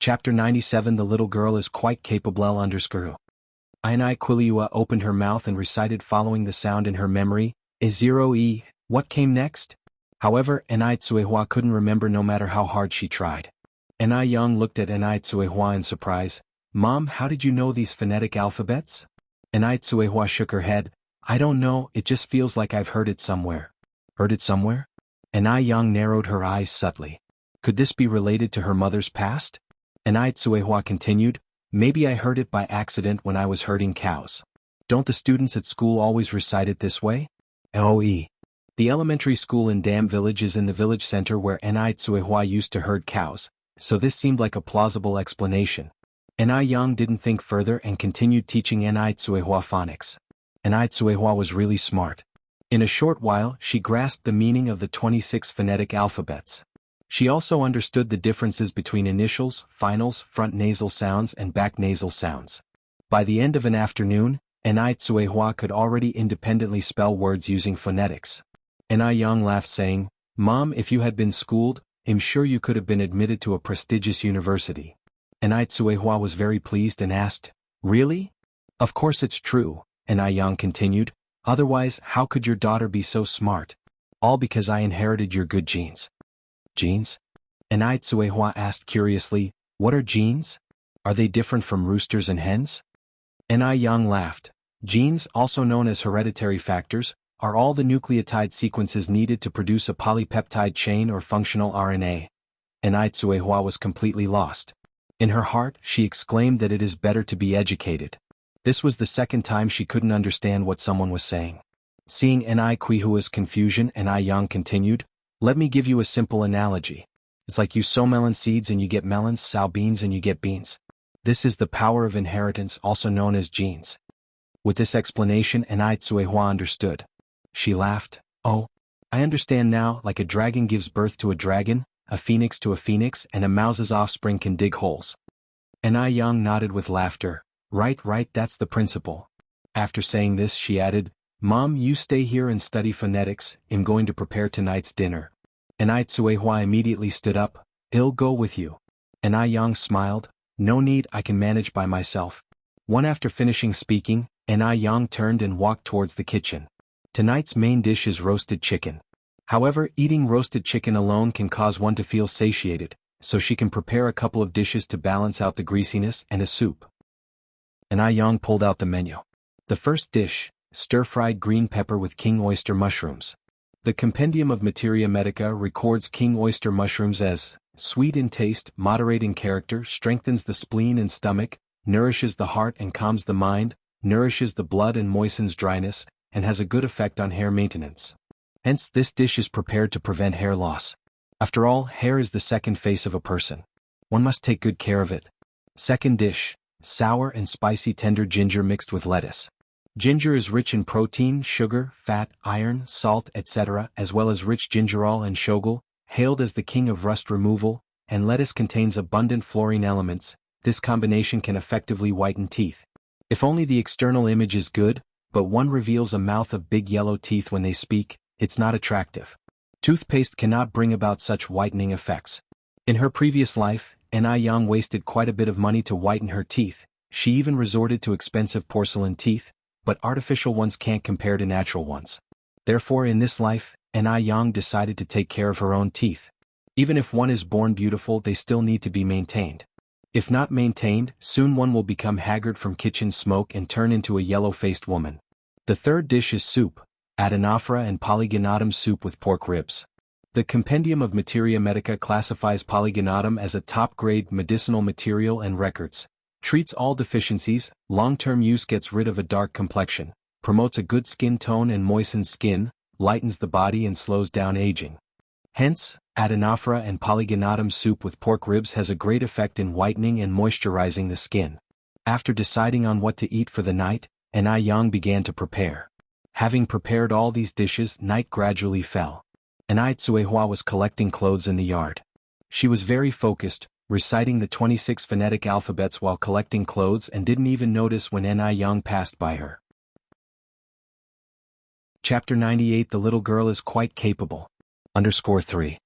Chapter 97 The little girl is quite capable underscore. Inai Quiliua opened her mouth and recited following the sound in her memory, E0E, what came next? However, Enai Tsuehua couldn't remember no matter how hard she tried. Enai Young looked at Enai Tsuehua in surprise. Mom, how did you know these phonetic alphabets? Enai Tsuehua shook her head. I don't know, it just feels like I've heard it somewhere. Heard it somewhere? Enai Young narrowed her eyes subtly. Could this be related to her mother's past? Enai Tsuehua continued, maybe I heard it by accident when I was herding cows. Don't the students at school always recite it this way? LOE. The elementary school in Dam Village is in the village center where Enai Tsuehua used to herd cows, so this seemed like a plausible explanation. Enai Yang didn't think further and continued teaching Enai Tsuehua phonics. Enai Tsuehua was really smart. In a short while, she grasped the meaning of the 26 phonetic alphabets. She also understood the differences between initials, finals, front nasal sounds and back nasal sounds. By the end of an afternoon, Enai Tsuehua could already independently spell words using phonetics. Enai Yang laughed saying, Mom, if you had been schooled, I'm sure you could have been admitted to a prestigious university. Enai Tsuehua was very pleased and asked, Really? Of course it's true, Enai Yang continued, otherwise how could your daughter be so smart? All because I inherited your good genes. Genes? Enai Tsuehua asked curiously, what are genes? Are they different from roosters and hens? Enai Yang laughed. Genes, also known as hereditary factors, are all the nucleotide sequences needed to produce a polypeptide chain or functional RNA. Enai Tsuehua was completely lost. In her heart, she exclaimed that it is better to be educated. This was the second time she couldn't understand what someone was saying. Seeing Enai Quihua's confusion, Enai Yang continued, let me give you a simple analogy. It's like you sow melon seeds and you get melons, sow beans and you get beans. This is the power of inheritance, also known as genes. With this explanation, Enai Tsuehua understood. She laughed. Oh, I understand now, like a dragon gives birth to a dragon, a phoenix to a phoenix, and a mouse's offspring can dig holes. Enai Yang nodded with laughter. Right, that's the principle. After saying this, she added, Mom, you stay here and study phonetics, I'm going to prepare tonight's dinner. Enai Tsuehua immediately stood up. I'll go with you. Enai Yang smiled. No need, I can manage by myself. After finishing speaking, Enai Yang turned and walked towards the kitchen. Tonight's main dish is roasted chicken. However, eating roasted chicken alone can cause one to feel satiated, so she can prepare a couple of dishes to balance out the greasiness and a soup. Enai Yang pulled out the menu. The first dish, stir-fried green pepper with king oyster mushrooms. The Compendium of Materia Medica records king oyster mushrooms as sweet in taste, moderate in character, strengthens the spleen and stomach, nourishes the heart and calms the mind, nourishes the blood and moistens dryness, and has a good effect on hair maintenance. Hence, this dish is prepared to prevent hair loss. After all, hair is the second face of a person. One must take good care of it. Second dish, sour and spicy tender ginger mixed with lettuce. Ginger is rich in protein, sugar, fat, iron, salt, etc., as well as rich gingerol and shogal, hailed as the king of rust removal, and lettuce contains abundant fluorine elements. This combination can effectively whiten teeth. If only the external image is good, but one reveals a mouth of big yellow teeth when they speak, it's not attractive. Toothpaste cannot bring about such whitening effects. In her previous life, Enai Yang wasted quite a bit of money to whiten her teeth. She even resorted to expensive porcelain teeth, but artificial ones can't compare to natural ones. Therefore, in this life, Enai Yang decided to take care of her own teeth. Even if one is born beautiful, they still need to be maintained. If not maintained, soon one will become haggard from kitchen smoke and turn into a yellow-faced woman. The third dish is soup, adenophora and polygonatum soup with pork ribs. The Compendium of Materia Medica classifies polygonatum as a top-grade medicinal material and records. Treats all deficiencies, long-term use gets rid of a dark complexion, promotes a good skin tone and moistens skin, lightens the body and slows down aging. Hence, adenophora and polygonatum soup with pork ribs has a great effect in whitening and moisturizing the skin. After deciding on what to eat for the night, Enai Yang began to prepare. Having prepared all these dishes, night gradually fell. Enai Tsuehua was collecting clothes in the yard. She was very focused, reciting the 26 phonetic alphabets while collecting clothes and didn't even notice when Enai Yang passed by her. Chapter 98 The little girl is quite capable. _3.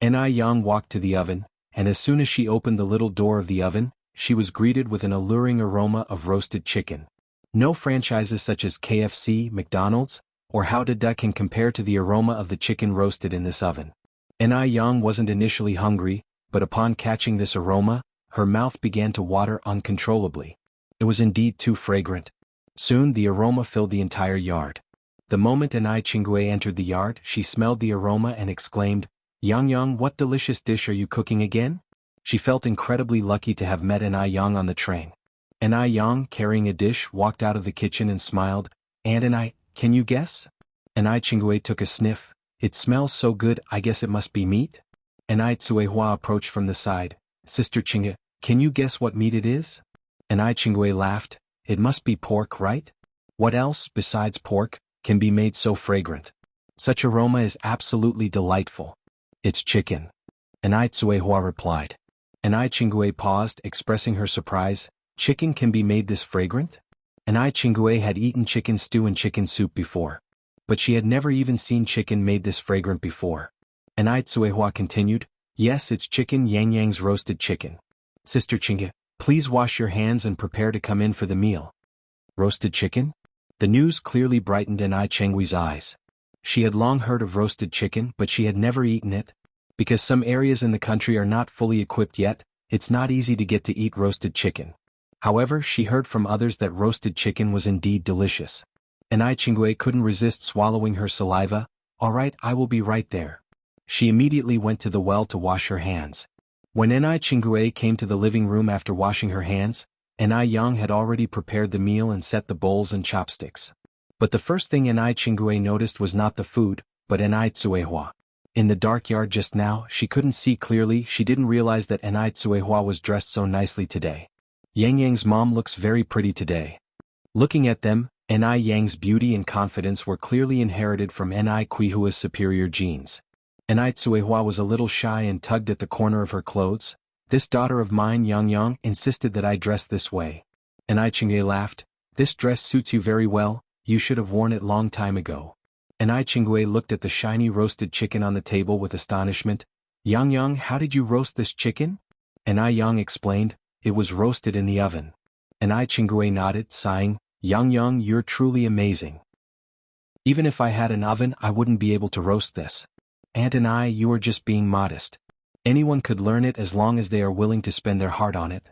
Enai Yang walked to the oven, and as soon as she opened the little door of the oven, she was greeted with an alluring aroma of roasted chicken. No franchises such as KFC, McDonald's, or How to Duck can compare to the aroma of the chicken roasted in this oven. Ni Yang wasn't initially hungry, but upon catching this aroma, her mouth began to water uncontrollably. It was indeed too fragrant. Soon the aroma filled the entire yard. The moment Ni Qingwei entered the yard, she smelled the aroma and exclaimed, "Yang Yang, what delicious dish are you cooking again?" She felt incredibly lucky to have met Ni Yang on the train. Ni Yang, carrying a dish, walked out of the kitchen and smiled, "And Ni, can you guess?" Ni Qingwei took a sniff. "It smells so good, I guess it must be meat?" Ni Tsuehua approached from the side. "Sister Qingge, can you guess what meat it is?" Ni Qingwei laughed. "It must be pork, right? What else, besides pork, can be made so fragrant? Such aroma is absolutely delightful." "It's chicken," Ni Tsuehua replied. Ni Qingwei paused, expressing her surprise. "Chicken can be made this fragrant?" Ni Qingwei had eaten chicken stew and chicken soup before, but she had never even seen chicken made this fragrant before. Ni Tsuehua continued, "Yes, it's chicken, Yang Yang's roasted chicken. Sister Qingge, please wash your hands and prepare to come in for the meal." Roasted chicken? The news clearly brightened Ni Qingwei's eyes. She had long heard of roasted chicken, but she had never eaten it. Because some areas in the country are not fully equipped yet, it's not easy to get to eat roasted chicken. However, she heard from others that roasted chicken was indeed delicious. Ni Qingwei couldn't resist swallowing her saliva. "All right, I will be right there." She immediately went to the well to wash her hands. When Ni Qingwei came to the living room after washing her hands, Ni Yang had already prepared the meal and set the bowls and chopsticks. But the first thing Ni Qingwei noticed was not the food, but Ni Tsuehua. In the dark yard just now, she couldn't see clearly. She didn't realize that Ni Tsuehua was dressed so nicely today. "Yang Yang's mom looks very pretty today." Looking at them, Ni Yang's beauty and confidence were clearly inherited from Ni Qihua's superior genes. Ni Tsuehua was a little shy and tugged at the corner of her clothes. "This daughter of mine, Yang Yang, insisted that I dress this way." Ni Qingwei laughed. "This dress suits you very well, you should have worn it long time ago." Ni Qingwei looked at the shiny roasted chicken on the table with astonishment. "Yang Yang, how did you roast this chicken?" Ni Yang explained, "It was roasted in the oven." Ni Qingwei nodded, sighing, "Yang Yang, you're truly amazing. Even if I had an oven, I wouldn't be able to roast this." "Aunt and I, you are just being modest. Anyone could learn it as long as they are willing to spend their heart on it."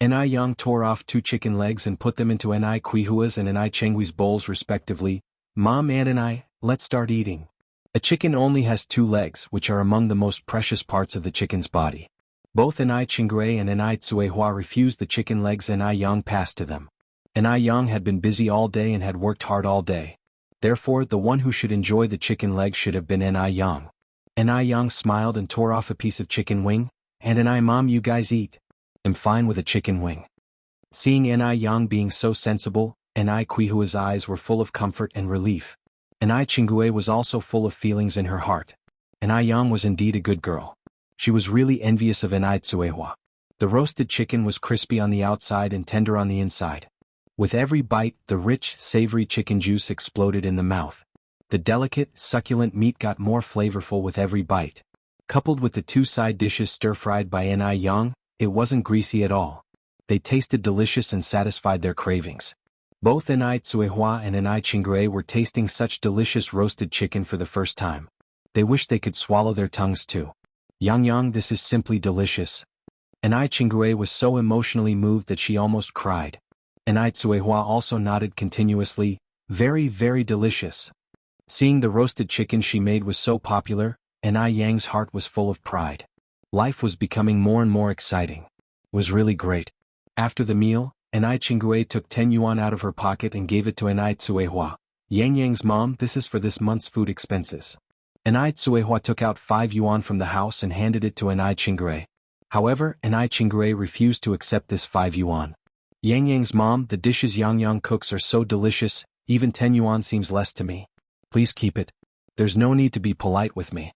Ni Yang tore off 2 chicken legs and put them into Ni Qihua's and Ni Chenghui's bowls respectively. "Mom, Aunt and I, let's start eating." A chicken only has 2 legs, which are among the most precious parts of the chicken's body. Both Ni Qingwei and Ni Tsuehua refused the chicken legs Ni Yang passed to them. Ni Yang had been busy all day and had worked hard all day. Therefore, the one who should enjoy the chicken leg should have been Ni Yang. Ni Yang smiled and tore off a piece of chicken wing. "And Ni Mom, you guys eat. I'm fine with a chicken wing." Seeing Ni Yang being so sensible, Ni Qihua's eyes were full of comfort and relief. Ni Qingwei was also full of feelings in her heart. Ni Yang was indeed a good girl. She was really envious of Ni Tsuehua. The roasted chicken was crispy on the outside and tender on the inside. With every bite, the rich, savory chicken juice exploded in the mouth. The delicate, succulent meat got more flavorful with every bite. Coupled with the 2 side dishes stir-fried by Ni Yang, it wasn't greasy at all. They tasted delicious and satisfied their cravings. Both Ni Tsuehua and Ni Qingwei were tasting such delicious roasted chicken for the first time. They wished they could swallow their tongues too. "Yang Yang, this is simply delicious." Ni Qingwei was so emotionally moved that she almost cried. Ni Tsuehua also nodded continuously, "Very, very delicious." Seeing the roasted chicken she made was so popular, Ni Yang's heart was full of pride. Life was becoming more and more exciting. It was really great. After the meal, Ni Qingwei took 10 yuan out of her pocket and gave it to Ni Tsuehua. "Yang Yang's mom, this is for this month's food expenses." Ni Tsuehua took out 5 yuan from the house and handed it to Ni Qingwei. However, Ni Qingwei refused to accept this 5 yuan. "Yang Yang's mom, the dishes Yang Yang cooks are so delicious, even 10 yuan seems less to me. Please keep it. There's no need to be polite with me."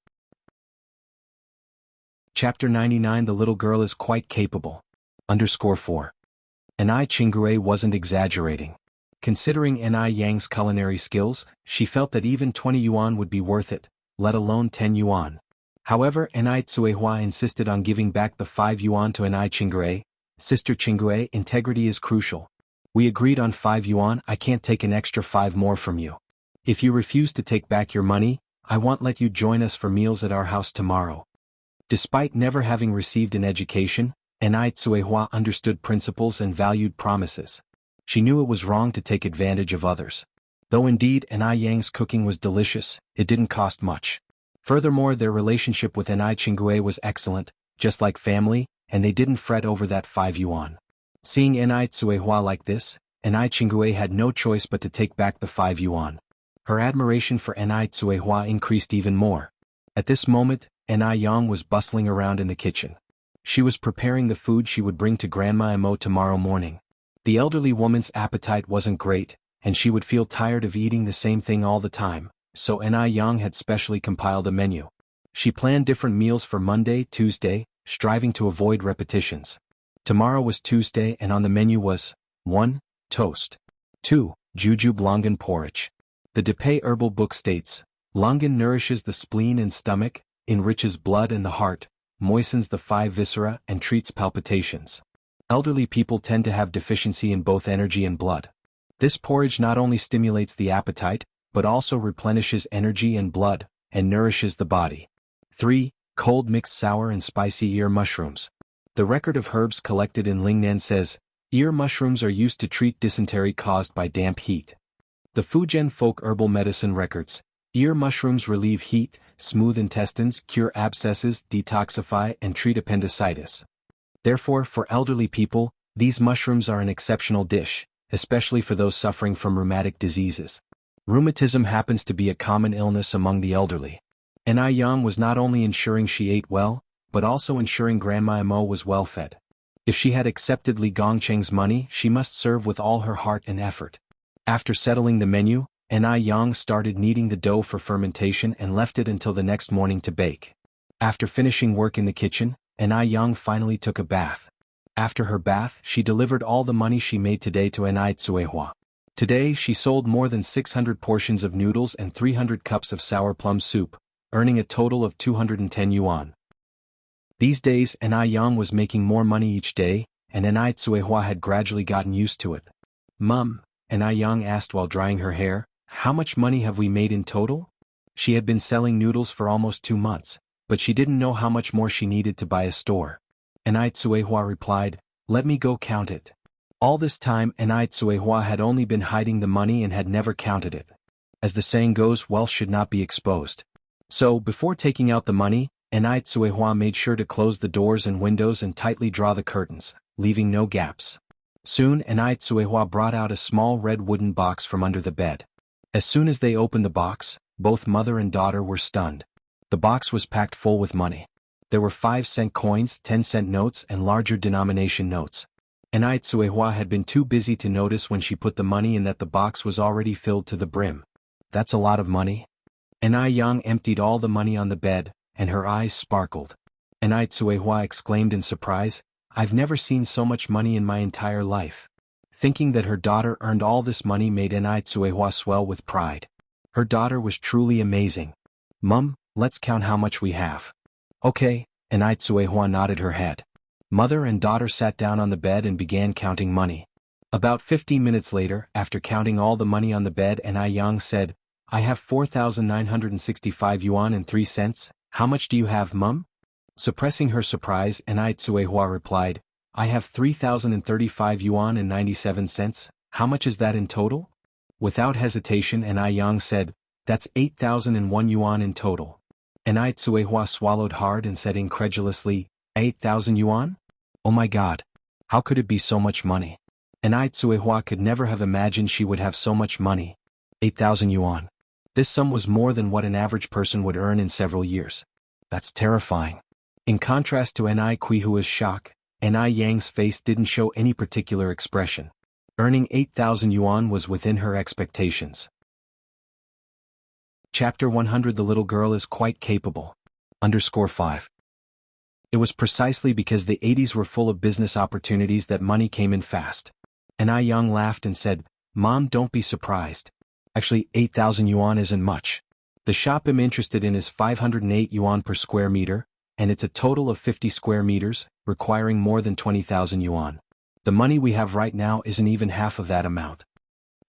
Chapter 99 The little girl is quite capable. _4. Ni Qingwei wasn't exaggerating. Considering Ni Yang's culinary skills, she felt that even 20 yuan would be worth it, let alone 10 yuan. However, Enai Tsuehua insisted on giving back the 5 yuan to Enai Chingue. Sister Chingue, integrity is crucial. We agreed on 5 yuan, I can't take an extra 5 more from you. If you refuse to take back your money, I won't let you join us for meals at our house tomorrow. Despite never having received an education, Enai Tsuehua understood principles and valued promises. She knew it was wrong to take advantage of others. Though indeed Enai Yang's cooking was delicious, it didn't cost much. Furthermore, their relationship with Enai Chingue was excellent, just like family, and they didn't fret over that 5 yuan. Seeing Enai Tsuehua like this, Enai Chingue had no choice but to take back the 5 yuan. Her admiration for Enai Tsuehua increased even more. At this moment, Enai Yang was bustling around in the kitchen. She was preparing the food she would bring to Grandma Emo tomorrow morning. The elderly woman's appetite wasn't great, and she would feel tired of eating the same thing all the time, so Enai Yang had specially compiled a menu. She planned different meals for Monday, Tuesday, striving to avoid repetitions. Tomorrow was Tuesday and on the menu was 1. Toast. 2. Jujube longan porridge. The Depay herbal book states, longan nourishes the spleen and stomach, enriches blood and the heart, moistens the 5 viscera and treats palpitations. Elderly people tend to have deficiency in both energy and blood. This porridge not only stimulates the appetite, but also replenishes energy and blood, and nourishes the body. 3. Cold mixed sour and spicy ear mushrooms. The record of herbs collected in Lingnan says, ear mushrooms are used to treat dysentery caused by damp heat. The Fujian folk herbal medicine records, ear mushrooms relieve heat, smooth intestines, cure abscesses, detoxify and treat appendicitis. Therefore, for elderly people, these mushrooms are an exceptional dish, especially for those suffering from rheumatic diseases. Rheumatism happens to be a common illness among the elderly. Enai Yang was not only ensuring she ate well, but also ensuring Grandma Emo was well fed. If she had accepted Li Gongcheng's money, she must serve with all her heart and effort. After settling the menu, Enai Yang started kneading the dough for fermentation and left it until the next morning to bake. After finishing work in the kitchen, Enai Yang finally took a bath. After her bath, she delivered all the money she made today to Enai Tsuehua. Today she sold more than 600 portions of noodles and 300 cups of sour plum soup, earning a total of 210 yuan. These days Enai Yang was making more money each day, and Enai Tsuehua had gradually gotten used to it. Mum, Enai Yang asked while drying her hair, how much money have we made in total? She had been selling noodles for almost 2 months, but she didn't know how much more she needed to buy a store. Enai Tsuehua replied, let me go count it. All this time Enai Tsuehua had only been hiding the money and had never counted it. As the saying goes, wealth should not be exposed. So, before taking out the money, Enai Tsuehua made sure to close the doors and windows and tightly draw the curtains, leaving no gaps. Soon Enai Tsuehua brought out a small red wooden box from under the bed. As soon as they opened the box, both mother and daughter were stunned. The box was packed full with money. There were 5-cent coins, 10-cent notes and larger denomination notes. Enai Tsuehua had been too busy to notice when she put the money in that the box was already filled to the brim. That's a lot of money. Enai Yang emptied all the money on the bed, and her eyes sparkled. Enai Tsuehua exclaimed in surprise, I've never seen so much money in my entire life. Thinking that her daughter earned all this money made Enai Tsuehua swell with pride. Her daughter was truly amazing. Mum, let's count how much we have. Okay, Enai Tsuehua nodded her head. Mother and daughter sat down on the bed and began counting money. About 15 minutes later, after counting all the money on the bed, Enai Yang said, I have 4,965 yuan and 3 cents, how much do you have, Mum? Suppressing her surprise, Enai Tsuehua replied, I have 3,035 yuan and 97 cents, how much is that in total? Without hesitation Enai Yang said, that's 8,001 yuan in total. Enai Tsuehua swallowed hard and said incredulously, 8,000 yuan? Oh my god. How could it be so much money? Enai Tsuehua could never have imagined she would have so much money. 8,000 yuan. This sum was more than what an average person would earn in several years. That's terrifying. In contrast to Enai Kuihua's shock, Enai Yang's face didn't show any particular expression. Earning 8,000 yuan was within her expectations. Chapter 100 The little girl is quite capable. _5. It was precisely because the 80s were full of business opportunities that money came in fast. Enai Yang laughed and said, Mom, don't be surprised. Actually, 8,000 yuan isn't much. The shop I'm interested in is 508 yuan per square meter, and it's a total of 50 square meters, requiring more than 20,000 yuan. The money we have right now isn't even half of that amount.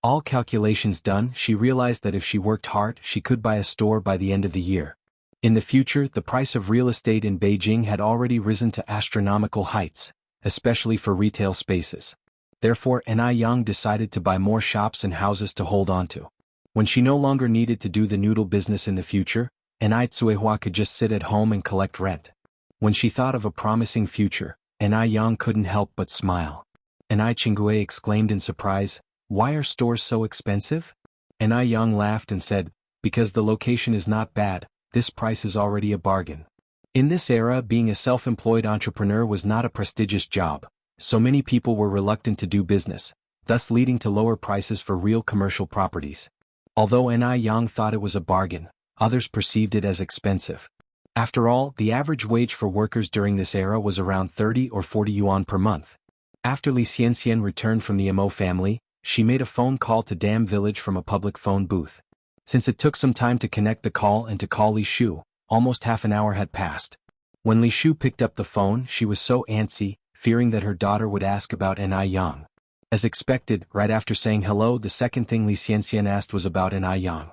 All calculations done, she realized that if she worked hard, she could buy a store by the end of the year. In the future, the price of real estate in Beijing had already risen to astronomical heights, especially for retail spaces. Therefore, Yang decided to buy more shops and houses to hold on to. When she no longer needed to do the noodle business in the future, Tsuehua could just sit at home and collect rent. When she thought of a promising future, Yang couldn't help but smile. Chingue exclaimed in surprise, "Why are stores so expensive?" Yang laughed and said, "Because the location is not bad, this price is already a bargain." In this era, being a self-employed entrepreneur was not a prestigious job, so many people were reluctant to do business, thus leading to lower prices for real commercial properties. Although Yang thought it was a bargain, others perceived it as expensive. After all, the average wage for workers during this era was around 30 or 40 yuan per month. After Li Xianxian returned from the Mo family, she made a phone call to Dam Village from a public phone booth. Since it took some time to connect the call and to call Li Shu, almost half an hour had passed. When Li Shu picked up the phone, she was so antsy, fearing that her daughter would ask about Yang. As expected, right after saying hello, the second thing Li Xianxian asked was about Yang.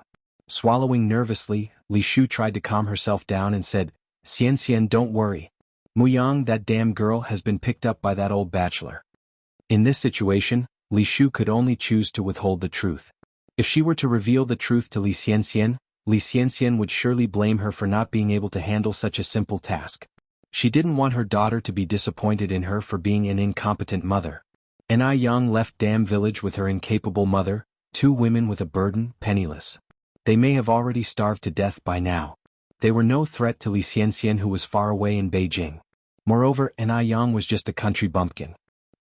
Swallowing nervously, Li Shu tried to calm herself down and said, "Xianxian, don't worry. Muyang, that damn girl, has been picked up by that old bachelor." In this situation, Li Shu could only choose to withhold the truth. If she were to reveal the truth to Li Xianxian would surely blame her for not being able to handle such a simple task. She didn't want her daughter to be disappointed in her for being an incompetent mother. Yang left Dam Village with her incapable mother, two women with a burden, penniless. They may have already starved to death by now. They were no threat to Li Xianxian, who was far away in Beijing. Moreover, Yang was just a country bumpkin.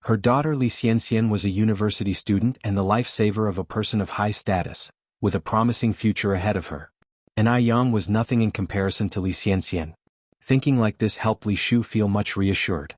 Her daughter Li Xianxian was a university student and the lifesaver of a person of high status, with a promising future ahead of her. Yang was nothing in comparison to Li Xianxian. Thinking like this helped Li Shu feel much reassured.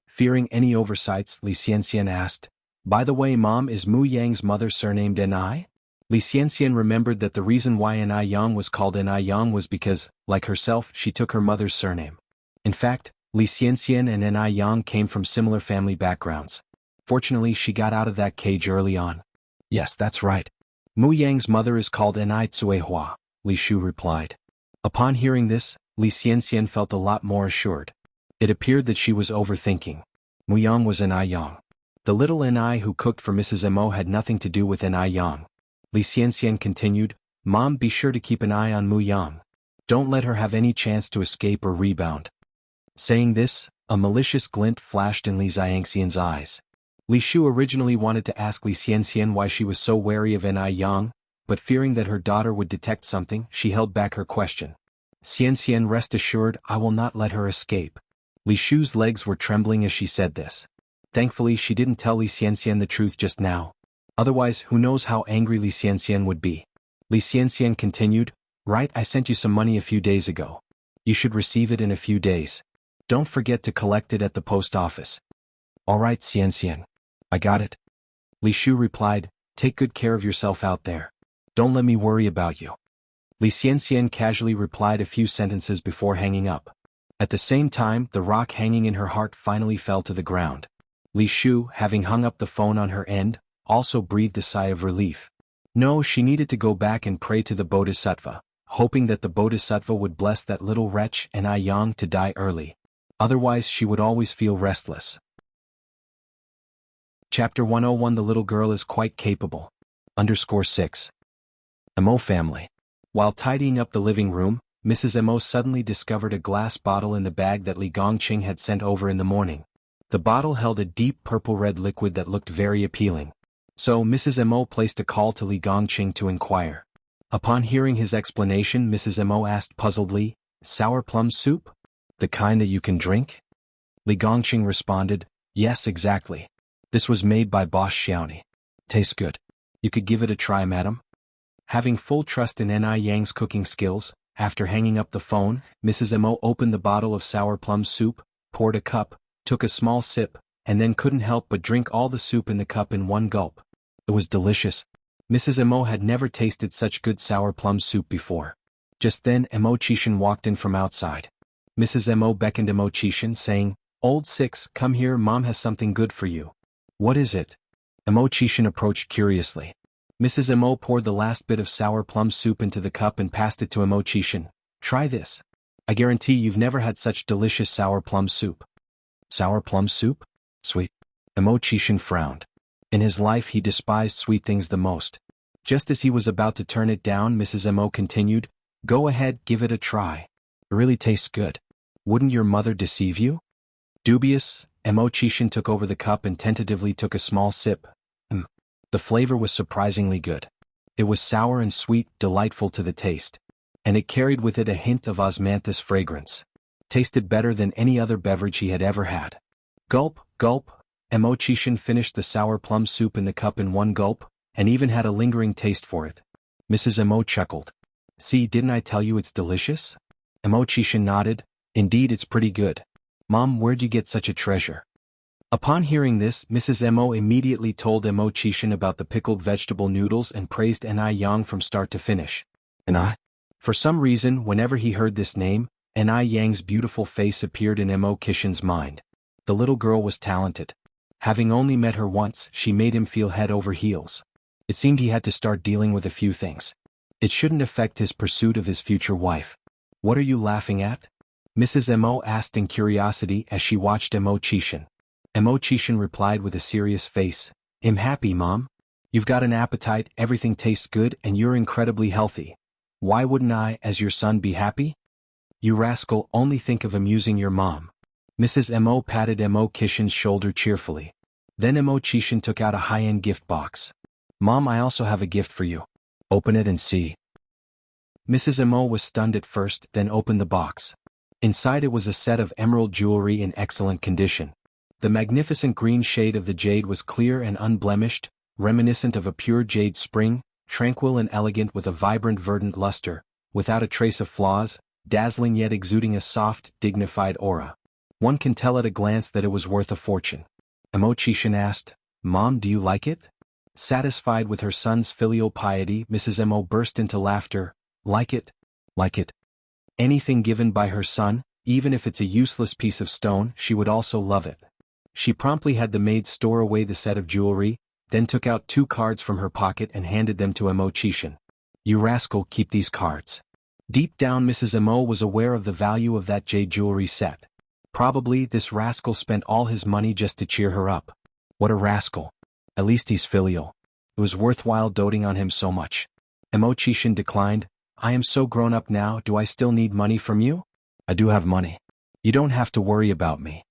Fearing any oversights, Li Xianxian asked, "By the way, Mom, is Mu Yang's mother surnamed Ni?" Li Xianxian remembered that the reason why Yang was called Yang was because, like herself, she took her mother's surname. In fact, Li Xianxian and Yang came from similar family backgrounds. Fortunately, she got out of that cage early on. "Yes, that's right. Mu Yang's mother is called Tsuehua," Li Shu replied. Upon hearing this, Li Xianxian felt a lot more assured. It appeared that she was overthinking. Mu Yang was Yang. The little Ni who cooked for Mrs. Mo had nothing to do with Yang. Li Xianxian continued, "Mom, be sure to keep an eye on Mu Yang. Don't let her have any chance to escape or rebound." Saying this, a malicious glint flashed in Li Xianxian's eyes. Li Shu originally wanted to ask Li Xianxian why she was so wary of Yang, but fearing that her daughter would detect something, she held back her question. "Xianxian, rest assured, I will not let her escape." Li Shu's legs were trembling as she said this. Thankfully, she didn't tell Li Xianxian the truth just now. Otherwise, who knows how angry Li Xianxian would be. Li Xianxian continued, "Right, I sent you some money a few days ago. You should receive it in a few days. Don't forget to collect it at the post office." "All right, Xianxian. I got it." Li Shu replied, "Take good care of yourself out there. Don't let me worry about you." Li Xianxian casually replied a few sentences before hanging up. At the same time, the rock hanging in her heart finally fell to the ground. Li Shu, having hung up the phone on her end, also breathed a sigh of relief. No, she needed to go back and pray to the Bodhisattva, hoping that the Bodhisattva would bless that little wretch Yang to die early. Otherwise, she would always feel restless. Chapter 101. The little girl is quite capable. _6. Mo family. While tidying up the living room, Mrs. Mo suddenly discovered a glass bottle in the bag that Li Gongqing had sent over in the morning. The bottle held a deep purple-red liquid that looked very appealing. So Mrs. Mo placed a call to Li Gongqing to inquire. Upon hearing his explanation, Mrs. Mo asked puzzledly, "Sour plum soup? The kind that you can drink?" Li Gongqing responded, "Yes, exactly. This was made by Boss Xiaoni. Tastes good. You could give it a try, madam." Having full trust in Yang's cooking skills, after hanging up the phone, Mrs. Mo opened the bottle of sour plum soup, poured a cup, took a small sip, and then couldn't help but drink all the soup in the cup in one gulp. It was delicious. Mrs. Mo had never tasted such good sour plum soup before. Just then Mo Chishan walked in from outside. Mrs. Mo beckoned Mo Chishan, saying, "Old Six, come here, Mom has something good for you." "What is it?" Mo Chishan approached curiously. Mrs. Mo poured the last bit of sour plum soup into the cup and passed it to Mo Chishan. "Try this. I guarantee you've never had such delicious sour plum soup." "Sour plum soup? Sweet." Mo Chishan frowned. In his life he despised sweet things the most. Just as he was about to turn it down, Mrs. Mo continued, "Go ahead, give it a try. It really tastes good. Wouldn't your mother deceive you?" Dubious, Mo Chishan took over the cup and tentatively took a small sip. The flavor was surprisingly good. It was sour and sweet, delightful to the taste. And it carried with it a hint of osmanthus fragrance. Tasted better than any other beverage he had ever had. Gulp, gulp. Mo Chishan finished the sour plum soup in the cup in one gulp, and even had a lingering taste for it. Mrs. Mo chuckled. "See, didn't I tell you it's delicious?" Mo Chishan nodded. "Indeed, it's pretty good. Mom, where'd you get such a treasure?" Upon hearing this, Mrs. Mo immediately told Mo Chishan about the pickled vegetable noodles and praised Ni Yang from start to finish. Ni? For some reason, whenever he heard this name, Ni Yang's beautiful face appeared in Mo Chishan's mind. The little girl was talented. Having only met her once, she made him feel head over heels. It seemed he had to start dealing with a few things. It shouldn't affect his pursuit of his future wife. "What are you laughing at?" Mrs. Mo asked in curiosity as she watched Mo Chishan. Mo Chishan replied with a serious face, "I'm happy, Mom. You've got an appetite, everything tastes good, and you're incredibly healthy. Why wouldn't I, as your son, be happy?" "You rascal, only think of amusing your mom." Mrs. Mo patted Mo Chishan's shoulder cheerfully. Then Mo Chishan took out a high-end gift box. "Mom, I also have a gift for you. Open it and see." Mrs. Mo was stunned at first, then opened the box. Inside it was a set of emerald jewelry in excellent condition. The magnificent green shade of the jade was clear and unblemished, reminiscent of a pure jade spring, tranquil and elegant with a vibrant verdant luster, without a trace of flaws, dazzling yet exuding a soft, dignified aura. One can tell at a glance that it was worth a fortune. Mo Chishan asked, "Mom, do you like it?" Satisfied with her son's filial piety, Mrs. Mo burst into laughter. "Like it? Like it?" Anything given by her son, even if it's a useless piece of stone, she would also love it. She promptly had the maid store away the set of jewelry, then took out 2 cards from her pocket and handed them to Mo Chishan. "You rascal, keep these cards." Deep down Mrs. Mo was aware of the value of that jade jewelry set. Probably this rascal spent all his money just to cheer her up. What a rascal. At least he's filial. It was worthwhile doting on him so much. Mo Chishan declined. "I am so grown up now, do I still need money from you?" "I do have money. You don't have to worry about me."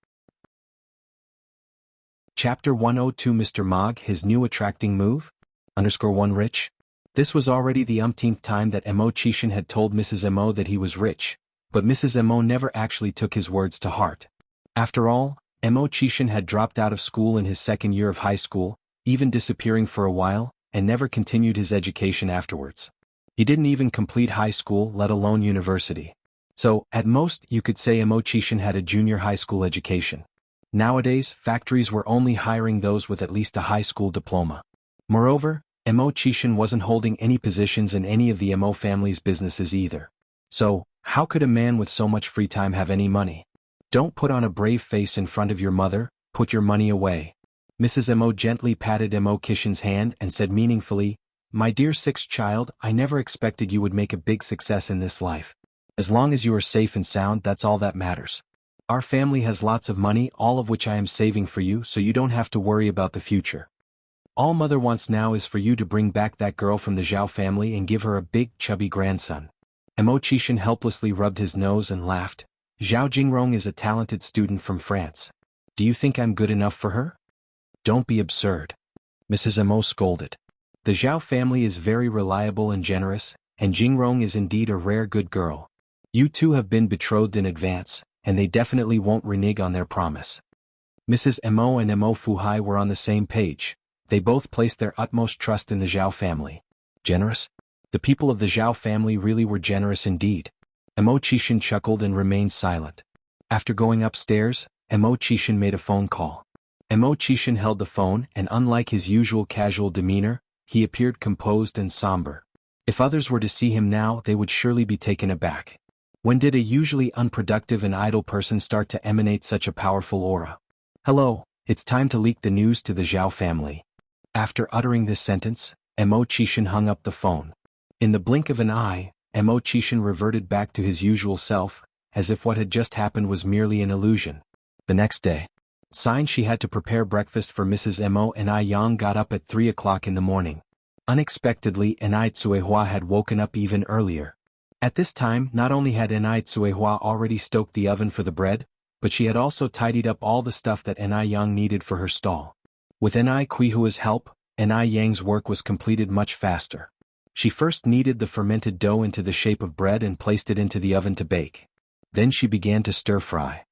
Chapter 102 Mr. Mogg, his new attracting move? _1 Rich? This was already the umpteenth time that Mo Chishan had told Mrs. Mo that he was rich, but Mrs. Mo never actually took his words to heart. After all, Mo Chishan had dropped out of school in his second year of high school, even disappearing for a while, and never continued his education afterwards. He didn't even complete high school, let alone university. So, at most, you could say Mo Chishan had a junior high school education. Nowadays, factories were only hiring those with at least a high school diploma. Moreover, Mo Chishan wasn't holding any positions in any of the Mo family's businesses either. So, how could a man with so much free time have any money? Don't put on a brave face in front of your mother, put your money away. Mrs. Mo gently patted Mo Chishan's hand and said meaningfully, "My dear sixth child, I never expected you would make a big success in this life. As long as you are safe and sound, that's all that matters. Our family has lots of money, all of which I am saving for you, so you don't have to worry about the future. All mother wants now is for you to bring back that girl from the Zhao family and give her a big, chubby grandson." Mo Chishan helplessly rubbed his nose and laughed. "Zhao Jingrong is a talented student from France. Do you think I'm good enough for her?" "Don't be absurd." Mrs. Mo scolded. "The Zhao family is very reliable and generous, and Jingrong is indeed a rare good girl. You two have been betrothed in advance, and they definitely won't renege on their promise." Mrs. Mo and Mo Fuhai were on the same page. They both placed their utmost trust in the Zhao family. Generous? The people of the Zhao family really were generous indeed. Mo Chishan chuckled and remained silent. After going upstairs, Mo Chishan made a phone call. Mo Chishan held the phone and, unlike his usual casual demeanor, he appeared composed and somber. If others were to see him now, they would surely be taken aback. When did a usually unproductive and idle person start to emanate such a powerful aura? Hello, it's time to leak the news to the Zhao family. After uttering this sentence, Mo Qishan hung up the phone. In the blink of an eye, Mo Qishan reverted back to his usual self, as if what had just happened was merely an illusion. The next day, she had to prepare breakfast for Mrs. Mo, and I Yang got up at 3 o'clock in the morning. Unexpectedly, Enai Tsuehua had woken up even earlier. At this time, not only had Enai Tsuehua already stoked the oven for the bread, but she had also tidied up all the stuff that Enai Yang needed for her stall. With Enai Kuihua's help, Enai Yang's work was completed much faster. She first kneaded the fermented dough into the shape of bread and placed it into the oven to bake. Then she began to stir-fry.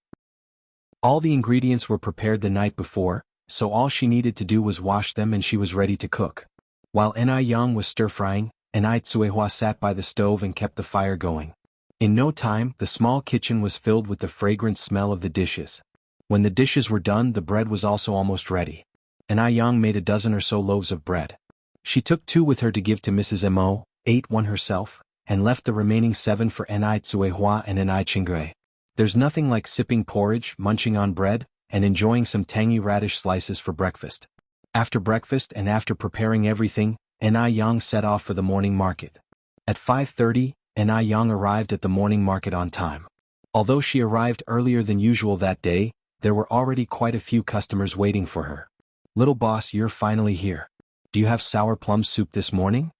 All the ingredients were prepared the night before, so all she needed to do was wash them and she was ready to cook. While Enai Yang was stir-frying, Enai Tsuehua sat by the stove and kept the fire going. In no time, the small kitchen was filled with the fragrant smell of the dishes. When the dishes were done, the bread was also almost ready. Enai Yang made a dozen or so loaves of bread. She took 2 with her to give to Mrs. Mo, ate 1 herself, and left the remaining 7 for Enai Tsuehua and Enai Qingui. There's nothing like sipping porridge, munching on bread, and enjoying some tangy radish slices for breakfast. After breakfast and after preparing everything, Enai Yang set off for the morning market. At 5:30, Enai Yang arrived at the morning market on time. Although she arrived earlier than usual that day, there were already quite a few customers waiting for her. "Little boss, you're finally here. Do you have sour plum soup this morning?"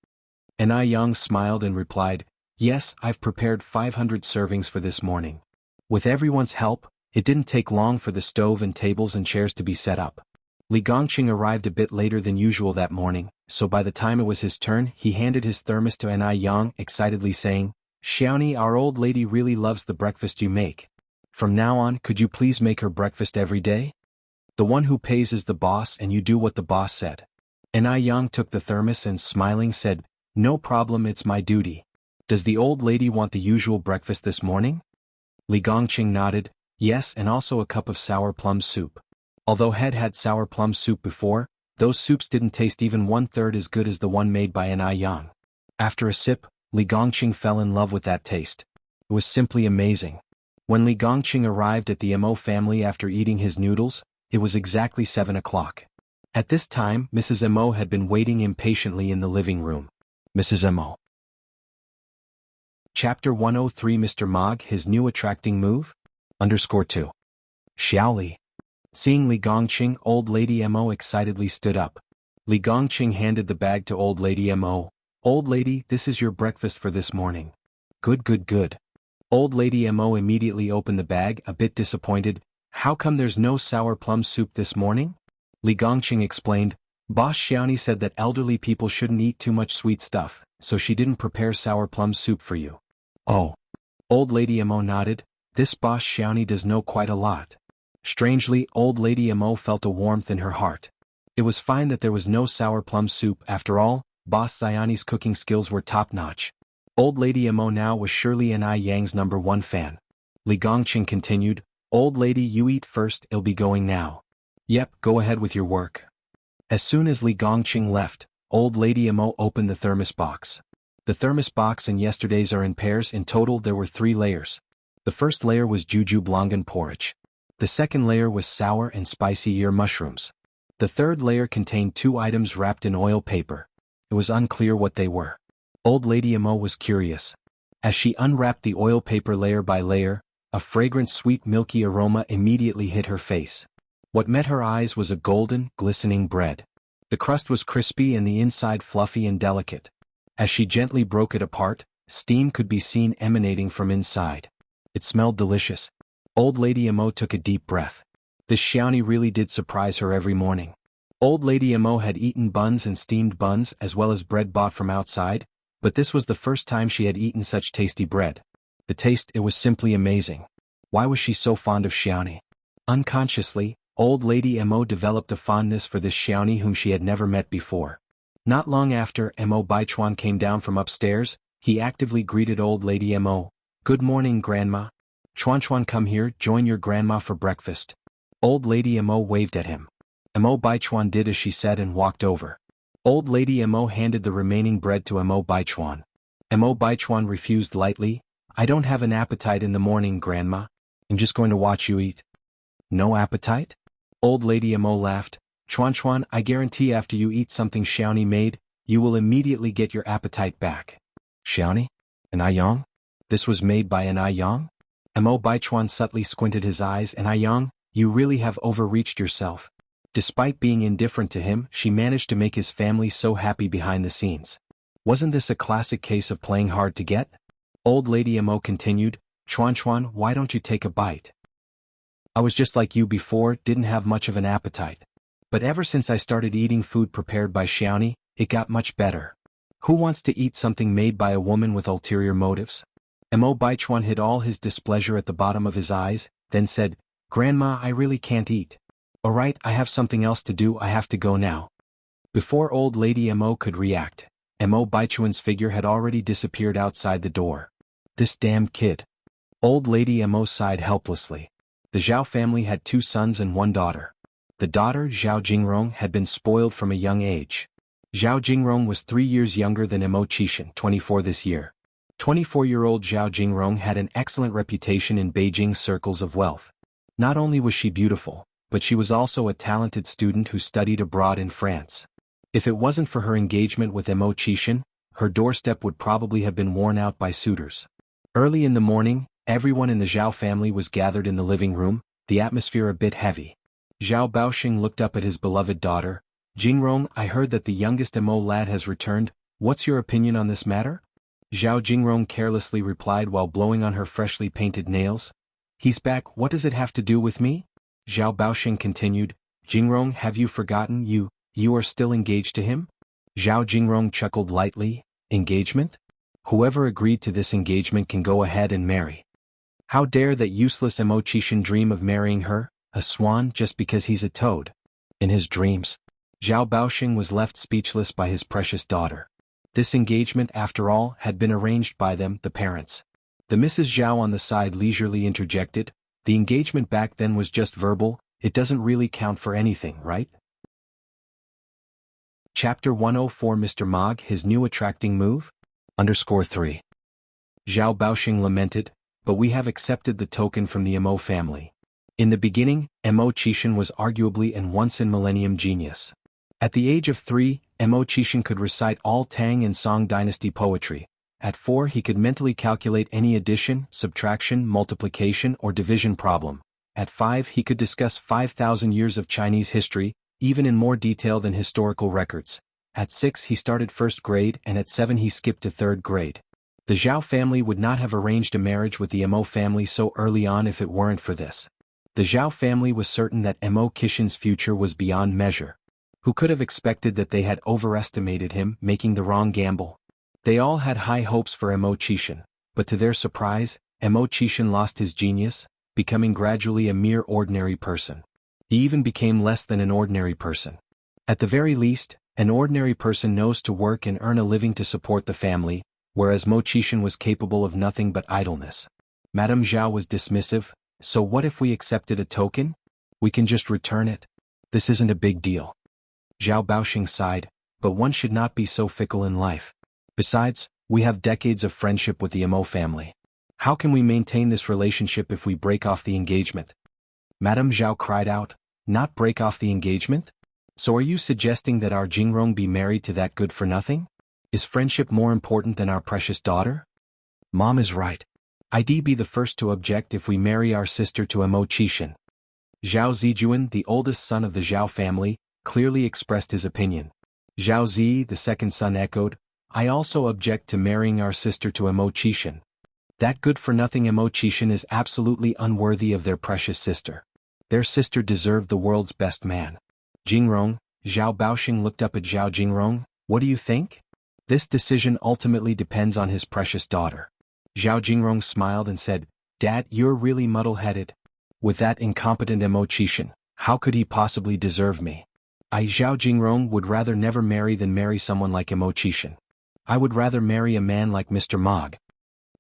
Enai Yang smiled and replied, "Yes, I've prepared 500 servings for this morning." With everyone's help, it didn't take long for the stove and tables and chairs to be set up. Li Gongqing arrived a bit later than usual that morning, so by the time it was his turn, he handed his thermos to Enai Yang, excitedly saying, "Xiaoni, our old lady really loves the breakfast you make. From now on, could you please make her breakfast every day? The one who pays is the boss and you do what the boss said." Enai Yang took the thermos and smiling said, "No problem, it's my duty. Does the old lady want the usual breakfast this morning?" Li Gongqing nodded, "Yes, and also a cup of sour plum soup." Although Head had sour plum soup before, those soups didn't taste even 1/3 as good as the one made by Enai Yang. After a sip, Li Gongqing fell in love with that taste. It was simply amazing. When Li Gongqing arrived at the Mo family after eating his noodles, it was exactly 7 o'clock. At this time, Mrs. Mo had been waiting impatiently in the living room. Mrs. Mo. Chapter 103, Mr. Mog, his new attracting move? _2. Xiaoli. Seeing Li Gongqing, old lady Mo excitedly stood up. Li Gongqing handed the bag to old lady Mo. "Old lady, this is your breakfast for this morning." "Good, good, good." Old lady Mo immediately opened the bag, a bit disappointed. "How come there's no sour plum soup this morning?" Li Gongqing explained, "Boss Xiaoni said that elderly people shouldn't eat too much sweet stuff, so she didn't prepare sour plum soup for you." "Oh." Old lady Mo nodded, "This boss Xiaoni does know quite a lot." Strangely, old lady Mo felt a warmth in her heart. It was fine that there was no sour plum soup. After all, boss Xiaoni's cooking skills were top-notch. Old lady Mo now was surely Enai Yang's #1 fan. Li Gongqing continued, "Old lady, you eat first, it'll be going now." "Yep, go ahead with your work." As soon as Li Gongqing left, old lady Mo opened the thermos box. The thermos box and yesterday's are in pairs. In total there were 3 layers. The first layer was juju blangan porridge. The second layer was sour and spicy ear mushrooms. The third layer contained 2 items wrapped in oil paper. It was unclear what they were. Old lady Mo was curious. As she unwrapped the oil paper layer by layer, a fragrant sweet milky aroma immediately hit her face. What met her eyes was a golden, glistening bread. The crust was crispy and the inside fluffy and delicate. As she gently broke it apart, steam could be seen emanating from inside. It smelled delicious. Old lady Mo took a deep breath. This Xiaoni really did surprise her every morning. Old lady Mo had eaten buns and steamed buns as well as bread bought from outside, but this was the first time she had eaten such tasty bread. The taste, it was simply amazing. Why was she so fond of Xiaoni? Unconsciously, old lady Mo developed a fondness for this Xiaoni whom she had never met before. Not long after Mo Baichuan came down from upstairs, he actively greeted old lady Mo. "Good morning, Grandma. Chuan, come here, join your grandma for breakfast." Old lady Mo waved at him. Mo Baichuan did as she said and walked over. Old Lady Mo handed the remaining bread to Mo Baichuan. Mo Baichuan refused lightly. I don't have an appetite in the morning, Grandma. I'm just going to watch you eat. No appetite? Old Lady Mo laughed. Chuan Chuan, I guarantee after you eat something Xiaoni made, you will immediately get your appetite back. Xiaoni? An Aiyang? This was made by an Aiyang? Mo Baichuan subtly squinted his eyes. An Aiyang, you really have overreached yourself. Despite being indifferent to him, she managed to make his family so happy behind the scenes. Wasn't this a classic case of playing hard to get? Old Lady Mo continued, Chuan Chuan, why don't you take a bite? I was just like you before, didn't have much of an appetite. But ever since I started eating food prepared by Xiaoni, it got much better. Who wants to eat something made by a woman with ulterior motives? Mo Baichuan hid all his displeasure at the bottom of his eyes, then said, Grandma, I really can't eat. Alright, I have something else to do, I have to go now. Before Old Lady Mo could react, Mo Baichuan's figure had already disappeared outside the door. This damn kid. Old Lady Mo sighed helplessly. The Zhao family had 2 sons and 1 daughter. The daughter, Zhao Jingrong, had been spoiled from a young age. Zhao Jingrong was 3 years younger than Mo Qixin, 24 this year. 24-year-old Zhao Jingrong had an excellent reputation in Beijing circles of wealth. Not only was she beautiful, but she was also a talented student who studied abroad in France. If it wasn't for her engagement with Mo Qixin, her doorstep would probably have been worn out by suitors. Early in the morning, everyone in the Zhao family was gathered in the living room, the atmosphere a bit heavy. Zhao Baoxing looked up at his beloved daughter. Jingrong, I heard that the youngest Mo lad has returned. What's your opinion on this matter? Zhao Jingrong carelessly replied while blowing on her freshly painted nails. He's back, what does it have to do with me? Zhao Baoxing continued. Jingrong, have you forgotten you are still engaged to him? Zhao Jingrong chuckled lightly. Engagement? Whoever agreed to this engagement can go ahead and marry. How dare that useless Mo Qixin dream of marrying her, a swan, just because he's a toad? In his dreams, Zhao Baoxing was left speechless by his precious daughter. This engagement, after all, had been arranged by them, the parents. The Mrs. Zhao on the side leisurely interjected, the engagement back then was just verbal, it doesn't really count for anything, right? Chapter 104 Mr. Mog, his new attracting move? _3. Zhao Baoxing lamented, but we have accepted the token from the Mo family. In the beginning, Mo Qixin was arguably an once-in-millennium genius. At the age of 3, Mo Qixin could recite all Tang and Song dynasty poetry. At 4 he could mentally calculate any addition, subtraction, multiplication or division problem. At 5 he could discuss 5,000 years of Chinese history, even in more detail than historical records. At 6 he started first grade and at 7 he skipped to third grade. The Zhao family would not have arranged a marriage with the Mo family so early on if it weren't for this. The Zhao family was certain that Mo Qixin's future was beyond measure. Who could have expected that they had overestimated him, making the wrong gamble? They all had high hopes for Mo Qixin, but to their surprise, Mo Qixin lost his genius, becoming gradually a mere ordinary person. He even became less than an ordinary person. At the very least, an ordinary person knows to work and earn a living to support the family, whereas Mo Qixin was capable of nothing but idleness. Madame Zhao was dismissive, so what if we accepted a token? We can just return it. This isn't a big deal. Zhao Baoxing sighed, but one should not be so fickle in life. Besides, we have decades of friendship with the Mo family. How can we maintain this relationship if we break off the engagement? Madame Zhao cried out, not break off the engagement? So are you suggesting that our Jingrong be married to that good-for-nothing? Is friendship more important than our precious daughter? Mom is right. I'd be the first to object if we marry our sister to Mo Qixin. Zhao Zijuan, the oldest son of the Zhao family, clearly expressed his opinion. Zhao Zi, the second son, echoed, I also object to marrying our sister to Mo Qixin. That good-for-nothing Mo Qixin is absolutely unworthy of their precious sister. Their sister deserved the world's best man. Jingrong, Zhao Baoxing looked up at Zhao Jingrong, what do you think? This decision ultimately depends on his precious daughter. Zhao Jingrong smiled and said, Dad, you're really muddle-headed. With that incompetent Mo Qixin, how could he possibly deserve me? I, Zhao Jingrong, would rather never marry than marry someone like Mo Qixin. I would rather marry a man like Mr. Mog.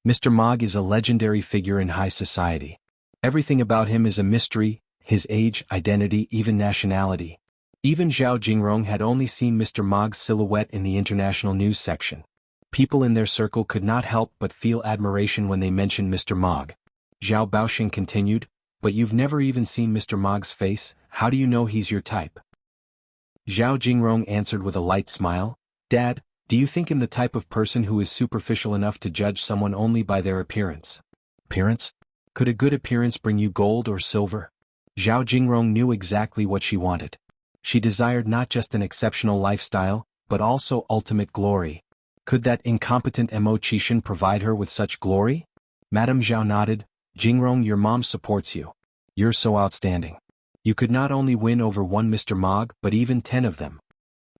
Mr. Mog is a legendary figure in high society. Everything about him is a mystery, his age, identity, even nationality. Even Zhao Jingrong had only seen Mr. Mog's silhouette in the international news section. People in their circle could not help but feel admiration when they mentioned Mr. Mog. Zhao Baoxing continued, "But you've never even seen Mr. Mog's face, how do you know he's your type?" Zhao Jingrong answered with a light smile, "Dad, do you think I'm the type of person who is superficial enough to judge someone only by their appearance?" "Appearance? Could a good appearance bring you gold or silver?" Zhao Jingrong knew exactly what she wanted. She desired not just an exceptional lifestyle, but also ultimate glory. Could that incompetent Mo Qishan provide her with such glory? Madame Zhao nodded. "Jingrong, your mom supports you. You're so outstanding. You could not only win over one Mr. Mog but even 10 of them."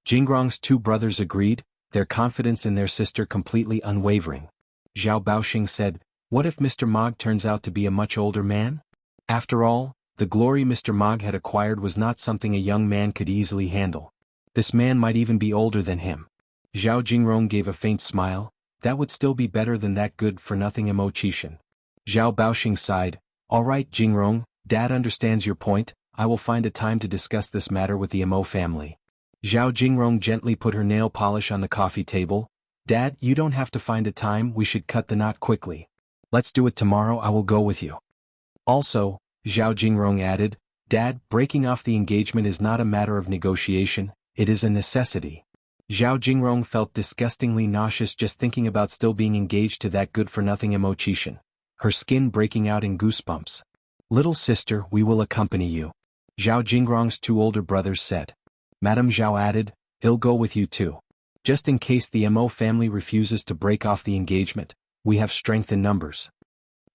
Jingrong's two brothers agreed, their confidence in their sister completely unwavering. Zhao Baoxing said, "What if Mr. Mog turns out to be a much older man?" After all, the glory Mr. Mog had acquired was not something a young man could easily handle. This man might even be older than him. Zhao Jingrong gave a faint smile. "That would still be better than that good-for-nothing Mo Qishan." Zhao Baoxing sighed, "All right, Jingrong, Dad understands your point. I will find a time to discuss this matter with the Mo family." Zhao Jingrong gently put her nail polish on the coffee table. "Dad, you don't have to find a time, we should cut the knot quickly. Let's do it tomorrow, I will go with you." Also, Zhao Jingrong added, "Dad, breaking off the engagement is not a matter of negotiation, it is a necessity." Zhao Jingrong felt disgustingly nauseous just thinking about still being engaged to that good-for-nothing Mo Qishan. Her skin breaking out in goosebumps. "Little sister, we will accompany you," Zhao Jingrong's two older brothers said. Madame Zhao added, "He'll go with you too. Just in case the Mo family refuses to break off the engagement, we have strength in numbers."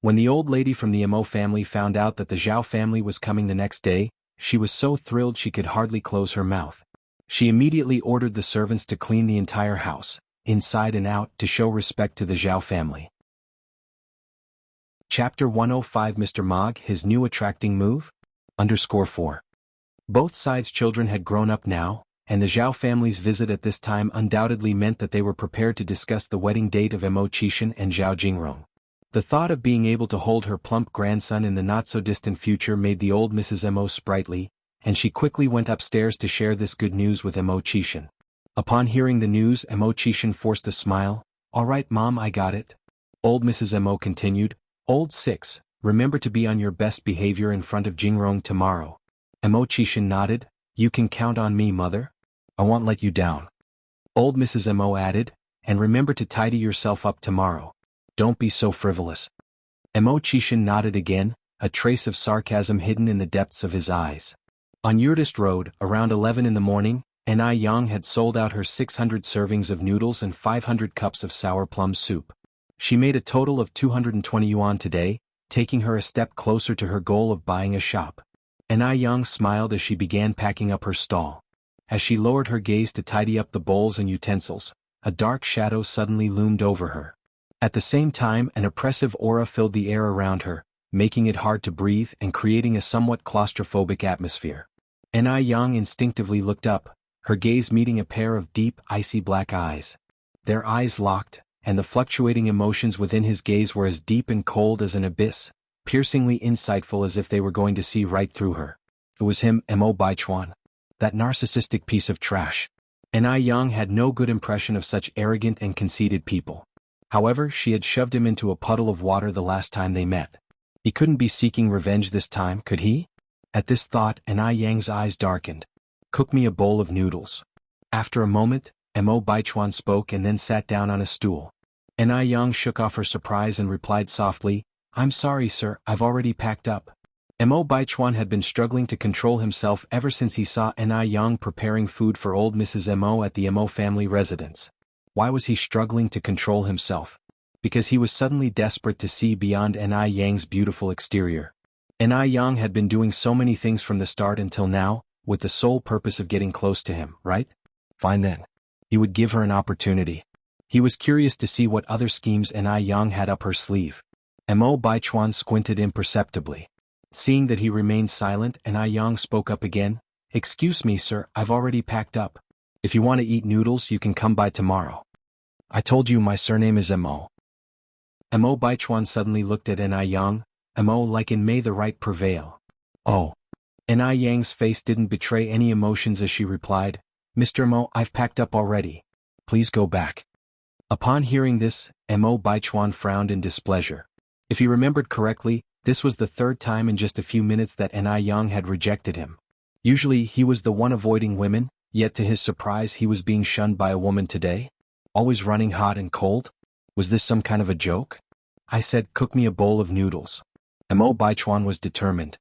When the old lady from the Mo family found out that the Zhao family was coming the next day, she was so thrilled she could hardly close her mouth. She immediately ordered the servants to clean the entire house, inside and out, to show respect to the Zhao family. Chapter 105 Mr. Mog, his new attracting move? _4. Both sides' children had grown up now, and the Zhao family's visit at this time undoubtedly meant that they were prepared to discuss the wedding date of Mo Qishan and Zhao Jingrong. The thought of being able to hold her plump grandson in the not-so-distant future made the old Mrs. Mo sprightly, and she quickly went upstairs to share this good news with Mo Qishan. Upon hearing the news, Mo Qishan forced a smile. "All right, Mom, I got it." Old Mrs. Mo continued, "Old 6, remember to be on your best behavior in front of Jingrong tomorrow." Mo Qishan nodded. "You can count on me, Mother. I won't let you down." Old Mrs. Mo added, "And remember to tidy yourself up tomorrow. Don't be so frivolous." Mo Qishan nodded again, a trace of sarcasm hidden in the depths of his eyes. On Yurtist Road, around 11 in the morning, Ai Yang had sold out her 600 servings of noodles and 500 cups of sour plum soup. She made a total of 220 yuan today, taking her a step closer to her goal of buying a shop. Ai Yang smiled as she began packing up her stall. As she lowered her gaze to tidy up the bowls and utensils, a dark shadow suddenly loomed over her. At the same time, an oppressive aura filled the air around her, making it hard to breathe and creating a somewhat claustrophobic atmosphere. Ai Yang instinctively looked up, her gaze meeting a pair of deep, icy black eyes. Their eyes locked, and the fluctuating emotions within his gaze were as deep and cold as an abyss, piercingly insightful as if they were going to see right through her. It was him, Mo Baichuan. That narcissistic piece of trash. Ai Yang had no good impression of such arrogant and conceited people. However, she had shoved him into a puddle of water the last time they met. He couldn't be seeking revenge this time, could he? At this thought, Ai Yang's eyes darkened. "Cook me a bowl of noodles." After a moment, Mo Baichuan spoke and then sat down on a stool. Ai Yang shook off her surprise and replied softly, "I'm sorry, sir, I've already packed up." Mo Baichuan had been struggling to control himself ever since he saw Ai Yang preparing food for old Mrs. Mo at the Mo family residence. Why was he struggling to control himself? Because he was suddenly desperate to see beyond Ai Yang's beautiful exterior. Ai Yang had been doing so many things from the start until now, with the sole purpose of getting close to him, right? Fine then. He would give her an opportunity. He was curious to see what other schemes Ai Yang had up her sleeve. Mo Baichuan squinted imperceptibly. Seeing that he remained silent, Ai Yang spoke up again. "Excuse me, sir, I've already packed up. If you want to eat noodles, you can come by tomorrow." "I told you my surname is Mo." Mo Baichuan suddenly looked at Ai Yang. "Mo, like in may the right prevail." "Oh. Ai Yang's face didn't betray any emotions as she replied, Mr. Mo, I've packed up already. Please go back. Upon hearing this, Mo Baichuan frowned in displeasure. If he remembered correctly, this was the third time in just a few minutes that Ai Yang had rejected him. Usually he was the one avoiding women, yet to his surprise he was being shunned by a woman today? Always running hot and cold? Was this some kind of a joke? I said, cook me a bowl of noodles. Mo Baichuan was determined.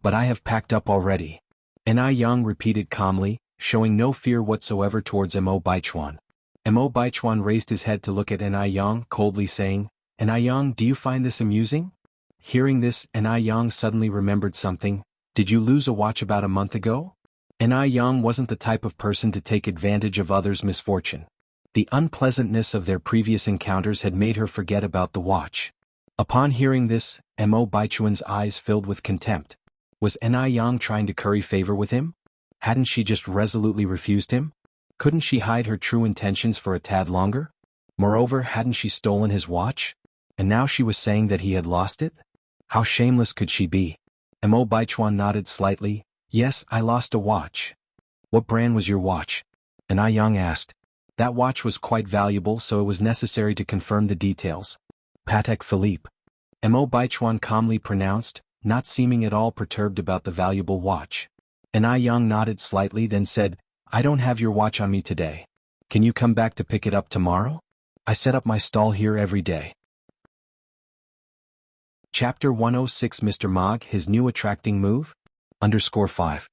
But I have packed up already. Ai Yang repeated calmly, showing no fear whatsoever towards Mo Baichuan. Mo Baichuan raised his head to look at Ai Yang coldly saying, Ai Yang, do you find this amusing? Hearing this, Ai Yang suddenly remembered something. Did you lose a watch about a month ago? Ai Yang wasn't the type of person to take advantage of others' misfortune. The unpleasantness of their previous encounters had made her forget about the watch. Upon hearing this, Mo Baichuan's eyes filled with contempt. Was Ai Yang trying to curry favor with him? Hadn't she just resolutely refused him? Couldn't she hide her true intentions for a tad longer? Moreover, hadn't she stolen his watch? And now she was saying that he had lost it? How shameless could she be? Mo Baichuan nodded slightly. Yes, I lost a watch. What brand was your watch? Ai Yang asked. That watch was quite valuable, so it was necessary to confirm the details. Patek Philippe. Mo Baichuan calmly pronounced, not seeming at all perturbed about the valuable watch. Ai Yang nodded slightly, then said, I don't have your watch on me today. Can you come back to pick it up tomorrow? I set up my stall here every day. Chapter 106 Mr. Mog, his new attracting move? _5.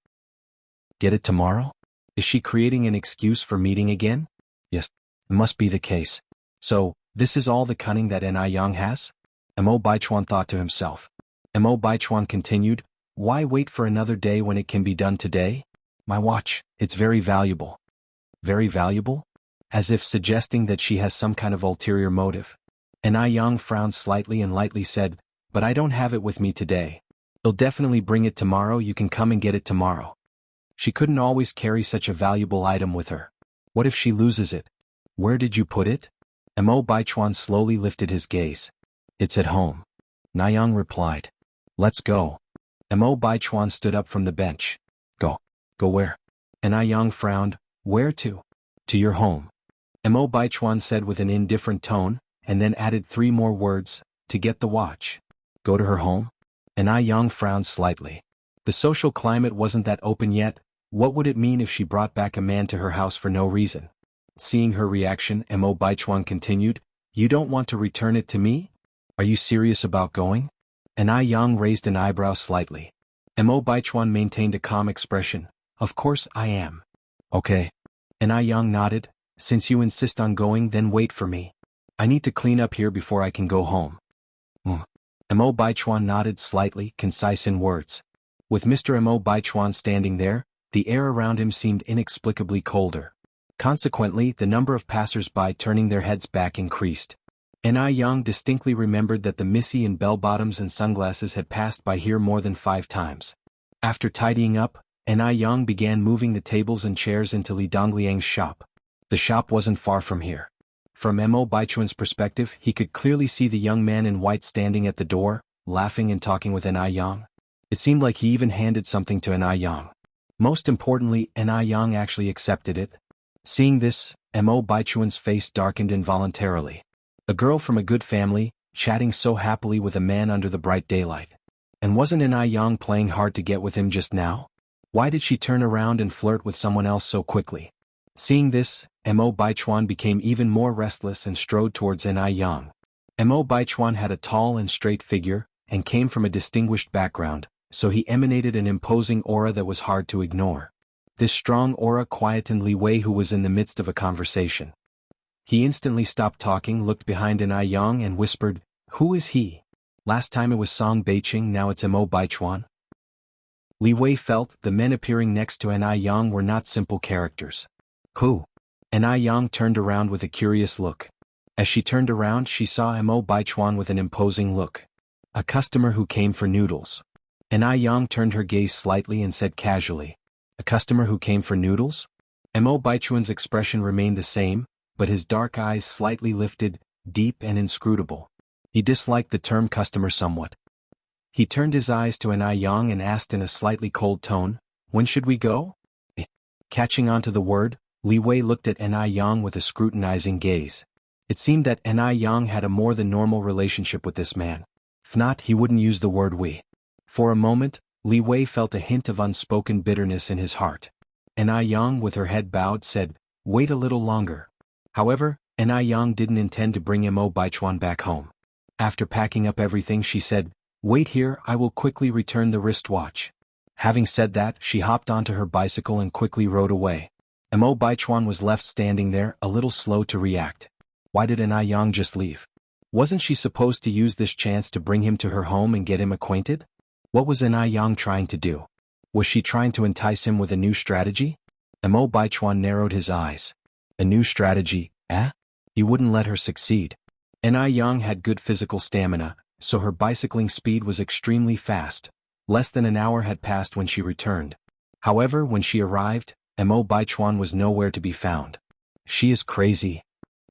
Get it tomorrow? Is she creating an excuse for meeting again? Yes, it must be the case. So, this is all the cunning that Ai Yang has? Mo Baichuan thought to himself. Mo Baichuan continued, why wait for another day when it can be done today? My watch, it's very valuable. Very valuable? As if suggesting that she has some kind of ulterior motive. Ai Yang frowned slightly and lightly said, but I don't have it with me today. I'll definitely bring it tomorrow, you can come and get it tomorrow. She couldn't always carry such a valuable item with her. What if she loses it? Where did you put it? Mo Baichuan slowly lifted his gaze. It's at home. Ai Yang replied. Let's go. Mo Baichuan stood up from the bench. Go. Go where? Ai Yang frowned. Where to? To your home. Mo Baichuan said with an indifferent tone, and then added 3 more words, to get the watch. Go to her home? Ai Yang frowned slightly. The social climate wasn't that open yet. What would it mean if she brought back a man to her house for no reason? Seeing her reaction, Mo Baichuan continued, you don't want to return it to me? Are you serious about going? Ai Yang raised an eyebrow slightly. Mo Baichuan maintained a calm expression. Of course I am. Okay. Ai Yang nodded. Since you insist on going, then wait for me. I need to clean up here before I can go home. Mo Baichuan nodded slightly, concise in words. With Mr. Mo Baichuan standing there, the air around him seemed inexplicably colder. Consequently, the number of passers-by turning their heads back increased. Ai Yang distinctly remembered that the missy in bell-bottoms and sunglasses had passed by here more than 5 times. After tidying up, Ai Yang began moving the tables and chairs into Li Dongliang's shop. The shop wasn't far from here. From Mo Baichuan's perspective, he could clearly see the young man in white standing at the door, laughing and talking with Ai Yang. It seemed like he even handed something to Ai Yang. Most importantly, Ai Yang actually accepted it. Seeing this, Mo Baichuan's face darkened involuntarily. A girl from a good family, chatting so happily with a man under the bright daylight. And wasn't Ai Yang playing hard to get with him just now? Why did she turn around and flirt with someone else so quickly? Seeing this, Mo Baichuan became even more restless and strode towards Ai Yang. Mo Baichuan had a tall and straight figure, and came from a distinguished background, so he emanated an imposing aura that was hard to ignore. This strong aura quietened Li Wei, who was in the midst of a conversation. He instantly stopped talking, looked behind Ai Yang and whispered, who is he? Last time it was Song Beiqing, now it's Mo Baichuan. Li Wei felt the men appearing next to Ai Yang were not simple characters. Who? Ai Yang turned around with a curious look. As she turned around, she saw Mo Baichuan with an imposing look. A customer who came for noodles. Ai Yang turned her gaze slightly and said casually, a customer who came for noodles? Mo Baichuan's expression remained the same, but his dark eyes slightly lifted, deep and inscrutable. He disliked the term customer somewhat. He turned his eyes to Anai Yang and asked in a slightly cold tone, "When should we go?" Catching on to the word, Li Wei looked at Anai Yang with a scrutinizing gaze. It seemed that Anai Yang had a more than normal relationship with this man. If not, he wouldn't use the word we. For a moment, Li Wei felt a hint of unspoken bitterness in his heart. Anai Yang, with her head bowed, said, "Wait a little longer." However, Anai Yang didn't intend to bring Mo Baichuan back home. After packing up everything, she said, "Wait here, I will quickly return the wristwatch." Having said that, she hopped onto her bicycle and quickly rode away. Mo Baichuan was left standing there, a little slow to react. Why did Anai Yang just leave? Wasn't she supposed to use this chance to bring him to her home and get him acquainted? What was Anai Yang trying to do? Was she trying to entice him with a new strategy? Mo Baichuan narrowed his eyes. A new strategy, eh? You wouldn't let her succeed. Anai Yang had good physical stamina, so her bicycling speed was extremely fast. Less than an hour had passed when she returned. However, when she arrived, Mo Baichuan was nowhere to be found. She is crazy.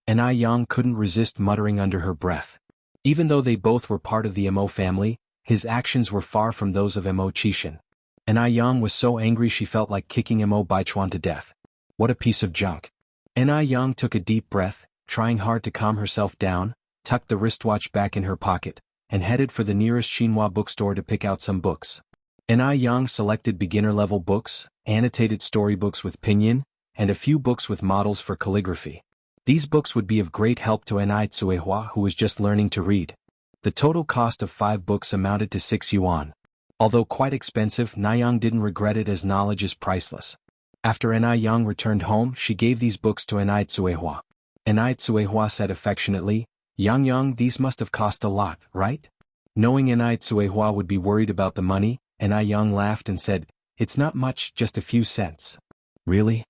Anai Yang couldn't resist muttering under her breath. Even though they both were part of the Mo family, his actions were far from those of Mo Qixin. Anai Yang was so angry she felt like kicking Mo Baichuan to death. What a piece of junk. Anai Yang took a deep breath, trying hard to calm herself down, tucked the wristwatch back in her pocket, and headed for the nearest Xinhua bookstore to pick out some books. Anai Yang selected beginner-level books, annotated storybooks with pinyin, and a few books with models for calligraphy. These books would be of great help to Anai Tsuehua, who was just learning to read. The total cost of 5 books amounted to 6 yuan. Although quite expensive, Nayang didn't regret it as knowledge is priceless. After Anai Yang returned home, she gave these books to Anai Tsuehua. Anai Tsuehua said affectionately, "Yang, these must have cost a lot, right?" Knowing Anai Tsuehua would be worried about the money, Anai Yang laughed and said, "It's not much, just a few cents." "Really?"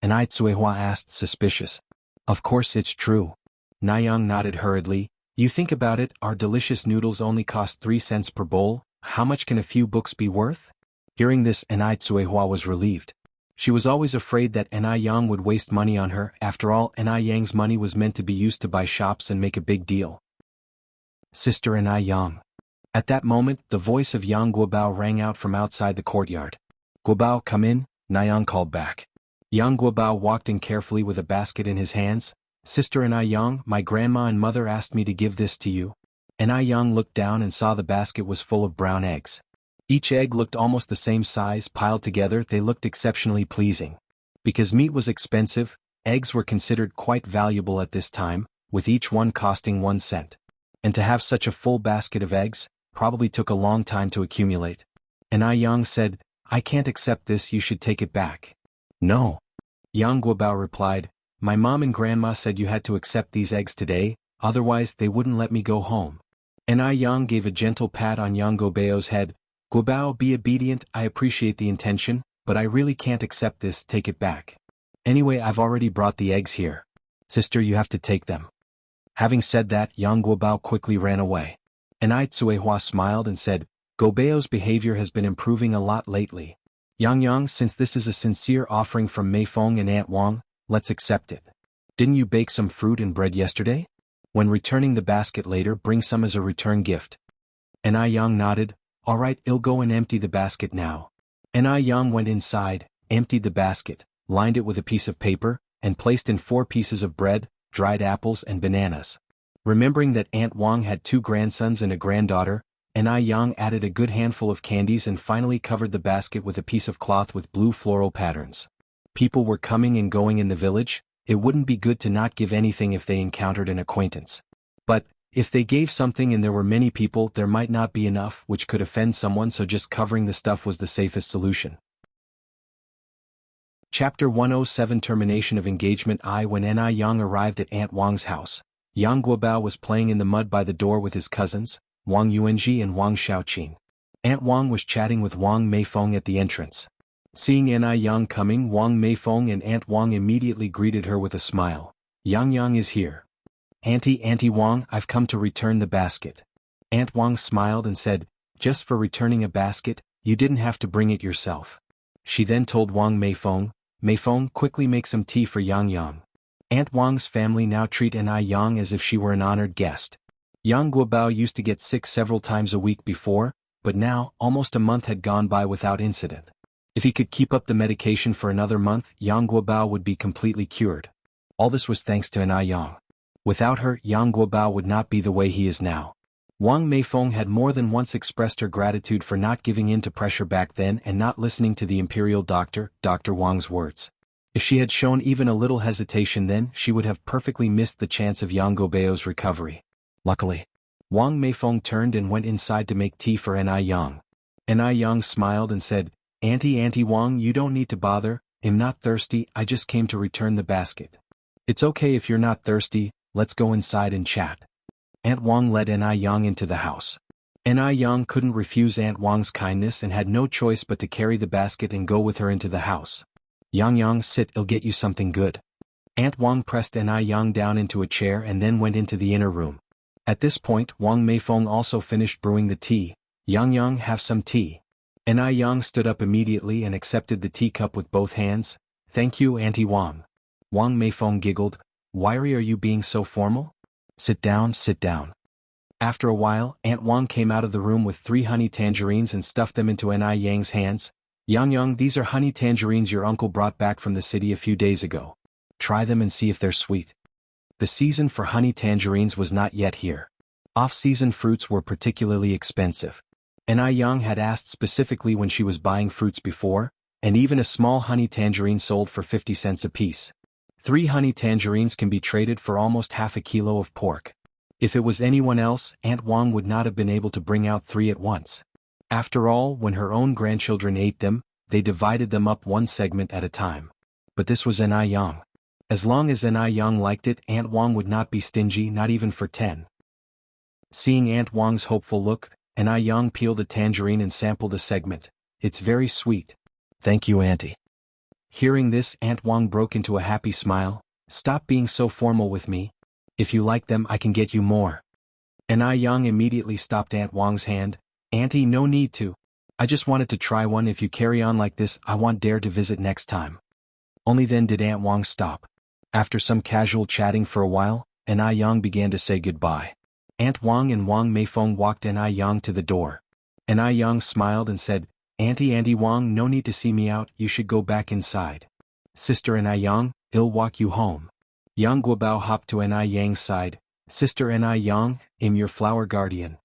Anai Tsuehua asked, suspicious. "Of course it's true." Nayang nodded hurriedly. "You think about it, our delicious noodles only cost 3 cents per bowl, how much can a few books be worth?" Hearing this, Anai Tsuehua was relieved. She was always afraid that Anai Yang would waste money on her. After all, Anai Yang's money was meant to be used to buy shops and make a big deal. "Sister Anai Yang." At that moment, the voice of Yang Guobao rang out from outside the courtyard. "Guobao, come in," Nayang called back. Yang Guobao walked in carefully with a basket in his hands. "Sister Anai Yang, my grandma and mother asked me to give this to you." Anai Yang looked down and saw the basket was full of brown eggs. Each egg looked almost the same size. Piled together, they looked exceptionally pleasing. Because meat was expensive, eggs were considered quite valuable at this time, with each one costing 1 cent. And to have such a full basket of eggs, probably took a long time to accumulate. Anai Yang said, "I can't accept this, you should take it back." "No." Yang Guobao replied, "My mom and grandma said you had to accept these eggs today, otherwise they wouldn't let me go home." Anai Yang gave a gentle pat on Yang Guobao's head. "Guobao, be obedient, I appreciate the intention, but I really can't accept this, take it back. Anyway, I've already brought the eggs here. Sister, you have to take them." Having said that, Yang Guobao quickly ran away. Anai Tsuehua smiled and said, "Guobao's behavior has been improving a lot lately. Yang, since this is a sincere offering from Mei Feng and Aunt Wang, let's accept it. Didn't you bake some fruit and bread yesterday? When returning the basket later, bring some as a return gift." Anai Yang nodded. "All right, I'll go and empty the basket now." Anai Yang went inside, emptied the basket, lined it with a piece of paper, and placed in 4 pieces of bread, dried apples and bananas. Remembering that Aunt Wang had 2 grandsons and a granddaughter, Anai Yang added a good handful of candies and finally covered the basket with a piece of cloth with blue floral patterns. People were coming and going in the village. It wouldn't be good to not give anything if they encountered an acquaintance. But if they gave something and there were many people, there might not be enough, which could offend someone, so just covering the stuff was the safest solution. Chapter 107 Termination of Engagement. When Anai Yang arrived at Aunt Wang's house, Yang Guobao was playing in the mud by the door with his cousins, Wang Yuanji and Wang Xiaoqin. Aunt Wang was chatting with Wang Meifeng at the entrance. Seeing Anai Yang coming, Wang Meifeng and Aunt Wang immediately greeted her with a smile. "Yang is here. Auntie Wang, I've come to return the basket." Aunt Wang smiled and said, "Just for returning a basket, you didn't have to bring it yourself." She then told Wang Meifeng, "Meifeng, quickly make some tea for Yang." Aunt Wang's family now treat Anai Yang as if she were an honored guest. Yang Guobao used to get sick several times a week before, but now, almost a month had gone by without incident. If he could keep up the medication for another month, Yang Guobao would be completely cured. All this was thanks to Anai Yang. Without her, Yang Guobao would not be the way he is now. Wang Meifeng had more than once expressed her gratitude for not giving in to pressure back then and not listening to the imperial doctor, Dr. Wang's words. If she had shown even a little hesitation then, she would have perfectly missed the chance of Yang Guobao's recovery. Luckily, Wang Meifeng turned and went inside to make tea for Anai Yang. Anai Yang smiled and said, Auntie Wang, you don't need to bother, I'm not thirsty, I just came to return the basket. It's okay if you're not thirsty, let's go inside and chat. Aunt Wang led Anai Yang into the house. Anai Yang couldn't refuse Aunt Wang's kindness and had no choice but to carry the basket and go with her into the house. Yang, sit, I'll get you something good. Aunt Wang pressed Anai Yang down into a chair and then went into the inner room. At this point, Wang Meifeng also finished brewing the tea. Yang, have some tea. Anai Yang stood up immediately and accepted the teacup with both hands. Thank you, Auntie Wang. Wang Meifeng giggled. Why are you being so formal? Sit down. After a while, Aunt Wang came out of the room with 3 honey tangerines and stuffed them into Anai Yang's hands. Yang, these are honey tangerines your uncle brought back from the city a few days ago. Try them and see if they're sweet. The season for honey tangerines was not yet here. Off-season fruits were particularly expensive. Anai Yang had asked specifically when she was buying fruits before, and even a small honey tangerine sold for 50 cents apiece. 3 honey tangerines can be traded for almost half a kilo of pork. If it was anyone else, Aunt Wang would not have been able to bring out 3 at once. After all, when her own grandchildren ate them, they divided them up one segment at a time. But this was Anai Yang. As long as Anai Yang liked it, Aunt Wang would not be stingy, not even for 10. Seeing Aunt Wang's hopeful look, Anai Yang peeled a tangerine and sampled a segment. It's very sweet. Thank you, Auntie. Hearing this, Aunt Wang broke into a happy smile. Stop being so formal with me. If you like them, I can get you more. Anai Yang immediately stopped Aunt Wang's hand. Auntie, no need to. I just wanted to try one. If you carry on like this, I won't dare to visit next time. Only then did Aunt Wang stop. After some casual chatting for a while, Anai Yang began to say goodbye. Aunt Wang and Wang Meifeng walked Anai Yang to the door. Anai Yang smiled and said, Auntie Wang, no need to see me out, you should go back inside. Sister Anai Yang, I'll walk you home. Yang Guobao hopped to Anai Yang's side. Sister Anai Yang, I'm your flower guardian.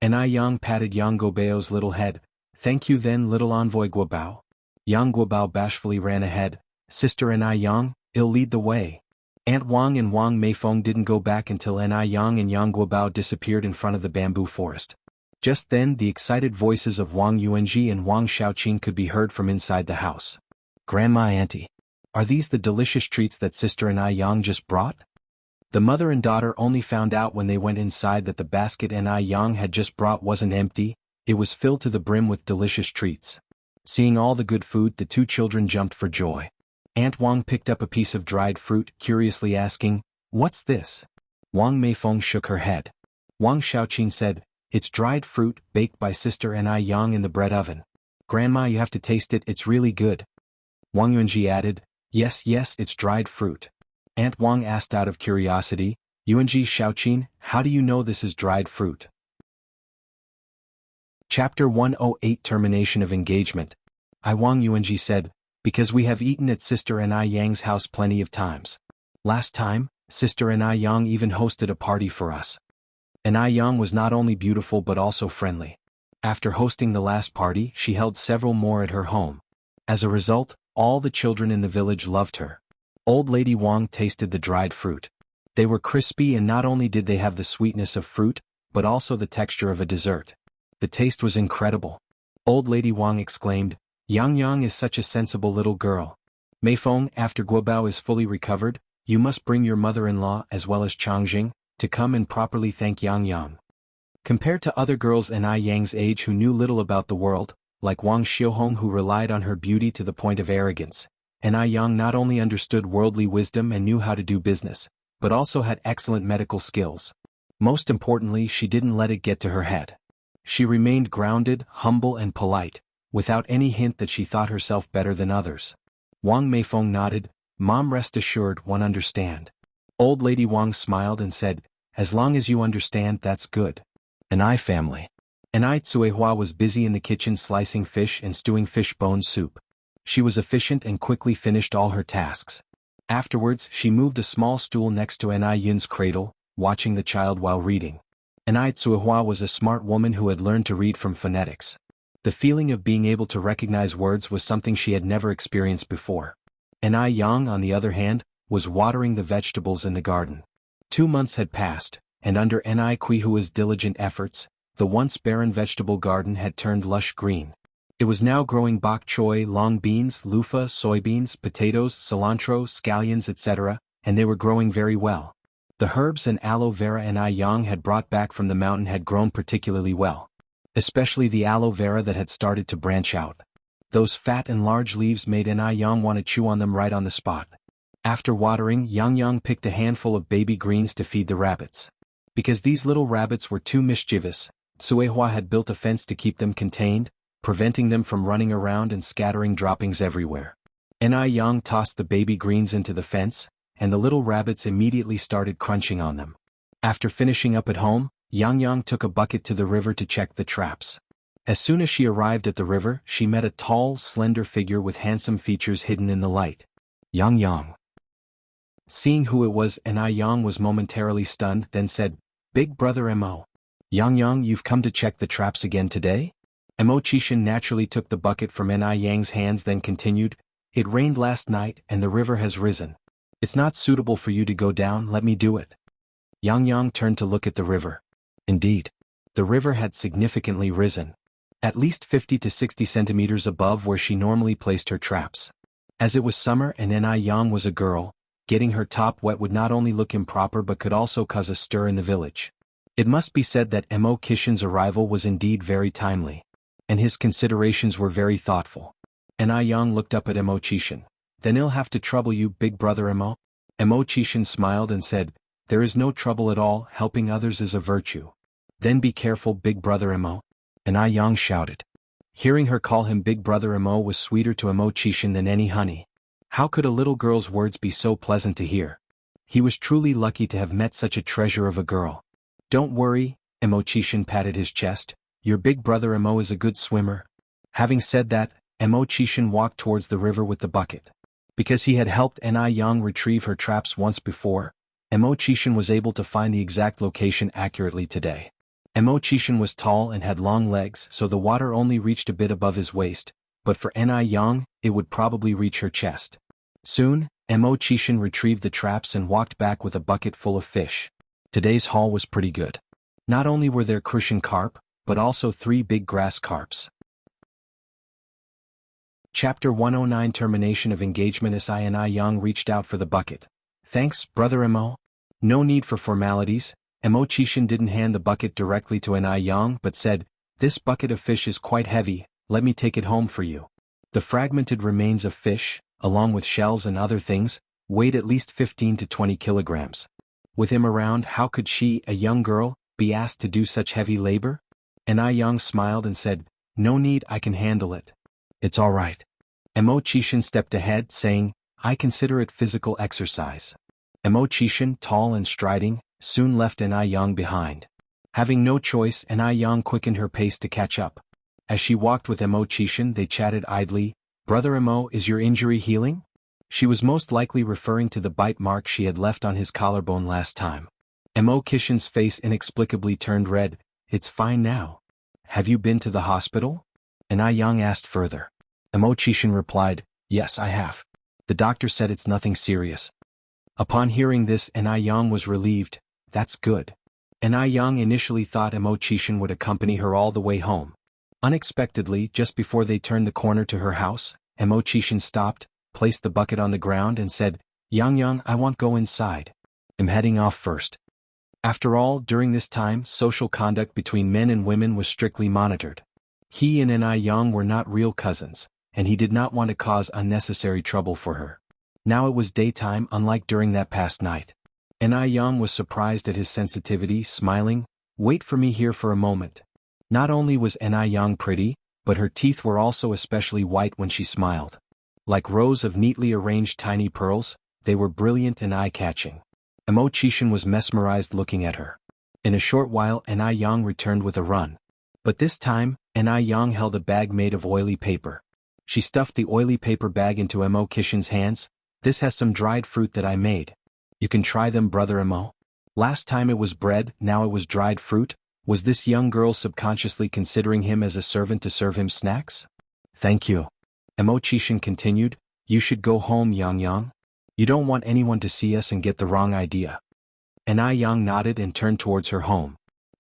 Anai Yang patted Yang Guobao's little head. Thank you then, little envoy Guobao. Yang Guobao bashfully ran ahead. Sister Anai Yang, I'll lead the way. Aunt Wang and Wang Meifeng didn't go back until Anai Yang and Yang Guobao disappeared in front of the bamboo forest. Just then, the excited voices of Wang Yuanji and Wang Xiaoqing could be heard from inside the house. Grandma, Auntie, are these the delicious treats that Sister Anai Yang just brought? The mother and daughter only found out when they went inside that the basket Anai Yang had just brought wasn't empty, it was filled to the brim with delicious treats. Seeing all the good food, the 2 children jumped for joy. Aunt Wang picked up a piece of dried fruit, curiously asking, What's this? Wang Meifeng shook her head. Wang Xiaoqing said, It's dried fruit, baked by Sister Anai Yang in the bread oven. Grandma, you have to taste it, it's really good. Wang Yuanji added, Yes, it's dried fruit. Aunt Wang asked out of curiosity, Yuanji Xiaoqing, how do you know this is dried fruit? Chapter 108 Termination of Engagement. Wang Yuanji said, Because we have eaten at Sister Anai Yang's house plenty of times. Last time, Sister Anai Yang even hosted a party for us. Anai Yang was not only beautiful but also friendly. After hosting the last party, she held several more at her home. As a result, all the children in the village loved her. Old Lady Wang tasted the dried fruit. They were crispy, and not only did they have the sweetness of fruit, but also the texture of a dessert. The taste was incredible. Old Lady Wang exclaimed, Yang is such a sensible little girl. Meifeng, after Guobao is fully recovered, you must bring your mother-in-law as well as Changjing to come and properly thank Yang. Compared to other girls Anai Yang's age who knew little about the world, like Wang Xiaohong who relied on her beauty to the point of arrogance, Anai Yang not only understood worldly wisdom and knew how to do business, but also had excellent medical skills. Most importantly, she didn't let it get to her head. She remained grounded, humble and polite, without any hint that she thought herself better than others. Wang Meifeng nodded, Mom, rest assured, one understand. Old Lady Wang smiled and said, As long as you understand, that's good. Anai family. Enai Tsuehua was busy in the kitchen slicing fish and stewing fish bone soup. She was efficient and quickly finished all her tasks. Afterwards, she moved a small stool next to Enai Yun's cradle, watching the child while reading. Enai Tsuehua was a smart woman who had learned to read from phonetics. The feeling of being able to recognize words was something she had never experienced before. Enai Yang, on the other hand, was watering the vegetables in the garden. 2 months had passed, and under Enai Kuihua's diligent efforts, the once barren vegetable garden had turned lush green. It was now growing bok choy, long beans, loofah, soybeans, potatoes, cilantro, scallions, etc., and they were growing very well. The herbs and aloe vera Enai Yang had brought back from the mountain had grown particularly well. Especially the aloe vera that had started to branch out. Those fat and large leaves made Enai Yang want to chew on them right on the spot. After watering, Yang picked a handful of baby greens to feed the rabbits. Because these little rabbits were too mischievous, Tsuehua had built a fence to keep them contained, preventing them from running around and scattering droppings everywhere. Enai Yang tossed the baby greens into the fence, and the little rabbits immediately started crunching on them. After finishing up at home, Yang took a bucket to the river to check the traps. As soon as she arrived at the river, she met a tall, slender figure with handsome features hidden in the light. Yang. Seeing who it was, Enai Yang was momentarily stunned, then said, "Big brother Mo. Yang, you've come to check the traps again today?" Mo Chishan naturally took the bucket from Enai Yang's hands, then continued, "It rained last night and the river has risen. It's not suitable for you to go down, let me do it." Yang turned to look at the river. Indeed, the river had significantly risen. At least 50 to 60 centimeters above where she normally placed her traps. As it was summer and Enai Yang was a girl, getting her top wet would not only look improper but could also cause a stir in the village. It must be said that Mo Kishin's arrival was indeed very timely. And his considerations were very thoughtful. Enai Yang looked up at Mo Chishan. "Then he'll have to trouble you, big brother Mo?" Mo Chishan smiled and said, "There is no trouble at all, helping others is a virtue." "Then be careful, big brother Mo." Enai Yang shouted. Hearing her call him big brother Mo was sweeter to Mo Chishan than any honey. How could a little girl's words be so pleasant to hear? He was truly lucky to have met such a treasure of a girl. "Don't worry," Mo Chishan patted his chest, "your big brother Mo is a good swimmer." Having said that, Mo Chishan walked towards the river with the bucket. Because he had helped Enai Yang retrieve her traps once before, Mo Chishan was able to find the exact location accurately today. Mo Chishan was tall and had long legs, so the water only reached a bit above his waist, but for Enai Yang, it would probably reach her chest. Soon, Mo Chishan retrieved the traps and walked back with a bucket full of fish. Today's haul was pretty good. Not only were there crucian carp, but also 3 big grass carps. Chapter 109 Termination of Engagement. As Enai Yang reached out for the bucket. "Thanks, brother Mo." No need for formalities. Mo Chishan didn't hand the bucket directly to Enai Yang but said, "This bucket of fish is quite heavy, let me take it home for you." The fragmented remains of fish, along with shells and other things, weighed at least 15 to 20 kilograms. With him around, how could she, a young girl, be asked to do such heavy labor? Enai Yang smiled and said, "No need, I can handle it." "It's all right." Mo Chishan stepped ahead, saying, "I consider it physical exercise." Mo Chishan, tall and striding, soon left Enai Yang behind. Having no choice, Enai Yang quickened her pace to catch up. As she walked with Mo Chishan, they chatted idly. "Brother Mo, is your injury healing?" She was most likely referring to the bite mark she had left on his collarbone last time. Mo Chishan's face inexplicably turned red. "It's fine now." "Have you been to the hospital?" Enai Yang asked further. Mo Chishan replied, "Yes, I have. The doctor said it's nothing serious." Upon hearing this, Enai Yang was relieved. "That's good." Enai Yang initially thought Mo Chishan would accompany her all the way home. Unexpectedly, just before they turned the corner to her house, Mo Chishan stopped, placed the bucket on the ground and said, Yang, I want go inside. I'm heading off first." After all, during this time, social conduct between men and women was strictly monitored. He and Enai Yang were not real cousins, and he did not want to cause unnecessary trouble for her. Now it was daytime, unlike during that past night. Enai Yang was surprised at his sensitivity, smiling, "Wait for me here for a moment." Not only was Enai Yang pretty, but her teeth were also especially white when she smiled. Like rows of neatly arranged tiny pearls, they were brilliant and eye-catching. Mo Chishan was mesmerized looking at her. In a short while Enai Yang returned with a run. But this time, Anai Yang held a bag made of oily paper. She stuffed the oily paper bag into Mo Kishin's hands. This has some dried fruit that I made. You can try them, brother Mo. Last time it was bread, now it was dried fruit. Was this young girl subconsciously considering him as a servant to serve him snacks? Thank you. Mo Kishin continued, you should go home, Yang Yang. You don't want anyone to see us and get the wrong idea. Anai Yang nodded and turned towards her home.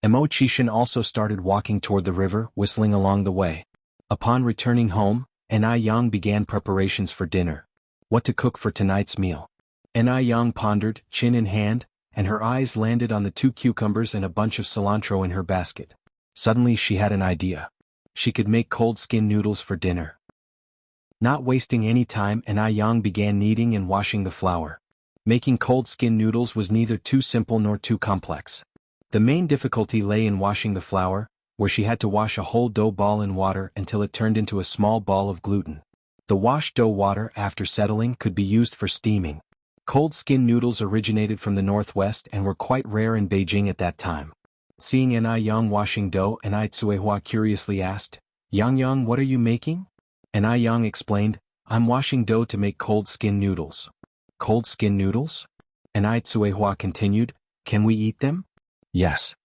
Mo Kishin also started walking toward the river, whistling along the way. Upon returning home, Anai Yang began preparations for dinner. What to cook for tonight's meal? Anai Yang pondered, chin in hand, and her eyes landed on the 2 cucumbers and a bunch of cilantro in her basket. Suddenly she had an idea. She could make cold skin noodles for dinner. Not wasting any time, Anai Yang began kneading and washing the flour. Making cold skin noodles was neither too simple nor too complex. The main difficulty lay in washing the flour, where she had to wash a whole dough ball in water until it turned into a small ball of gluten. The washed dough water, after settling, could be used for steaming. Cold skin noodles originated from the northwest and were quite rare in Beijing at that time. Seeing Anai Yang washing dough, Anai Tsuehua curiously asked, Yang Yang, what are you making? Anai Yang explained, I'm washing dough to make cold skin noodles. Cold skin noodles? Anai Tsuehua continued, can we eat them? Yes.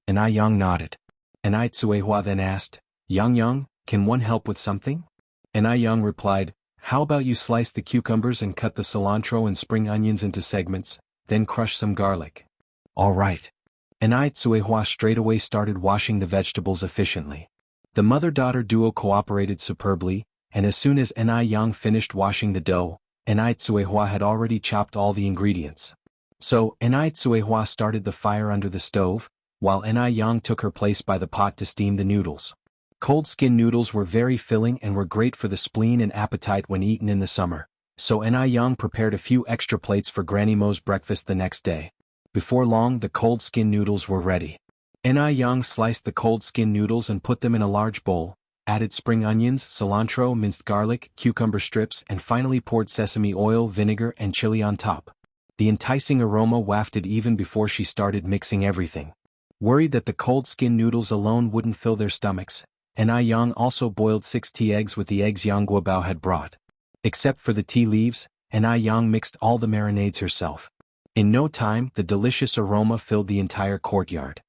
Anai Yang nodded. Anai Tsuehua then asked, Yang Yang, can one help with something? Anai Yang replied, how about you slice the cucumbers and cut the cilantro and spring onions into segments, then crush some garlic. All right. Anai Tsuehua straightaway started washing the vegetables efficiently. The mother-daughter duo cooperated superbly, and as soon as Anai Yang finished washing the dough, Anai Tsuehua had already chopped all the ingredients. So, Anai Tsuehua started the fire under the stove, while Anai Yang took her place by the pot to steam the noodles. Cold skin noodles were very filling and were great for the spleen and appetite when eaten in the summer, so Anai Yang prepared a few extra plates for Granny Mo's breakfast the next day. Before long, the cold skin noodles were ready. Anai Yang sliced the cold skin noodles and put them in a large bowl, added spring onions, cilantro, minced garlic, cucumber strips, and finally poured sesame oil, vinegar, and chili on top. The enticing aroma wafted even before she started mixing everything. Worried that the cold skin noodles alone wouldn't fill their stomachs, Anai Yang also boiled 6 tea eggs with the eggs Yang Guobao had brought. Except for the tea leaves, Anai Yang mixed all the marinades herself. In no time, the delicious aroma filled the entire courtyard.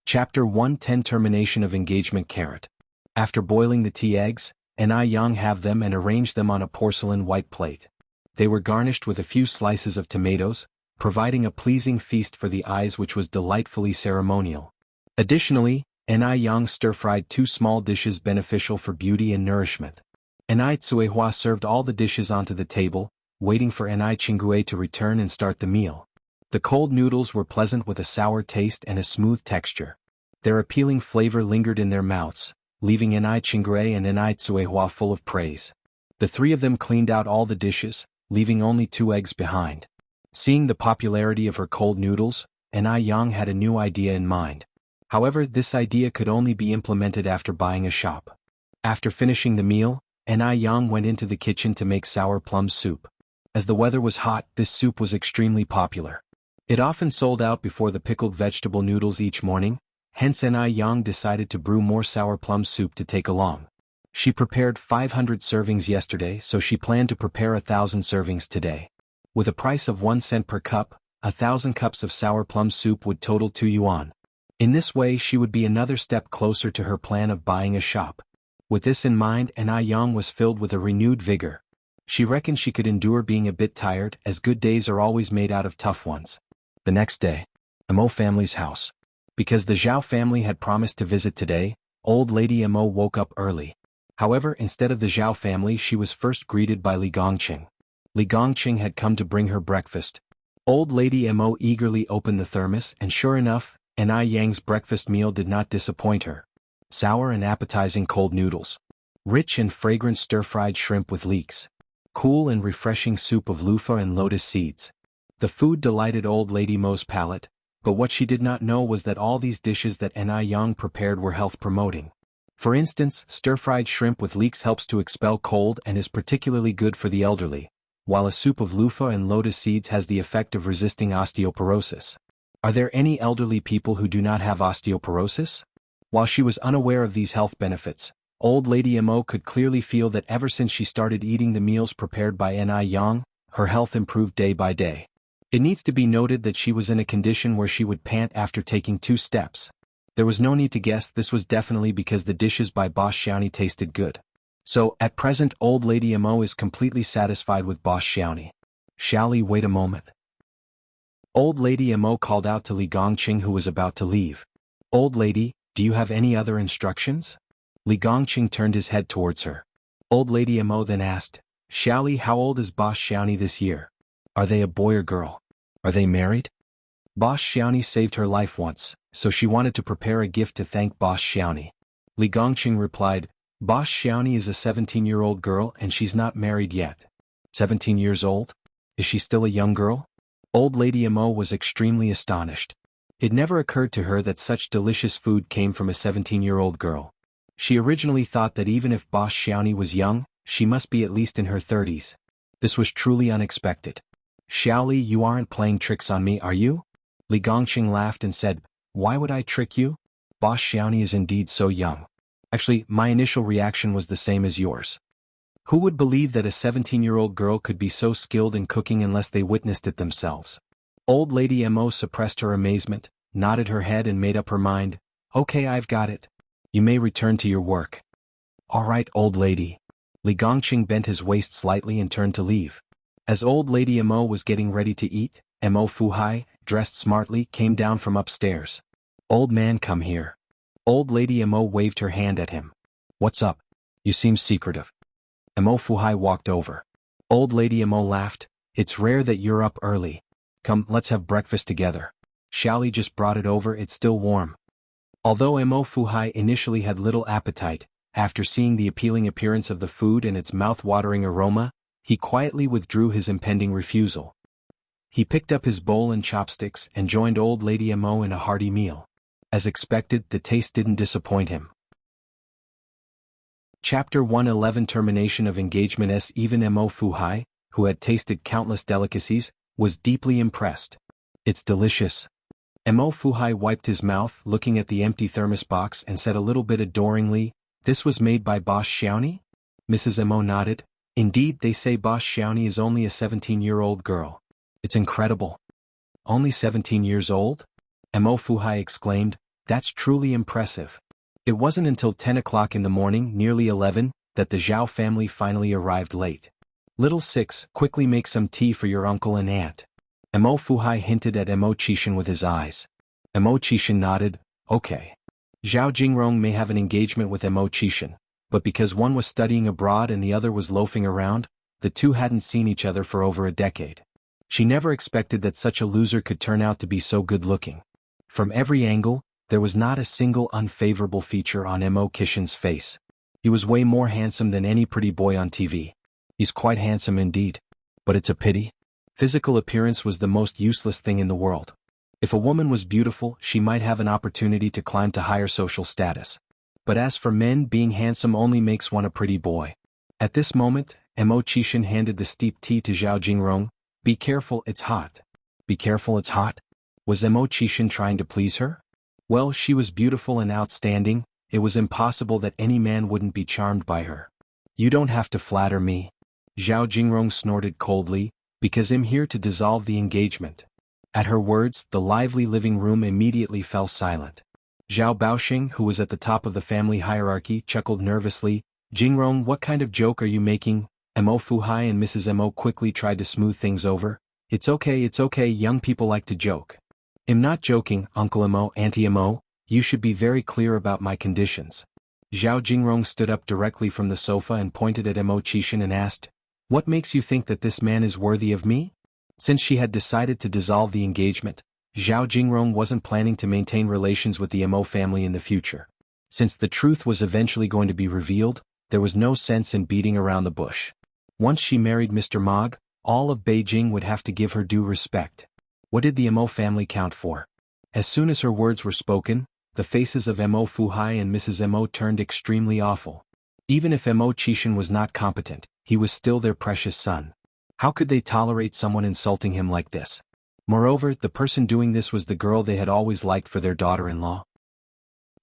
Chapter 110 Termination of Engagement Carrot. After boiling the tea eggs, Anai Yang halved them and arranged them on a porcelain white plate. They were garnished with a few slices of tomatoes, providing a pleasing feast for the eyes which was delightfully ceremonial. Additionally, Anai Yang stir-fried 2 small dishes beneficial for beauty and nourishment. Anai Tsuehua served all the dishes onto the table, waiting for Anai Chingue to return and start the meal. The cold noodles were pleasant with a sour taste and a smooth texture. Their appealing flavor lingered in their mouths, leaving Anai Chingue and Anai Tsuehua full of praise. The 3 of them cleaned out all the dishes, leaving only 2 eggs behind. Seeing the popularity of her cold noodles, Anai Yang had a new idea in mind. However, this idea could only be implemented after buying a shop. After finishing the meal, Anai Yang went into the kitchen to make sour plum soup. As the weather was hot, this soup was extremely popular. It often sold out before the pickled vegetable noodles each morning, hence Anai Yang decided to brew more sour plum soup to take along. She prepared 500 servings yesterday, so she planned to prepare 1,000 servings today. With a price of 1 cent per cup, 1,000 cups of sour plum soup would total 2 yuan. In this way she would be another step closer to her plan of buying a shop. With this in mind, Anai Yang was filled with a renewed vigor. She reckoned she could endure being a bit tired, as good days are always made out of tough ones. The next day, Mo family's house. Because the Zhao family had promised to visit today, old lady Mo woke up early. However, instead of the Zhao family, she was first greeted by Li Gongqing. Li Gongqing had come to bring her breakfast. Old lady Mo eagerly opened the thermos, and sure enough, Anai Yang's breakfast meal did not disappoint her. Sour and appetizing cold noodles. Rich and fragrant stir-fried shrimp with leeks. Cool and refreshing soup of loofah and lotus seeds. The food delighted old lady Mo's palate, but what she did not know was that all these dishes that Anai Yang prepared were health-promoting. For instance, stir-fried shrimp with leeks helps to expel cold and is particularly good for the elderly, while a soup of loofah and lotus seeds has the effect of resisting osteoporosis. Are there any elderly people who do not have osteoporosis? While she was unaware of these health benefits, old lady Mo could clearly feel that ever since she started eating the meals prepared by Ni Yang, her health improved day by day. It needs to be noted that she was in a condition where she would pant after taking 2 steps. There was no need to guess this was definitely because the dishes by Boss Xiaoni tasted good. So, at present old lady Mo is completely satisfied with Boss Xiaoni. Shall we wait a moment? Old lady Mo called out to Li Gongqing, who was about to leave. Old lady, do you have any other instructions? Li Gongqing turned his head towards her. Old lady Mo then asked, Xiaoli, how old is Boss Xiaoni this year? Are they a boy or girl? Are they married? Boss Xiaoni saved her life once, so she wanted to prepare a gift to thank Boss Xiaoni. Li Gongqing replied, Boss Xiaoni is a 17-year-old girl and she's not married yet. 17 years old? Is she still a young girl? Old lady Mo was extremely astonished. It never occurred to her that such delicious food came from a 17-year-old girl. She originally thought that even if Boss Xiaoni was young, she must be at least in her 30s. This was truly unexpected. Xiaoli, you aren't playing tricks on me, are you? Li Gongqing laughed and said, Why would I trick you? Boss Xiaoni is indeed so young. Actually, my initial reaction was the same as yours. Who would believe that a 17-year-old girl could be so skilled in cooking unless they witnessed it themselves? Old lady Mo suppressed her amazement, nodded her head and made up her mind, Okay, I've got it. You may return to your work. All right, old lady. Li Gongqing bent his waist slightly and turned to leave. As old lady Mo was getting ready to eat, Mo Fuhai, dressed smartly, came down from upstairs. Old man, come here. Old lady Mo waved her hand at him. What's up? You seem secretive. Mo Fuhai walked over. Old lady Mo laughed, It's rare that you're up early. Come, let's have breakfast together. Xiaoli just brought it over, it's still warm. Although Mo Fuhai initially had little appetite, after seeing the appealing appearance of the food and its mouth-watering aroma, he quietly withdrew his impending refusal. He picked up his bowl and chopsticks and joined old lady Mo in a hearty meal. As expected, the taste didn't disappoint him. Chapter 111 Termination of Engagement. Even Mo Fuhai, who had tasted countless delicacies, was deeply impressed. It's delicious. Mo Fuhai wiped his mouth, looking at the empty thermos box, and said a little bit adoringly, This was made by Boss Xiaoni? Mrs. Mo nodded. Indeed, they say Boss Xiaoni is only a 17-year-old girl. It's incredible. Only 17 years old? Mo Fuhai exclaimed, That's truly impressive. It wasn't until 10 o'clock in the morning, nearly 11, that the Zhao family finally arrived late. Little Six, quickly make some tea for your uncle and aunt. Mo Fuhai hinted at Mo Qishan with his eyes. Mo Qishan nodded, Okay. Zhao Jingrong may have an engagement with Mo Qishan, but because one was studying abroad and the other was loafing around, the two hadn't seen each other for over a decade. She never expected that such a loser could turn out to be so good-looking. From every angle, there was not a single unfavorable feature on Mo Qishan's face. He was way more handsome than any pretty boy on TV. He's quite handsome indeed. But it's a pity. Physical appearance was the most useless thing in the world. If a woman was beautiful, she might have an opportunity to climb to higher social status. But as for men, being handsome only makes one a pretty boy. At this moment, Mo Qishan handed the steeped tea to Zhao Jingrong. Be careful, it's hot. Be careful, it's hot? Was Mo Qishan trying to please her? Well, she was beautiful and outstanding, it was impossible that any man wouldn't be charmed by her. You don't have to flatter me. Zhao Jingrong snorted coldly, because I'm here to dissolve the engagement. At her words, the lively living room immediately fell silent. Zhao Baoxing, who was at the top of the family hierarchy, chuckled nervously. Jingrong, what kind of joke are you making? Mo Fuhai and Mrs. Mo quickly tried to smooth things over. It's okay, young people like to joke. I'm not joking, Uncle Mo, Auntie Mo, you should be very clear about my conditions. Zhao Jingrong stood up directly from the sofa and pointed at Mo Qishan and asked, What makes you think that this man is worthy of me? Since she had decided to dissolve the engagement, Zhao Jingrong wasn't planning to maintain relations with the Mo family in the future. Since the truth was eventually going to be revealed, there was no sense in beating around the bush. Once she married Mr. Mog, all of Beijing would have to give her due respect. What did the Mo family count for? As soon as her words were spoken, the faces of Mo Fuhai and Mrs. Mo turned extremely awful. Even if Mo Qishan was not competent, he was still their precious son. How could they tolerate someone insulting him like this? Moreover, the person doing this was the girl they had always liked for their daughter-in-law.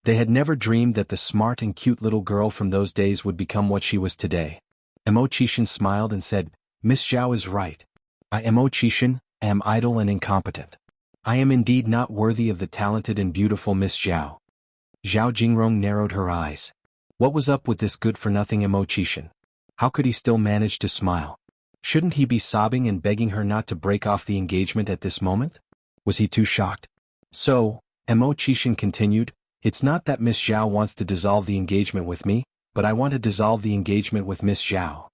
They had never dreamed that the smart and cute little girl from those days would become what she was today. Mo Chishan smiled and said, Miss Zhao is right. I am Mo Chishan, I am idle and incompetent. I am indeed not worthy of the talented and beautiful Miss Zhao. Zhao Jingrong narrowed her eyes. What was up with this good-for-nothing Mo Chishan? How could he still manage to smile? Shouldn't he be sobbing and begging her not to break off the engagement at this moment? Was he too shocked? So, Mo Chishan continued, it's not that Miss Zhao wants to dissolve the engagement with me, but I want to dissolve the engagement with Miss Zhao.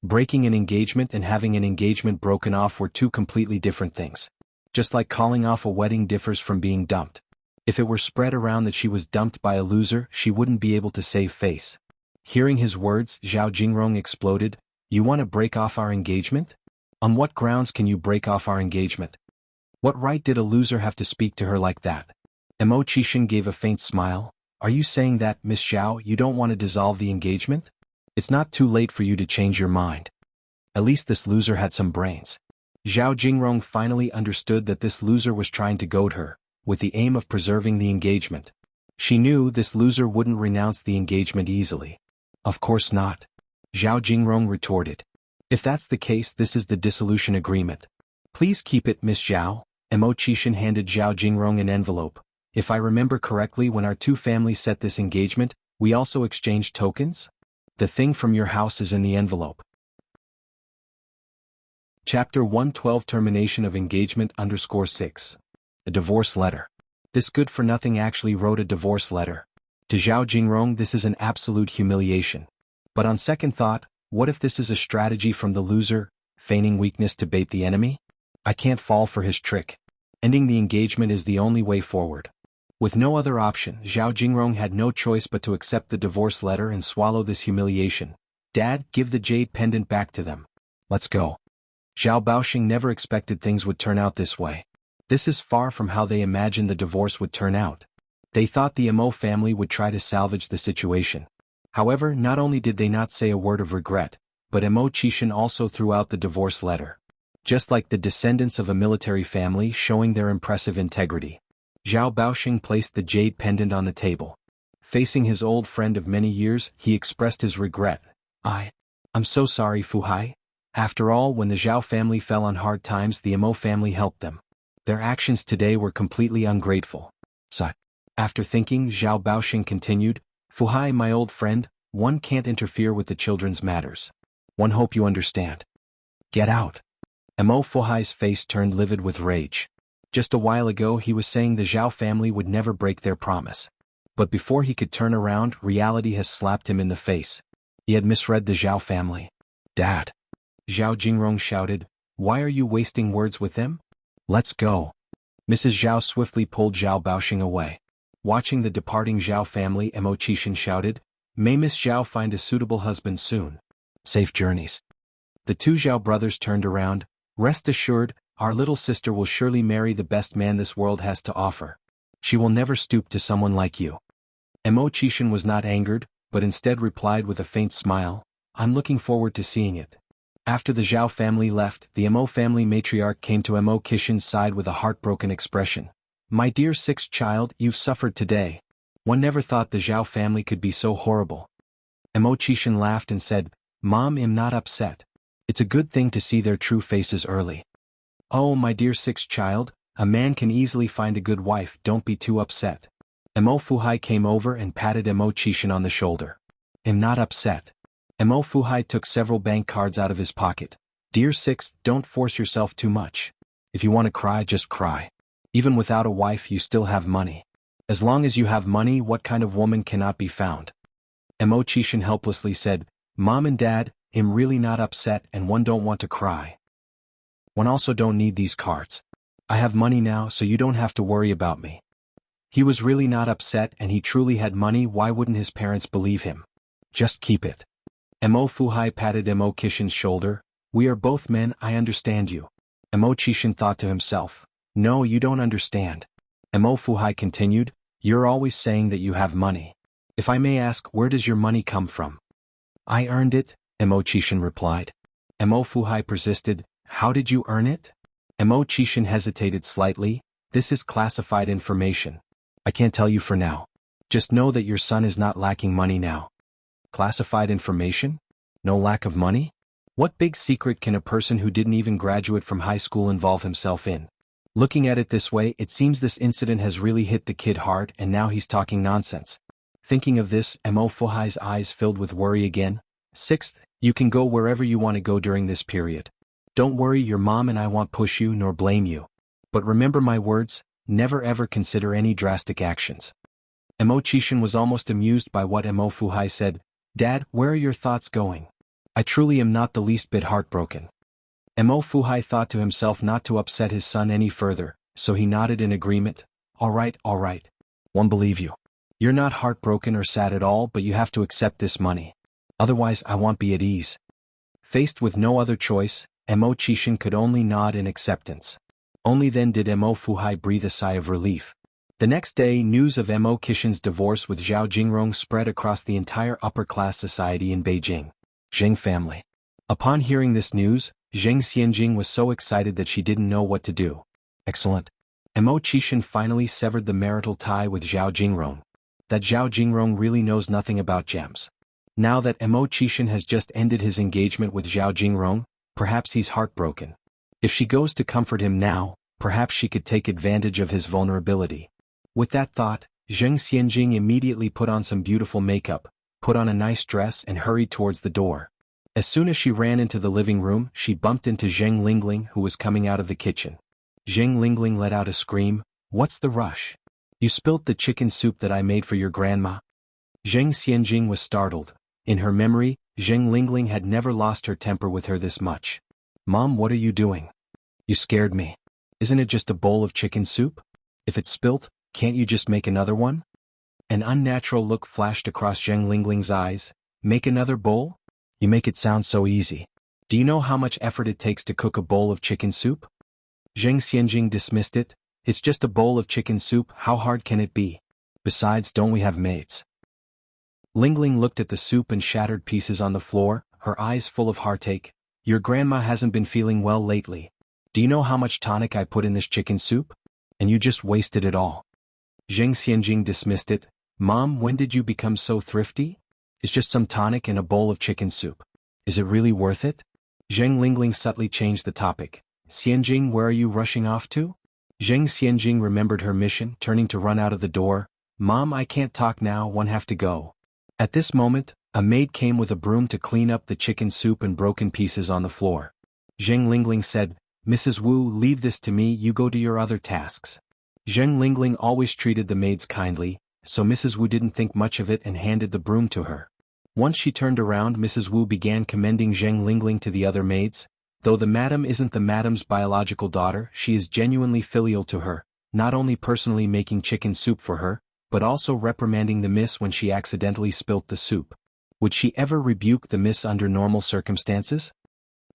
Breaking an engagement and having an engagement broken off were two completely different things. Just like calling off a wedding differs from being dumped. If it were spread around that she was dumped by a loser, she wouldn't be able to save face. Hearing his words, Zhao Jingrong exploded, You want to break off our engagement? On what grounds can you break off our engagement? What right did a loser have to speak to her like that? Mo Chishan gave a faint smile. Are you saying that, Miss Zhao, you don't want to dissolve the engagement? It's not too late for you to change your mind. At least this loser had some brains. Zhao Jingrong finally understood that this loser was trying to goad her, with the aim of preserving the engagement. She knew this loser wouldn't renounce the engagement easily. Of course not. Zhao Jingrong retorted. If that's the case, this is the dissolution agreement. Please keep it, Miss Zhao. Mo Chishan handed Zhao Jingrong an envelope. If I remember correctly, when our two families set this engagement, we also exchanged tokens? The thing from your house is in the envelope. Chapter 112 Termination of Engagement _6. A divorce letter. This good-for-nothing actually wrote a divorce letter. To Zhao Jingrong, this is an absolute humiliation. But on second thought, what if this is a strategy from the loser, feigning weakness to bait the enemy? I can't fall for his trick. Ending the engagement is the only way forward. With no other option, Zhao Jingrong had no choice but to accept the divorce letter and swallow this humiliation. Dad, give the jade pendant back to them. Let's go. Zhao Baoxing never expected things would turn out this way. This is far from how they imagined the divorce would turn out. They thought the Mo family would try to salvage the situation. However, not only did they not say a word of regret, but Mo Chishan also threw out the divorce letter. Just like the descendants of a military family showing their impressive integrity. Zhao Baoxing placed the jade pendant on the table. Facing his old friend of many years, he expressed his regret. I'm so sorry, Fu Hai. After all, when the Zhao family fell on hard times, the Mo family helped them. Their actions today were completely ungrateful. After thinking, Zhao Baoxing continued, Fu Hai, my old friend, one can't interfere with the children's matters. One hope you understand. Get out. Mo Fu Hai's face turned livid with rage. Just a while ago he was saying the Zhao family would never break their promise. But before he could turn around, reality has slapped him in the face. He had misread the Zhao family. Dad. Zhao Jingrong shouted, why are you wasting words with them? Let's go. Mrs. Zhao swiftly pulled Zhao Baoxing away. Watching the departing Zhao family, Mo Chishan shouted, may Miss Zhao find a suitable husband soon. Safe journeys. The two Zhao brothers turned around. Rest assured, our little sister will surely marry the best man this world has to offer. She will never stoop to someone like you. Mo Chishan was not angered, but instead replied with a faint smile, I'm looking forward to seeing it. After the Zhao family left, the Mo family matriarch came to Mo Chishan's side with a heartbroken expression. My dear sixth child, you've suffered today. One never thought the Zhao family could be so horrible. Mo Chishan laughed and said, Mom, I'm not upset. It's a good thing to see their true faces early. Oh, my dear sixth child, a man can easily find a good wife, don't be too upset. Mo Fu Hai came over and patted Mo Chishan on the shoulder. I'm not upset. Mo Fu Hai took several bank cards out of his pocket. Dear sixth, don't force yourself too much. If you want to cry, just cry. Even without a wife, you still have money. As long as you have money, what kind of woman cannot be found? Mo Chishan helplessly said, Mom and Dad, I'm really not upset and one don't want to cry. One also don't need these cards. I have money now, so you don't have to worry about me. He was really not upset and he truly had money. Why wouldn't his parents believe him? Just keep it. Mo Fu Hai patted Mo Chishan's shoulder. We are both men, I understand you. Mo Chishan thought to himself. No, you don't understand. Mo Fu Hai continued. You're always saying that you have money. If I may ask, where does your money come from? I earned it, Mo Chishan replied. Mo Fu Hai persisted. How did you earn it? Mo Chishan hesitated slightly. This is classified information. I can't tell you for now. Just know that your son is not lacking money now. Classified information? No lack of money? What big secret can a person who didn't even graduate from high school involve himself in? Looking at it this way, it seems this incident has really hit the kid hard and now he's talking nonsense. Thinking of this, Mo Fuhai's eyes filled with worry again. Sixth, you can go wherever you want to go during this period. Don't worry, your mom and I won't push you nor blame you. But remember my words, never ever consider any drastic actions. Mo Chishan was almost amused by what Mo Fuhai said. Dad, where are your thoughts going? I truly am not the least bit heartbroken. Mo Fuhai thought to himself not to upset his son any further, so he nodded in agreement. All right. Won't believe you. You're not heartbroken or sad at all, but you have to accept this money. Otherwise I won't be at ease. Faced with no other choice, Mo Chishan could only nod in acceptance. Only then did Mo Fuhai breathe a sigh of relief. The next day, news of Mo Chishan's divorce with Zhao Jingrong spread across the entire upper-class society in Beijing. Zheng family. Upon hearing this news, Zheng Xianjing was so excited that she didn't know what to do. Excellent. Mo Chishan finally severed the marital tie with Zhao Jingrong. That Zhao Jingrong really knows nothing about gems. Now that Mo Chishan has just ended his engagement with Zhao Jingrong, perhaps he's heartbroken. If she goes to comfort him now, perhaps she could take advantage of his vulnerability. With that thought, Zheng Xianjing immediately put on some beautiful makeup, put on a nice dress and hurried towards the door. As soon as she ran into the living room, she bumped into Zheng Lingling, who was coming out of the kitchen. Zheng Lingling let out a scream. What's the rush? You spilt the chicken soup that I made for your grandma. Zheng Xianjing was startled. In her memory, Zheng Lingling had never lost her temper with her this much. Mom, what are you doing? You scared me. Isn't it just a bowl of chicken soup? If it's spilt, can't you just make another one? An unnatural look flashed across Zheng Lingling's eyes. Make another bowl? You make it sound so easy. Do you know how much effort it takes to cook a bowl of chicken soup? Zheng Xianjing dismissed it. It's just a bowl of chicken soup, how hard can it be? Besides, don't we have maids? Lingling looked at the soup and shattered pieces on the floor, her eyes full of heartache. Your grandma hasn't been feeling well lately. Do you know how much tonic I put in this chicken soup? And you just wasted it all. Zheng Xianjing dismissed it. Mom, when did you become so thrifty? It's just some tonic and a bowl of chicken soup. Is it really worth it? Zheng Lingling subtly changed the topic. Xianjing, where are you rushing off to? Zheng Xianjing remembered her mission, turning to run out of the door. Mom, I can't talk now, one have to go. At this moment, a maid came with a broom to clean up the chicken soup and broken pieces on the floor. Zheng Lingling said, Mrs. Wu, leave this to me, you go to your other tasks. Zheng Lingling always treated the maids kindly, so Mrs. Wu didn't think much of it and handed the broom to her. Once she turned around, Mrs. Wu began commending Zheng Lingling to the other maids. Though the madam isn't the madam's biological daughter, she is genuinely filial to her, not only personally making chicken soup for her, but also reprimanding the miss when she accidentally spilt the soup. Would she ever rebuke the miss under normal circumstances?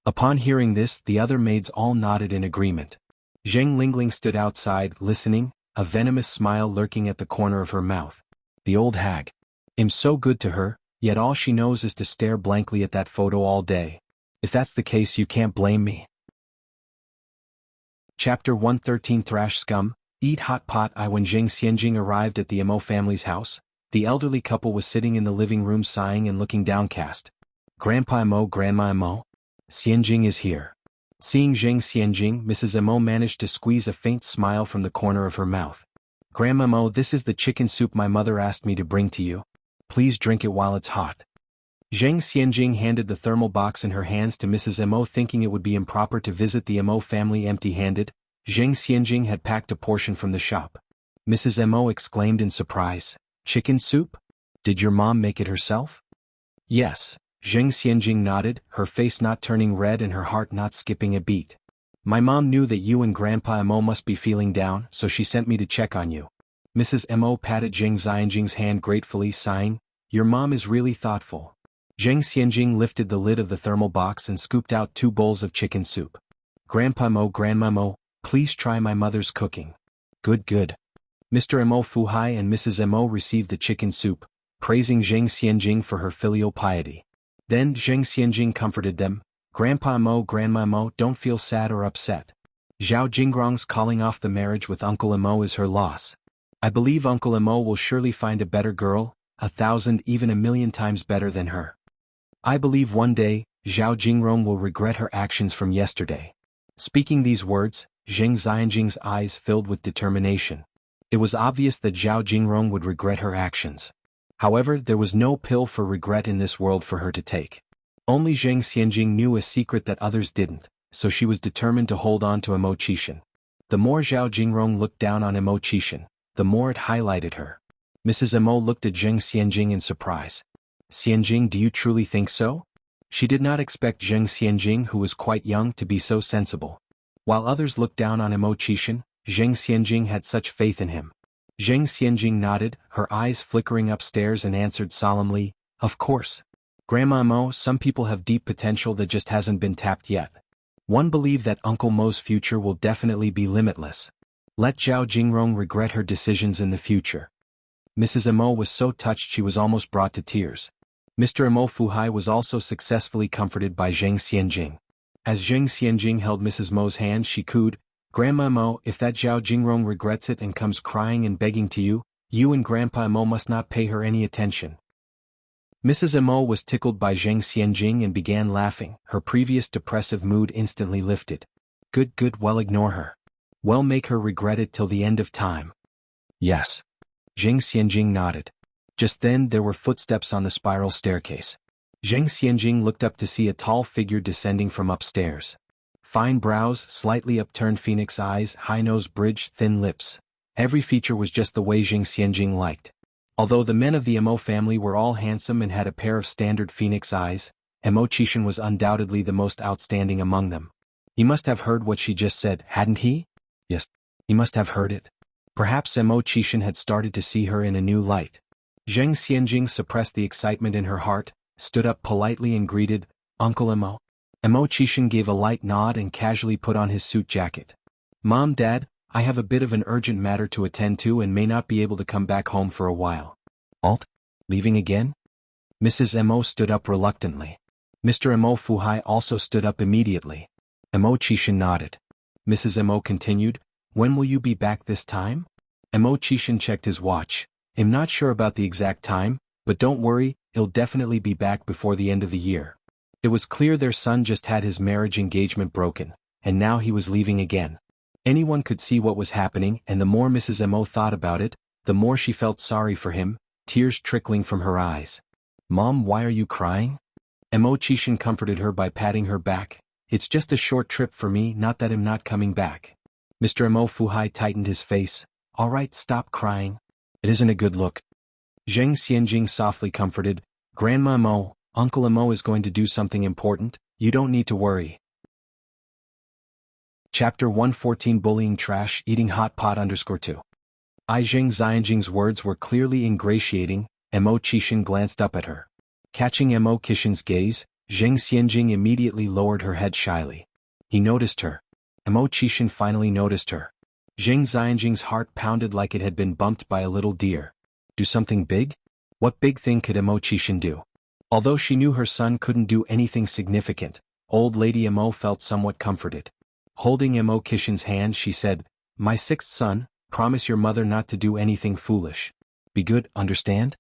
Upon hearing this, the other maids all nodded in agreement. Zheng Lingling stood outside, listening, a venomous smile lurking at the corner of her mouth. The old hag. I'm so good to her, yet all she knows is to stare blankly at that photo all day. If that's the case, you can't blame me. Chapter 113 Thrash Scum, Eat Hot Pot. When Zheng Xianjing arrived at the Mo family's house, the elderly couple was sitting in the living room sighing and looking downcast. Grandpa Mo, Grandma Mo? Xianjing is here. Seeing Zheng Xianjing, Mrs. Mo managed to squeeze a faint smile from the corner of her mouth. Grandma Mo, this is the chicken soup my mother asked me to bring to you. Please drink it while it's hot. Zheng Xianjing handed the thermal box in her hands to Mrs. Mo, thinking it would be improper to visit the Mo family empty-handed. Zheng Xianjing had packed a portion from the shop. Mrs. Mo exclaimed in surprise. Chicken soup? Did your mom make it herself? Yes. Zheng Xianjing nodded, her face not turning red and her heart not skipping a beat. My mom knew that you and Grandpa Mo must be feeling down, so she sent me to check on you. Mrs. Mo patted Zheng Xianjing's hand gratefully, sighing. Your mom is really thoughtful. Zheng Xianjing lifted the lid of the thermal box and scooped out 2 bowls of chicken soup. Grandpa Mo, Grandma Mo, please try my mother's cooking. Good, good. Mr. Mo Fuhai and Mrs. Mo received the chicken soup, praising Zheng Xianjing for her filial piety. Then Zheng Xianjing comforted them. Grandpa Mo, Grandma Mo, don't feel sad or upset. Zhao Jingrong's calling off the marriage with Uncle Emo is her loss. I believe Uncle Emo will surely find a better girl, 1,000 even 1,000,000 times better than her. I believe one day, Zhao Jingrong will regret her actions from yesterday. Speaking these words, Zheng Xianjing's eyes filled with determination. It was obvious that Zhao Jingrong would regret her actions. However, there was no pill for regret in this world for her to take. Only Zheng Xianjing knew a secret that others didn't, so she was determined to hold on to Emo Qixin. The more Zhao Jingrong looked down on Emo Qixin, the more it highlighted her. Mrs. Emo looked at Zheng Xianjing in surprise. Xianjing, do you truly think so? She did not expect Zheng Xianjing, who was quite young, to be so sensible. While others looked down on Emo Qixin, Zheng Xianjing had such faith in him. Zheng Xianjing nodded, her eyes flickering upstairs, and answered solemnly, "Of course. Grandma Mo, some people have deep potential that just hasn't been tapped yet. One believe that Uncle Mo's future will definitely be limitless. Let Zhao Jingrong regret her decisions in the future." Mrs. Emo was so touched she was almost brought to tears. Mr. Emo Fuhai was also successfully comforted by Zheng Xianjing. As Zheng Xianjing held Mrs. Mo's hand, she cooed, "Grandma Mo, if that Zhao Jingrong regrets it and comes crying and begging to you, you and Grandpa Mo must not pay her any attention." Mrs. Emo was tickled by Zheng Xianjing and began laughing, her previous depressive mood instantly lifted. Good, well, ignore her. Well, make her regret it till the end of time." "Yes." Zheng Xianjing nodded. Just then there were footsteps on the spiral staircase. Zheng Xianjing looked up to see a tall figure descending from upstairs. Fine brows, slightly upturned phoenix eyes, high nose bridge, thin lips. Every feature was just the way Zheng Xianjing liked. Although the men of the Emo family were all handsome and had a pair of standard phoenix eyes, Emo Qixin was undoubtedly the most outstanding among them. He must have heard what she just said, hadn't he? Yes, he must have heard it. Perhaps Emo Qixin had started to see her in a new light. Zheng Xianjing suppressed the excitement in her heart, stood up politely and greeted, "Uncle Emo." Emo Qixin gave a light nod and casually put on his suit jacket. "Mom, Dad, I have a bit of an urgent matter to attend to and may not be able to come back home for a while." "Alt? Leaving again?" Mrs. Emo stood up reluctantly. Mr. Emo Fuhai also stood up immediately. Emo Qixin nodded. Mrs. Emo continued, "When will you be back this time?" Emo Qixin checked his watch. "I'm not sure about the exact time, but don't worry, he'll definitely be back before the end of the year." It was clear their son just had his marriage engagement broken, and now he was leaving again. Anyone could see what was happening, and the more Mrs. Emo thought about it, the more she felt sorry for him, tears trickling from her eyes. "Mom, why are you crying?" Emo Qixin comforted her by patting her back. "It's just a short trip for me, not that I'm not coming back." Mr. Emo Fuhai tightened his face. "All right, stop crying. It isn't a good look." Zheng Xianjing softly comforted, "Grandma Mo, Uncle Emo is going to do something important, you don't need to worry." Chapter 114 Bullying Trash Eating Hot Pot _2. Zheng Xianjing's words were clearly ingratiating. Emo Qixin glanced up at her. Catching Emo Qixin's gaze, Zheng Xianjing immediately lowered her head shyly. He noticed her. Emo Qixin finally noticed her. Zheng Xianjing's heart pounded like it had been bumped by a little deer. Do something big? What big thing could Emo Qixin do? Although she knew her son couldn't do anything significant, old lady Emo felt somewhat comforted. Holding Emo Qixin's hand, she said, "My sixth son, promise your mother not to do anything foolish. Be good, understand?"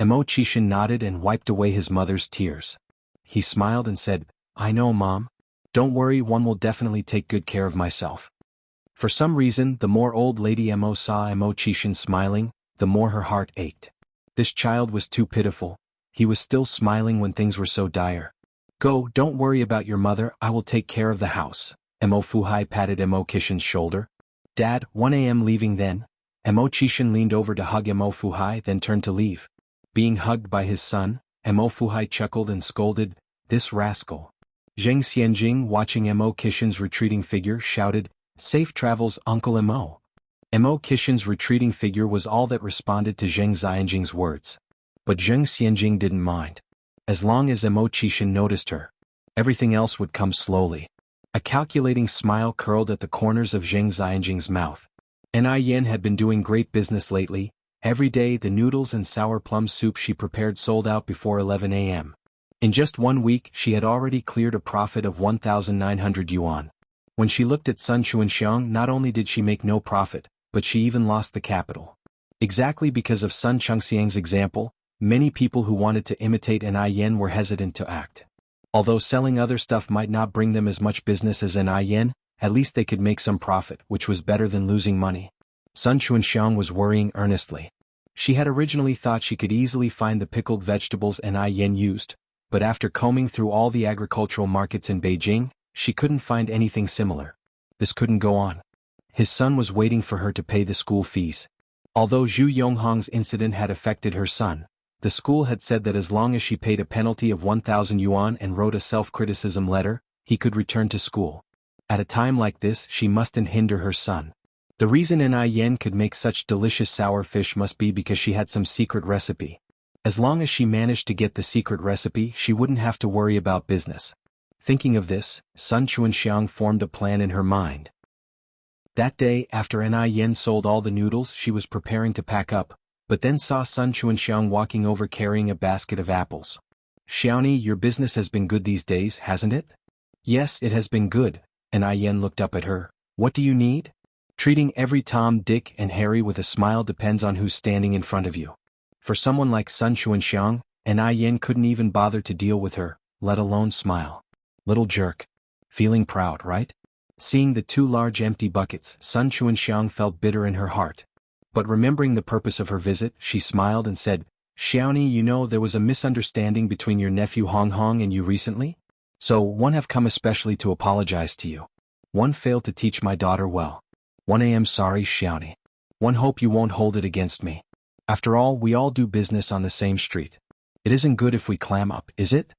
Emo Qixin nodded and wiped away his mother's tears. He smiled and said, "I know, Mom. Don't worry, one will definitely take good care of myself." For some reason, the more old lady Emo saw Emo Qixin smiling, the more her heart ached. This child was too pitiful. He was still smiling when things were so dire. "Go, don't worry about your mother, I will take care of the house." Emo Fuhai patted Emo Qixin's shoulder. "Dad, 1 a.m. leaving then?" Emo Qixin leaned over to hug Emo Fuhai, then turned to leave. Being hugged by his son, Emo Fuhai chuckled and scolded, "This rascal." Zheng Xianjing, watching Emo Qixin's retreating figure, shouted, "Safe travels, Uncle Emo." Emo Qixin's retreating figure was all that responded to Zheng Xianjing's words. But Zheng Xianjing didn't mind. As long as Emo Qixin noticed her, everything else would come slowly. A calculating smile curled at the corners of Zheng Xianjing's mouth. Ni Yen had been doing great business lately. Every day the noodles and sour plum soup she prepared sold out before 11 a.m. In just 1 week she had already cleared a profit of 1,900 yuan. When she looked at Sun Chuanxiang, not only did she make no profit, but she even lost the capital. Exactly because of Sun Chengxiang's example, many people who wanted to imitate An Yen were hesitant to act. Although selling other stuff might not bring them as much business as An Yen, at least they could make some profit, which was better than losing money. Sun Chuanxiang was worrying earnestly. She had originally thought she could easily find the pickled vegetables An Yen used, but after combing through all the agricultural markets in Beijing, she couldn't find anything similar. This couldn't go on. His son was waiting for her to pay the school fees. Although Zhu Yonghong's incident had affected her son, the school had said that as long as she paid a penalty of 1,000 yuan and wrote a self-criticism letter, he could return to school. At a time like this, she mustn't hinder her son. The reason An Yen could make such delicious sour fish must be because she had some secret recipe. As long as she managed to get the secret recipe, she wouldn't have to worry about business. Thinking of this, Sun Chuanxiang formed a plan in her mind. That day, after An Yen sold all the noodles, she was preparing to pack up, but then saw Sun Chuanxiang walking over carrying a basket of apples. "Xiaoni, your business has been good these days, hasn't it?" "Yes, it has been good." An Yen looked up at her. "What do you need?" Treating every Tom, Dick, and Harry with a smile depends on who's standing in front of you. For someone like Sun Chuanxiang, An Yen couldn't even bother to deal with her, let alone smile. Little jerk. Feeling proud, right? Seeing the two large empty buckets, Sun Chuanxiang felt bitter in her heart. But remembering the purpose of her visit, she smiled and said, "Xiaoni, you know there was a misunderstanding between your nephew Hong Hong and you recently? So, one have come especially to apologize to you. One failed to teach my daughter well. One am sorry, Xiaoni. One hope you won't hold it against me. After all, we all do business on the same street. It isn't good if we clam up, is it?"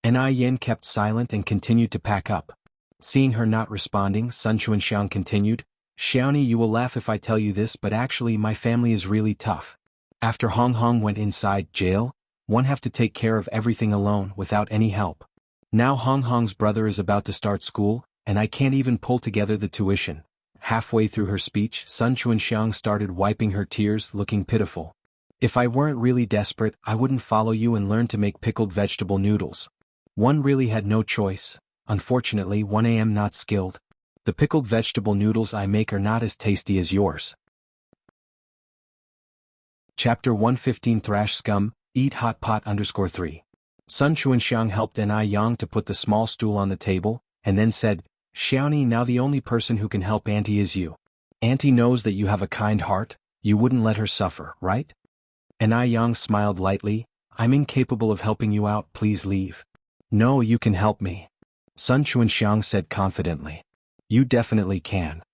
An Yen kept silent and continued to pack up. Seeing her not responding, Sun Chuanxiang continued, "Xiaoni, you will laugh if I tell you this, but actually my family is really tough. After Hong Hong went inside jail, one have to take care of everything alone without any help. Now Hong Hong's brother is about to start school, and I can't even pull together the tuition." Halfway through her speech, Sun Chuanxiang started wiping her tears, looking pitiful. "If I weren't really desperate, I wouldn't follow you and learn to make pickled vegetable noodles. One really had no choice. Unfortunately, one am not skilled. The pickled vegetable noodles I make are not as tasty as yours." Chapter 115 Thrash Scum, Eat Hot Pot _3. Sun Chuanxiang helped An Yang to put the small stool on the table, and then said, "Xiaoni, now the only person who can help Auntie is you. Auntie knows that you have a kind heart, you wouldn't let her suffer, right?" An Yang smiled lightly, "I'm incapable of helping you out, please leave." "No, you can help me," Sun Chuanxiang said confidently. "You definitely can.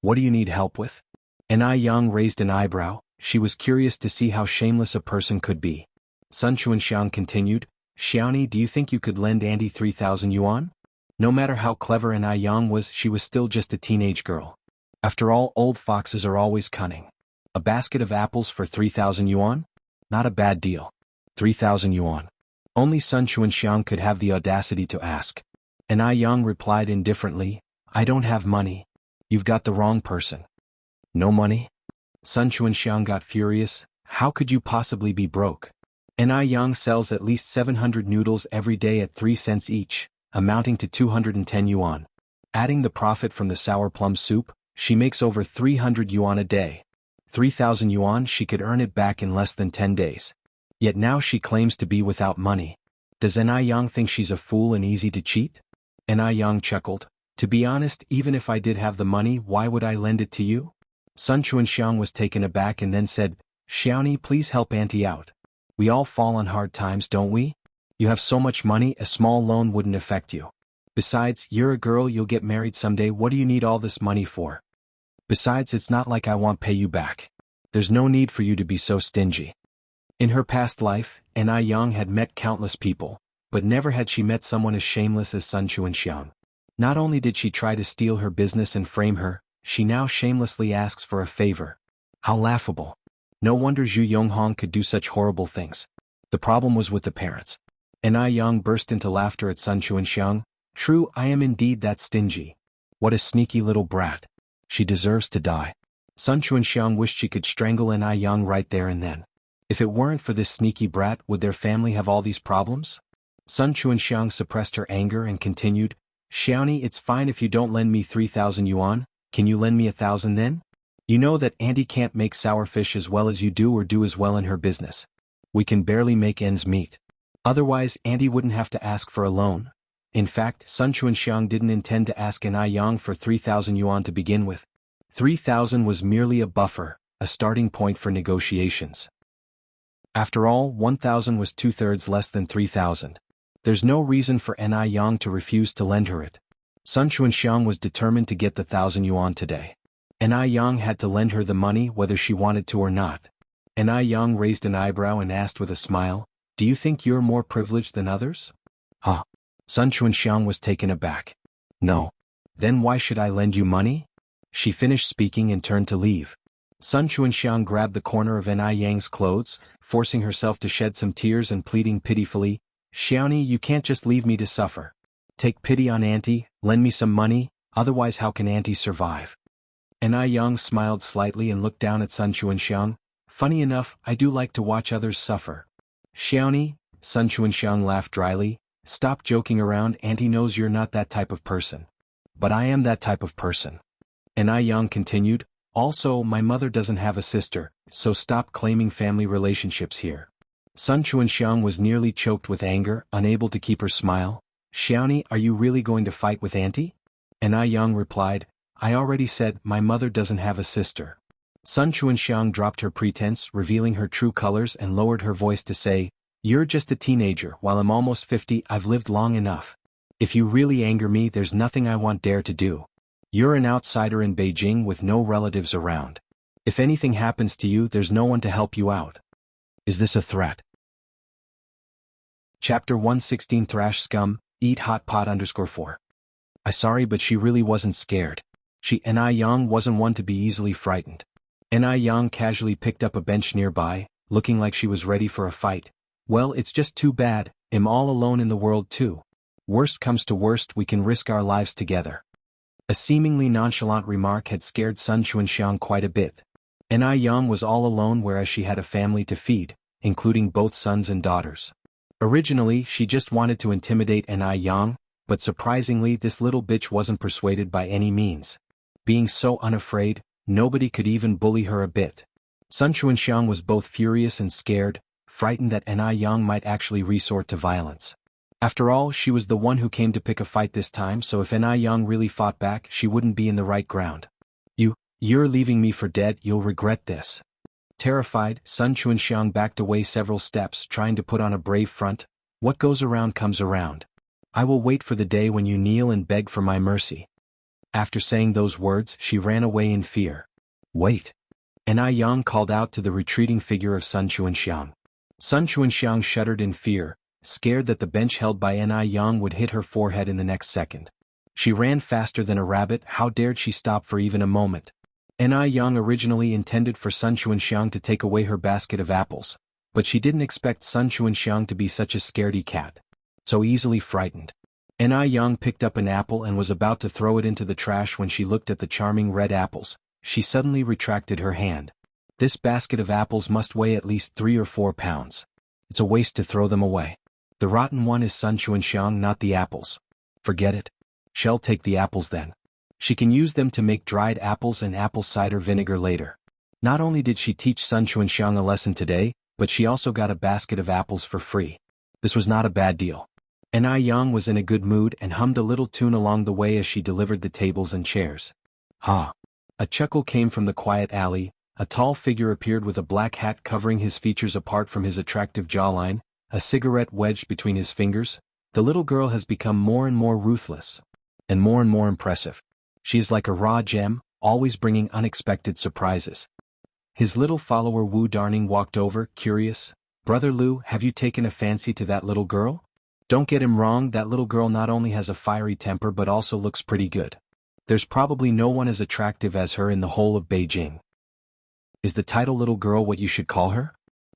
What do you need help with?" An Yang raised an eyebrow. She was curious to see how shameless a person could be. Sun Chuanxiang continued, "Xiaoni, do you think you could lend Auntie 3,000 yuan? No matter how clever An Yang was, she was still just a teenage girl. After all, old foxes are always cunning. A basket of apples for 3,000 yuan? Not a bad deal. 3,000 yuan. Only Sun Chuanxiang could have the audacity to ask. An Yang replied indifferently, "I don't have money." "You've got the wrong person." "No money?" Sun Chuanxiang got furious. "How could you possibly be broke? An Yang sells at least 700 noodles every day at 3 cents each, amounting to 210 yuan. Adding the profit from the sour plum soup, she makes over 300 yuan a day. 3,000 yuan, she could earn it back in less than 10 days. Yet now she claims to be without money. Does An Yang think she's a fool and easy to cheat?" An Yang chuckled. "To be honest, even if I did have the money, why would I lend it to you?" Sun Chuanxiang was taken aback and then said, "Xiaoni, please help Auntie out. We all fall on hard times, don't we? You have so much money, a small loan wouldn't affect you. Besides, you're a girl, you'll get married someday, what do you need all this money for? Besides, it's not like I won't pay you back. There's no need for you to be so stingy." In her past life, An Yang had met countless people, but never had she met someone as shameless as Sun Chuanxiang. Not only did she try to steal her business and frame her, she now shamelessly asks for a favor. How laughable. No wonder Zhu Yonghong could do such horrible things. The problem was with the parents. An Yang burst into laughter at Sun Chuanxiang. "True, I am indeed that stingy. What a sneaky little brat. She deserves to die." Sun Chuanxiang wished she could strangle An Yang right there and then. If it weren't for this sneaky brat, would their family have all these problems? Sun Chuanxiang suppressed her anger and continued, Xiaoni, it's fine if you don't lend me 3,000 yuan, can you lend me 1,000 then? You know that Auntie can't make sour fish as well as you do or do as well in her business. We can barely make ends meet. Otherwise Auntie wouldn't have to ask for a loan. In fact, Sun Chuanxiang didn't intend to ask An Yang for 3,000 yuan to begin with. 3,000 was merely a buffer, a starting point for negotiations. After all, 1,000 was 2/3 less than 3,000. There's no reason for An Yang to refuse to lend her it. Sun Chuanxiang was determined to get the 1,000 yuan today. An Yang had to lend her the money whether she wanted to or not. An Yang raised an eyebrow and asked with a smile, "Do you think you're more privileged than others?" Huh? Sun Chuanxiang was taken aback. "No. Then why should I lend you money?" She finished speaking and turned to leave. Sun Chuanxiang grabbed the corner of An Yang's clothes, forcing herself to shed some tears and pleading pitifully, "Xiaoni, you can't just leave me to suffer. Take pity on Auntie, lend me some money, otherwise how can Auntie survive?" An Yang smiled slightly and looked down at Sun Chuanxiang. "Funny enough, I do like to watch others suffer." "Xiaoni," Sun Chuanxiang laughed dryly, "stop joking around, Auntie knows you're not that type of person. But I am that type of person." An Yang continued, "Also, my mother doesn't have a sister, so stop claiming family relationships here." Sun Chuanxiang was nearly choked with anger, unable to keep her smile. "Xiaoni, are you really going to fight with Auntie?" An Yang replied, "I already said my mother doesn't have a sister." Sun Chuanxiang dropped her pretense, revealing her true colors, and lowered her voice to say, "You're just a teenager. While I'm almost 50, I've lived long enough. If you really anger me, there's nothing I won't dare to do. You're an outsider in Beijing with no relatives around. If anything happens to you, there's no one to help you out. Is this a threat?" Chapter 116 Thrash Scum, Eat Hot Pot _4. "I sorry, but she really wasn't scared. An Yang wasn't one to be easily frightened." An Yang casually picked up a bench nearby, looking like she was ready for a fight. "Well, it's just too bad, I'm all alone in the world too. Worst comes to worst, we can risk our lives together." A seemingly nonchalant remark had scared Sun Chuanxiang quite a bit. An Yang was all alone, whereas she had a family to feed, including both sons and daughters. Originally, she just wanted to intimidate An Yang, but surprisingly this little bitch wasn't persuaded by any means. Being so unafraid, nobody could even bully her a bit. Sun Chuanxiang was both furious and scared, frightened that An Yang might actually resort to violence. After all, she was the one who came to pick a fight this time, so if An Yang really fought back, she wouldn't be in the right ground. You're leaving me for dead, you'll regret this." Terrified, Sun Chuanxiang backed away several steps, trying to put on a brave front. "What goes around comes around. I will wait for the day when you kneel and beg for my mercy." After saying those words, she ran away in fear. "Wait!" An Yang called out to the retreating figure of Sun Chuanxiang. Sun Chuanxiang shuddered in fear, scared that the bench held by An Yang would hit her forehead in the next second. She ran faster than a rabbit. How dared she stop for even a moment? An Yang originally intended for Sun Chuanxiang to take away her basket of apples, but she didn't expect Sun Chuanxiang to be such a scaredy cat. So easily frightened. An Yang picked up an apple and was about to throw it into the trash when she looked at the charming red apples. She suddenly retracted her hand. "This basket of apples must weigh at least 3 or 4 pounds. It's a waste to throw them away. The rotten one is Sun Chuanxiang, not the apples. Forget it. She'll take the apples then. She can use them to make dried apples and apple cider vinegar later." Not only did she teach Sun Chuanxiang a lesson today, but she also got a basket of apples for free. This was not a bad deal. An Yang was in a good mood and hummed a little tune along the way as she delivered the tables and chairs. "Ha!" A chuckle came from the quiet alley. A tall figure appeared with a black hat covering his features apart from his attractive jawline, a cigarette wedged between his fingers. The little girl has become more and more ruthless. And more impressive. She is like a raw gem, always bringing unexpected surprises. His little follower Wu Darning walked over, curious. "Brother Lu, have you taken a fancy to that little girl?" Don't get him wrong, that little girl not only has a fiery temper but also looks pretty good. There's probably no one as attractive as her in the whole of Beijing. Is the title little girl what you should call her?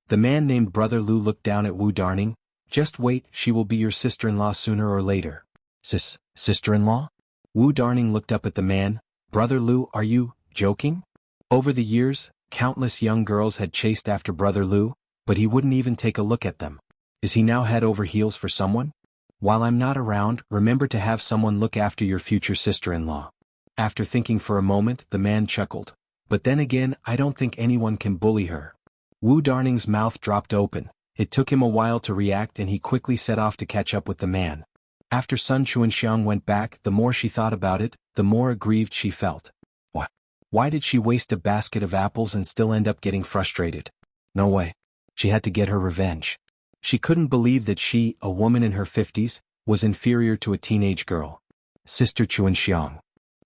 The man named Brother Lu looked down at Wu Darning. "Just wait, she will be your sister-in-law sooner or later." Sister-in-law? Wu Darning looked up at the man. "Brother Lu, are you joking?" Over the years, countless young girls had chased after Brother Lu, but he wouldn't even take a look at them. Is he now head over heels for someone? While I'm not around, remember to have someone look after your future sister-in-law. After thinking for a moment, the man chuckled. But then again, I don't think anyone can bully her. Wu Darning's mouth dropped open. It took him a while to react and he quickly set off to catch up with the man. After Sun Chuanxiang went back, the more she thought about it, the more aggrieved she felt. What? Why did she waste a basket of apples and still end up getting frustrated? No way. She had to get her revenge. She couldn't believe that she, a woman in her 50s, was inferior to a teenage girl. Sister Chuanxiang.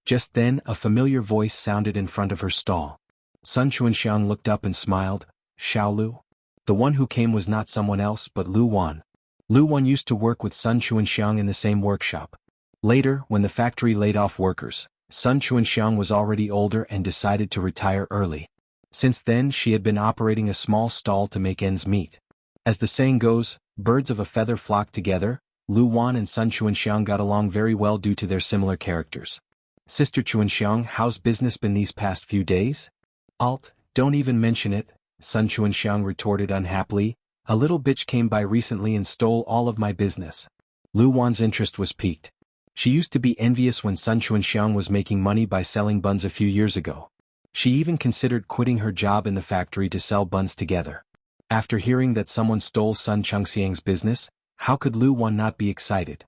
Just then, a familiar voice sounded in front of her stall. Sun Chuanxiang looked up and smiled. Xiaolu? The one who came was not someone else but Lu Wan. Lu Wan used to work with Sun Chuanxiang in the same workshop. Later, when the factory laid off workers, Sun Chuanxiang was already older and decided to retire early. Since then, she had been operating a small stall to make ends meet. As the saying goes, birds of a feather flock together. Lu Wan and Sun Chuanxiang got along very well due to their similar characters. Sister Chuanxiang, how's business been these past few days? Don't even mention it, Sun Chuanxiang retorted unhappily. A little bitch came by recently and stole all of my business. Lu Wan's interest was piqued. She used to be envious when Sun Chuanxiang was making money by selling buns a few years ago. She even considered quitting her job in the factory to sell buns together. After hearing that someone stole Sun Chengxiang's business, how could Lu Wan not be excited?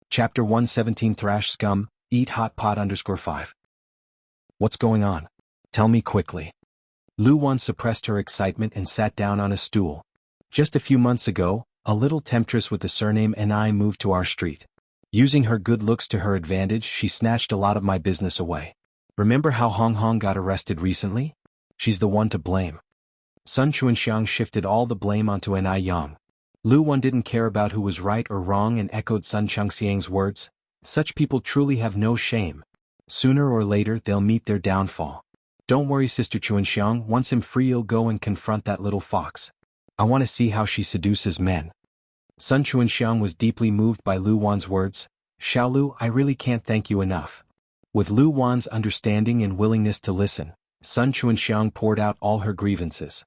Chapter 117 Thrash Scum, Eat Hot Pot _5. What's going on? Tell me quickly. Lu Wan suppressed her excitement and sat down on a stool. Just a few months ago, a little temptress with the surname Ni moved to our street. Using her good looks to her advantage, she snatched a lot of my business away. Remember how Hong Hong got arrested recently? She's the one to blame. Sun Chuanxiang shifted all the blame onto Ni Yang. Lu Wan didn't care about who was right or wrong and echoed Sun Chengxiang's words. Such people truly have no shame. Sooner or later they'll meet their downfall. Don't worry, Sister Chuanxiang, once I'm free you'll go and confront that little fox. I want to see how she seduces men. Sun Chuanxiang was deeply moved by Lu Wan's words. Xiaolu, I really can't thank you enough. With Lu Wan's understanding and willingness to listen, Sun Chuanxiang poured out all her grievances.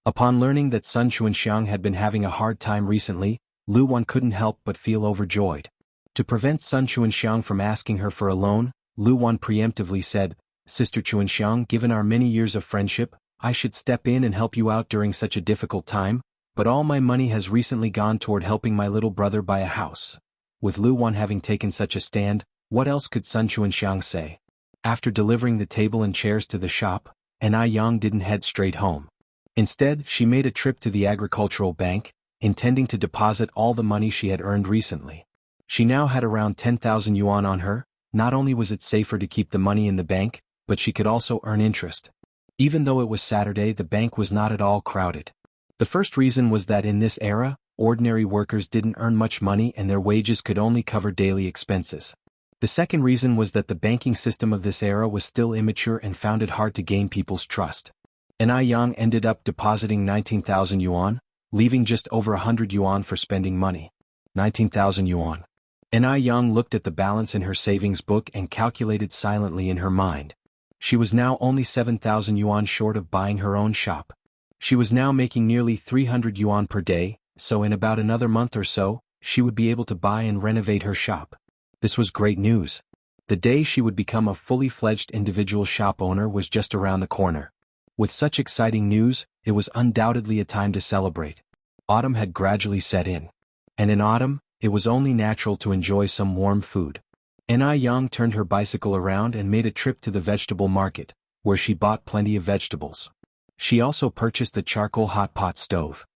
Upon learning that Sun Chuanxiang had been having a hard time recently, Lu Wan couldn't help but feel overjoyed. To prevent Sun Chuanxiang from asking her for a loan, Lu Wan preemptively said, Sister Chuanxiang, given our many years of friendship, I should step in and help you out during such a difficult time, but all my money has recently gone toward helping my little brother buy a house. With Lu Wan having taken such a stand, what else could Sun Chuanxiang say? After delivering the table and chairs to the shop, Ni Yang didn't head straight home. Instead, she made a trip to the agricultural bank, intending to deposit all the money she had earned recently. She now had around 10,000 yuan on her. Not only was it safer to keep the money in the bank, but she could also earn interest. Even though it was Saturday, the bank was not at all crowded. The first reason was that in this era, ordinary workers didn't earn much money and their wages could only cover daily expenses. The second reason was that the banking system of this era was still immature and found it hard to gain people's trust. Ni Yang ended up depositing 19,000 yuan, leaving just over 100 yuan for spending money. 19,000 yuan. Ni Yang looked at the balance in her savings book and calculated silently in her mind. She was now only 7,000 yuan short of buying her own shop. She was now making nearly 300 yuan per day, so in about another month or so, she would be able to buy and renovate her shop. This was great news. The day she would become a fully fledged individual shop owner was just around the corner. With such exciting news, it was undoubtedly a time to celebrate. Autumn had gradually set in. And in autumn, it was only natural to enjoy some warm food. Ni Yang turned her bicycle around and made a trip to the vegetable market, where she bought plenty of vegetables. She also purchased a charcoal hot pot stove.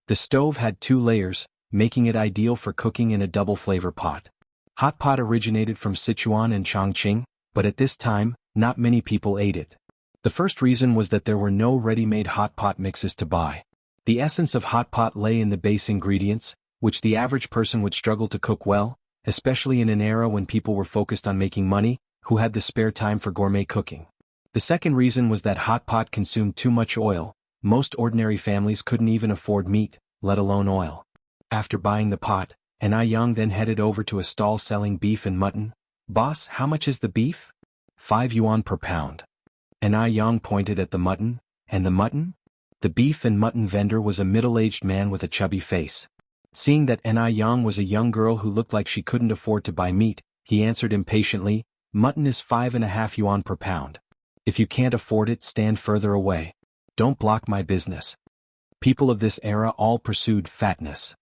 The stove had 2 layers, making it ideal for cooking in a double flavor pot. Hot pot originated from Sichuan and Chongqing, but at this time, not many people ate it. The first reason was that there were no ready-made hot pot mixes to buy. The essence of hot pot lay in the base ingredients, which the average person would struggle to cook well, especially in an era when people were focused on making money, who had the spare time for gourmet cooking. The second reason was that hot pot consumed too much oil. Most ordinary families couldn't even afford meat, let alone oil. After buying the pot, Ni Yang then headed over to a stall selling beef and mutton. Boss, how much is the beef? 5 yuan per pound. Ni Yang pointed at the mutton. And the mutton? The beef and mutton vendor was a middle-aged man with a chubby face. Seeing that Ni Yang was a young girl who looked like she couldn't afford to buy meat, he answered impatiently, "Mutton is 5.5 yuan per pound. If you can't afford it, stand further away. Don't block my business." People of this era all pursued fatness.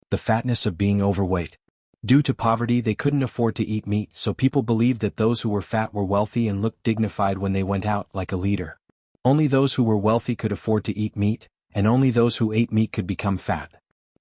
The fatness of being overweight. Due to poverty, they couldn't afford to eat meat, so people believed that those who were fat were wealthy and looked dignified when they went out like a leader. Only those who were wealthy could afford to eat meat, and only those who ate meat could become fat.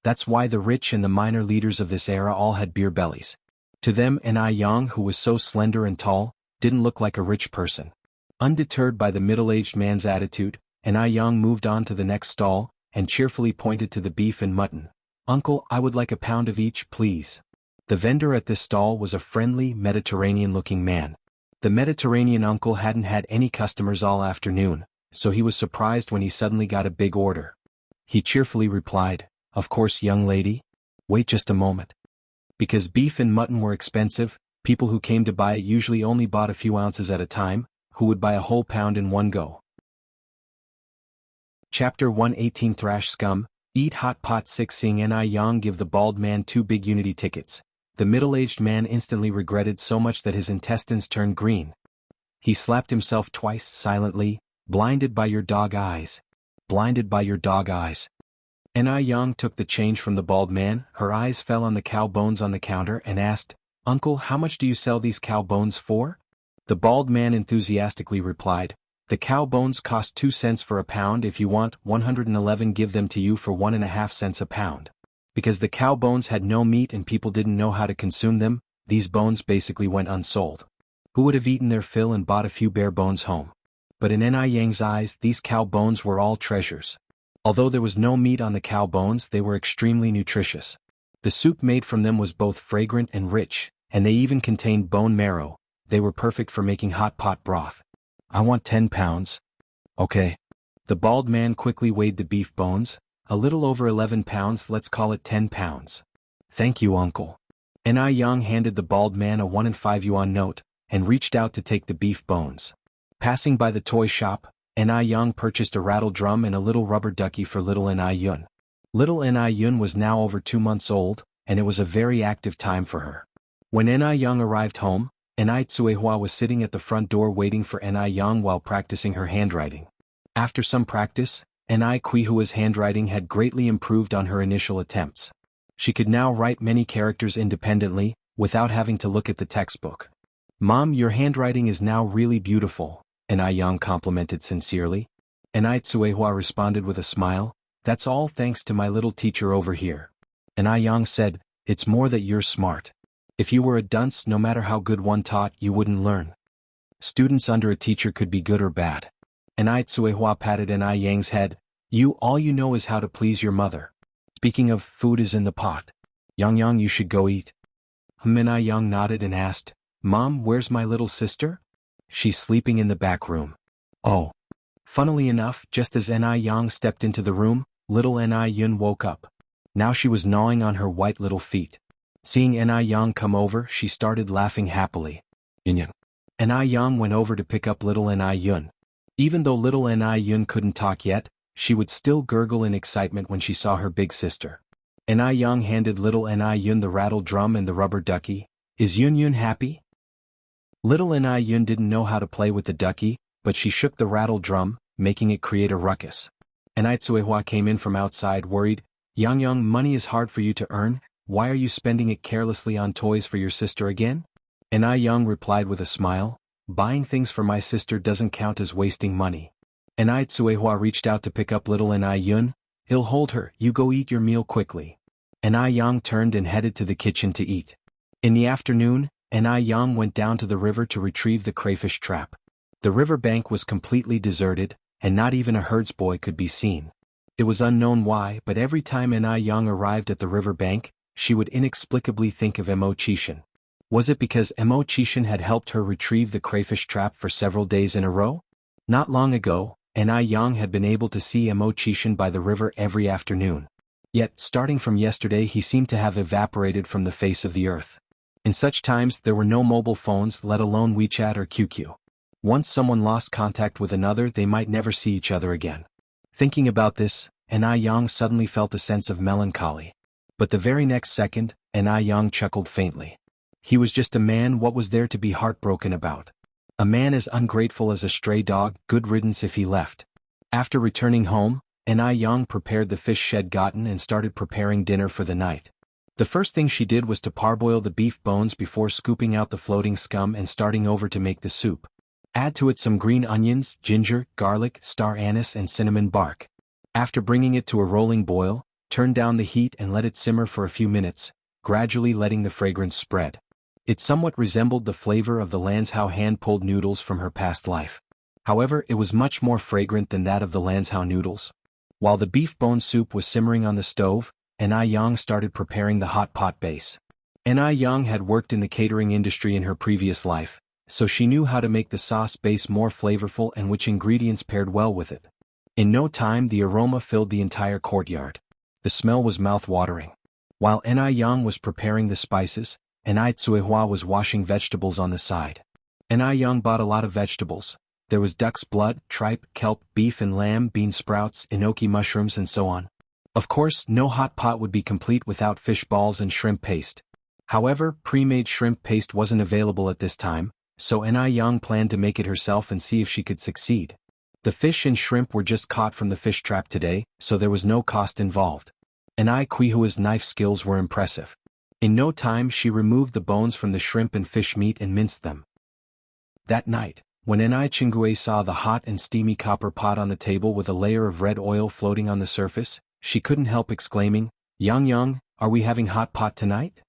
That's why the rich and the minor leaders of this era all had beer bellies. To them, Ni Yang, who was so slender and tall, didn't look like a rich person. Undeterred by the middle-aged man's attitude, Ni Yang moved on to the next stall, and cheerfully pointed to the beef and mutton. "Uncle, I would like a pound of each, please." The vendor at this stall was a friendly, Mediterranean-looking man. The Mediterranean uncle hadn't had any customers all afternoon, so he was surprised when he suddenly got a big order. He cheerfully replied, "Of course, young lady. Wait just a moment." Because beef and mutton were expensive, people who came to buy it usually only bought a few ounces at a time, who would buy a whole pound in one go. Chapter 118 Thrash Scum, Eat Hot Pot 6. Seeing Ni Yang give the bald man 2 big Unity tickets, the middle-aged man instantly regretted so much that his intestines turned green. He slapped himself twice silently, "Blinded by your dog eyes. Blinded by your dog eyes." Ni Yang took the change from the bald man, her eyes fell on the cow bones on the counter and asked, "Uncle, how much do you sell these cow bones for?" The bald man enthusiastically replied, "The cow bones cost 2 cents for a pound. If you want 111, give them to you for 1.5 cents a pound. Because the cow bones had no meat and people didn't know how to consume them, these bones basically went unsold. Who would have eaten their fill and bought a few bare bones home? But in Ni Yang's eyes, these cow bones were all treasures. Although there was no meat on the cow bones, they were extremely nutritious. The soup made from them was both fragrant and rich, and they even contained bone marrow. They were perfect for making hot pot broth. "I want 10 pounds. Okay." The bald man quickly weighed the beef bones, a little over 11 pounds, let's call it 10 pounds. "Thank you, uncle." Ni Yang handed the bald man a 1 and 5 yuan note, and reached out to take the beef bones. Passing by the toy shop, Ni Yang purchased a rattle drum and a little rubber ducky for little Ni Yun. Little Ni Yun was now over 2 months old, and it was a very active time for her. When Ni Yang arrived home, Ni Tsuehua was sitting at the front door waiting for Ni Yang while practicing her handwriting. After some practice, Ni Qihua's handwriting had greatly improved on her initial attempts. She could now write many characters independently, without having to look at the textbook. "Mom, your handwriting is now really beautiful," Ni Yang complimented sincerely. Ni Tsuehua responded with a smile, "That's all thanks to my little teacher over here." Ni Yang said, "It's more that you're smart. If you were a dunce, no matter how good one taught, you wouldn't learn. Students under a teacher could be good or bad." Ni Tsuehua patted Ni Yang's head, All you know is how to please your mother. Speaking of, food is in the pot. Yang, you should go eat." Ni Yang nodded and asked, "Mom, where's my little sister?" "She's sleeping in the back room." "Oh." Funnily enough, just as Ni Yang stepped into the room, little Ni Yun woke up. Now she was gnawing on her white little feet. Seeing Ni Yang come over, she started laughing happily. Yin. Ni Yang went over to pick up little Ni Yun. Even though little Ni Yun couldn't talk yet, she would still gurgle in excitement when she saw her big sister. Ni Yang handed little Ni Yun the rattle drum and the rubber ducky. "Is Yun happy?" Little Ni Yun didn't know how to play with the ducky, but she shook the rattle drum, making it create a ruckus. Ni Tsuehua came in from outside worried. Yang, money is hard for you to earn. Why are you spending it carelessly on toys for your sister again?" Ni Yang replied with a smile, "Buying things for my sister doesn't count as wasting money." Ni Tsuehua reached out to pick up little Ni Yun. "He'll hold her, you go eat your meal quickly." Ni Yang turned and headed to the kitchen to eat. In the afternoon, Ni Yang went down to the river to retrieve the crayfish trap. The river bank was completely deserted, and not even a herdsboy could be seen. It was unknown why, but every time Ni Yang arrived at the river bank, she would inexplicably think of Mo Chishan. Was it because Mo Chishan had helped her retrieve the crayfish trap for several days in a row? Not long ago, Ni Yang had been able to see Mo Chishan by the river every afternoon. Yet, starting from yesterday, he seemed to have evaporated from the face of the earth. In such times, there were no mobile phones, let alone WeChat or QQ. Once someone lost contact with another, they might never see each other again. Thinking about this, Ni Yang suddenly felt a sense of melancholy. But the very next second, Ai Yang chuckled faintly. He was just a man, what was there to be heartbroken about? A man as ungrateful as a stray dog, good riddance if he left. After returning home, Ai Yang prepared the fish she had gotten and started preparing dinner for the night. The first thing she did was to parboil the beef bones before scooping out the floating scum and starting over to make the soup. Add to it some green onions, ginger, garlic, star anise and cinnamon bark. After bringing it to a rolling boil, turn down the heat and let it simmer for a few minutes, gradually letting the fragrance spread. It somewhat resembled the flavor of the Lanzhou hand-pulled noodles from her past life. However, it was much more fragrant than that of the Lanzhou noodles. While the beef bone soup was simmering on the stove, Ai Yang started preparing the hot pot base. Ai Yang had worked in the catering industry in her previous life, so she knew how to make the sauce base more flavorful and which ingredients paired well with it. In no time the aroma filled the entire courtyard. The smell was mouth-watering. While Ai Yang was preparing the spices, Ai Tsuehua was washing vegetables on the side. Ai Yang bought a lot of vegetables. There was duck's blood, tripe, kelp, beef and lamb, bean sprouts, enoki mushrooms and so on. Of course, no hot pot would be complete without fish balls and shrimp paste. However, pre-made shrimp paste wasn't available at this time, so Ai Yang planned to make it herself and see if she could succeed. The fish and shrimp were just caught from the fish trap today, so there was no cost involved. Ai Qihua's knife skills were impressive. In no time she removed the bones from the shrimp and fish meat and minced them. That night, when Ai Qingui saw the hot and steamy copper pot on the table with a layer of red oil floating on the surface, she couldn't help exclaiming, Yang, are we having hot pot tonight?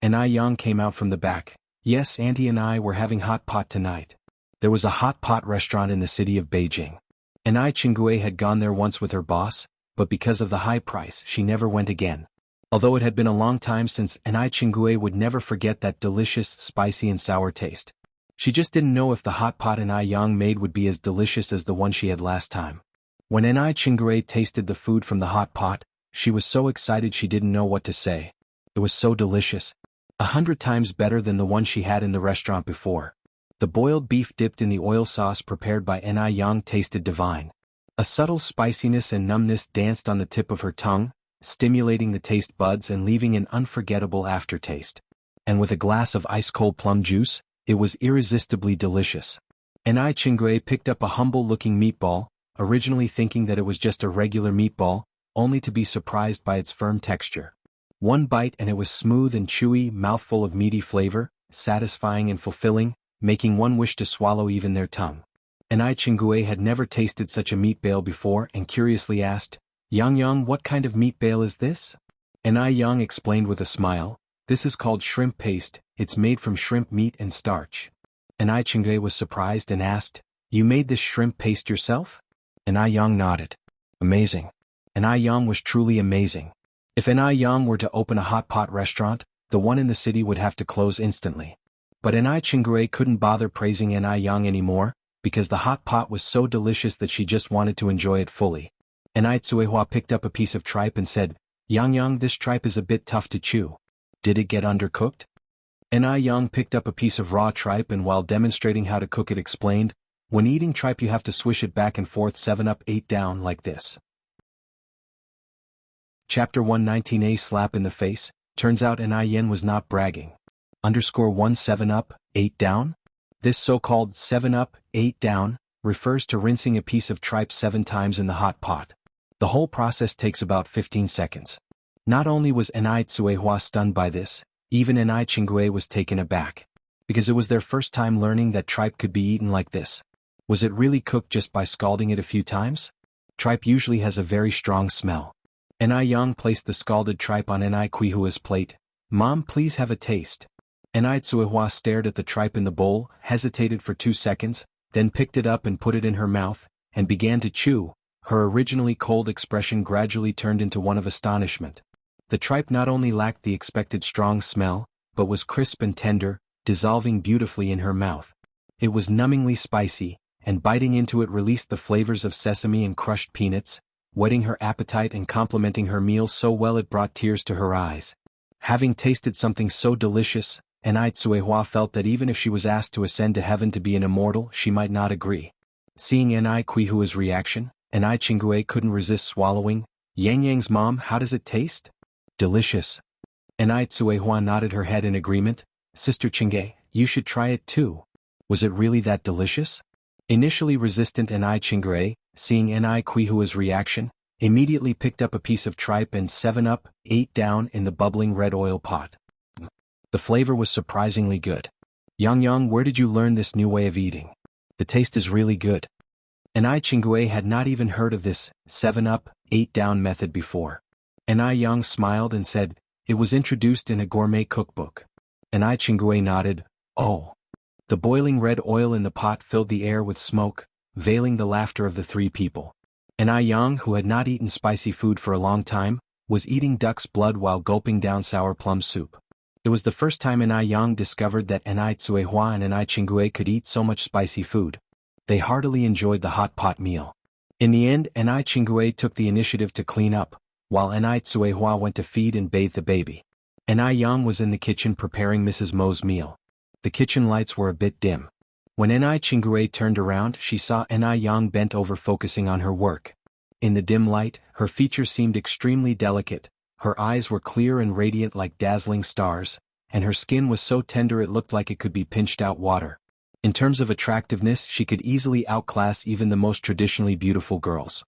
Ai Yang came out from the back. Yes, Auntie and I were having hot pot tonight. There was a hot pot restaurant in the city of Beijing. Ai Qingui had gone there once with her boss, but because of the high price she never went again. Although it had been a long time since, Ai Qingui would never forget that delicious, spicy and sour taste. She just didn't know if the hot pot Ai Yang made would be as delicious as the one she had last time. When Ai Qingui tasted the food from the hot pot, she was so excited she didn't know what to say. It was so delicious. 100 times better than the one she had in the restaurant before. The boiled beef dipped in the oil sauce prepared by Ai Yang tasted divine. A subtle spiciness and numbness danced on the tip of her tongue, stimulating the taste buds and leaving an unforgettable aftertaste. And with a glass of ice-cold plum juice, it was irresistibly delicious. Ai Qingui picked up a humble-looking meatball, originally thinking that it was just a regular meatball, only to be surprised by its firm texture. One bite and it was smooth and chewy, mouthful of meaty flavor, satisfying and fulfilling, making one wish to swallow even their tongue. Ai Qingui had never tasted such a meat bale before and curiously asked, Yang, what kind of meat bale is this? Ai Yang explained with a smile, this is called shrimp paste, it's made from shrimp meat and starch. Ai Qingui was surprised and asked, you made this shrimp paste yourself? Ai Yang nodded. Amazing. Ai Yang was truly amazing. If Ai Yang were to open a hot pot restaurant, the one in the city would have to close instantly. But Ai Qingui couldn't bother praising Ai Yang anymore, because the hot pot was so delicious that she just wanted to enjoy it fully. Ai Tsuehua picked up a piece of tripe and said, Yang, this tripe is a bit tough to chew. Did it get undercooked? Ai Yang picked up a piece of raw tripe and while demonstrating how to cook it explained, when eating tripe you have to swish it back and forth 7 up 8 down like this. Chapter 119A Slap in the Face. Turns out Ai Yen was not bragging. _1 7 up, 8 down? This so-called 7 up, 8 down, refers to rinsing a piece of tripe 7 times in the hot pot. The whole process takes about 15 seconds. Not only was Ai Tsuehua stunned by this, even Ai Qingui was taken aback. Because it was their first time learning that tripe could be eaten like this. Was it really cooked just by scalding it a few times? Tripe usually has a very strong smell. Ai Yang placed the scalded tripe on Ai Qihua's plate. Mom, please have a taste. Ai Tsuehua stared at the tripe in the bowl, hesitated for 2 seconds, then picked it up and put it in her mouth, and began to chew. Her originally cold expression gradually turned into one of astonishment. The tripe not only lacked the expected strong smell, but was crisp and tender, dissolving beautifully in her mouth. It was numbingly spicy, and biting into it released the flavors of sesame and crushed peanuts, whetting her appetite and complementing her meal so well it brought tears to her eyes. Having tasted something so delicious, Ai Tsuehua felt that even if she was asked to ascend to heaven to be an immortal, she might not agree. Seeing Ai Qihua's reaction, Ai Qingui couldn't resist swallowing. Yang Yang's mom, how does it taste? delicious. And I Tsuehua nodded her head in agreement. Sister Chingay, you should try it too. Was it really that delicious? Initially resistant, and I Chingray, seeing Ni Quihua's reaction, immediately picked up a piece of tripe and 7-Up, ate down in the bubbling red oil pot. The flavor was surprisingly good. Yang, where did you learn this new way of eating? The taste is really good. And I Chingui had not even heard of this 7-Up, 8-Down method before. And I Yang smiled and said, it was introduced in a gourmet cookbook. And I Chingui nodded, oh. The boiling red oil in the pot filled the air with smoke, veiling the laughter of the three people. And I Yang, who had not eaten spicy food for a long time, was eating duck's blood while gulping down sour plum soup. It was the first time Ni Yang discovered that Ni Tsuehua and Ni Chingui could eat so much spicy food. They heartily enjoyed the hot pot meal. In the end, Ni Chingui took the initiative to clean up, while Ni Tsuehua went to feed and bathe the baby. Ni Yang was in the kitchen preparing Mrs. Mo's meal. The kitchen lights were a bit dim. When Ni Chingui turned around, she saw Ni Yang bent over focusing on her work. In the dim light, her features seemed extremely delicate, her eyes were clear and radiant like dazzling stars, and her skin was so tender it looked like it could be pinched out water. In terms of attractiveness, she could easily outclass even the most traditionally beautiful girls.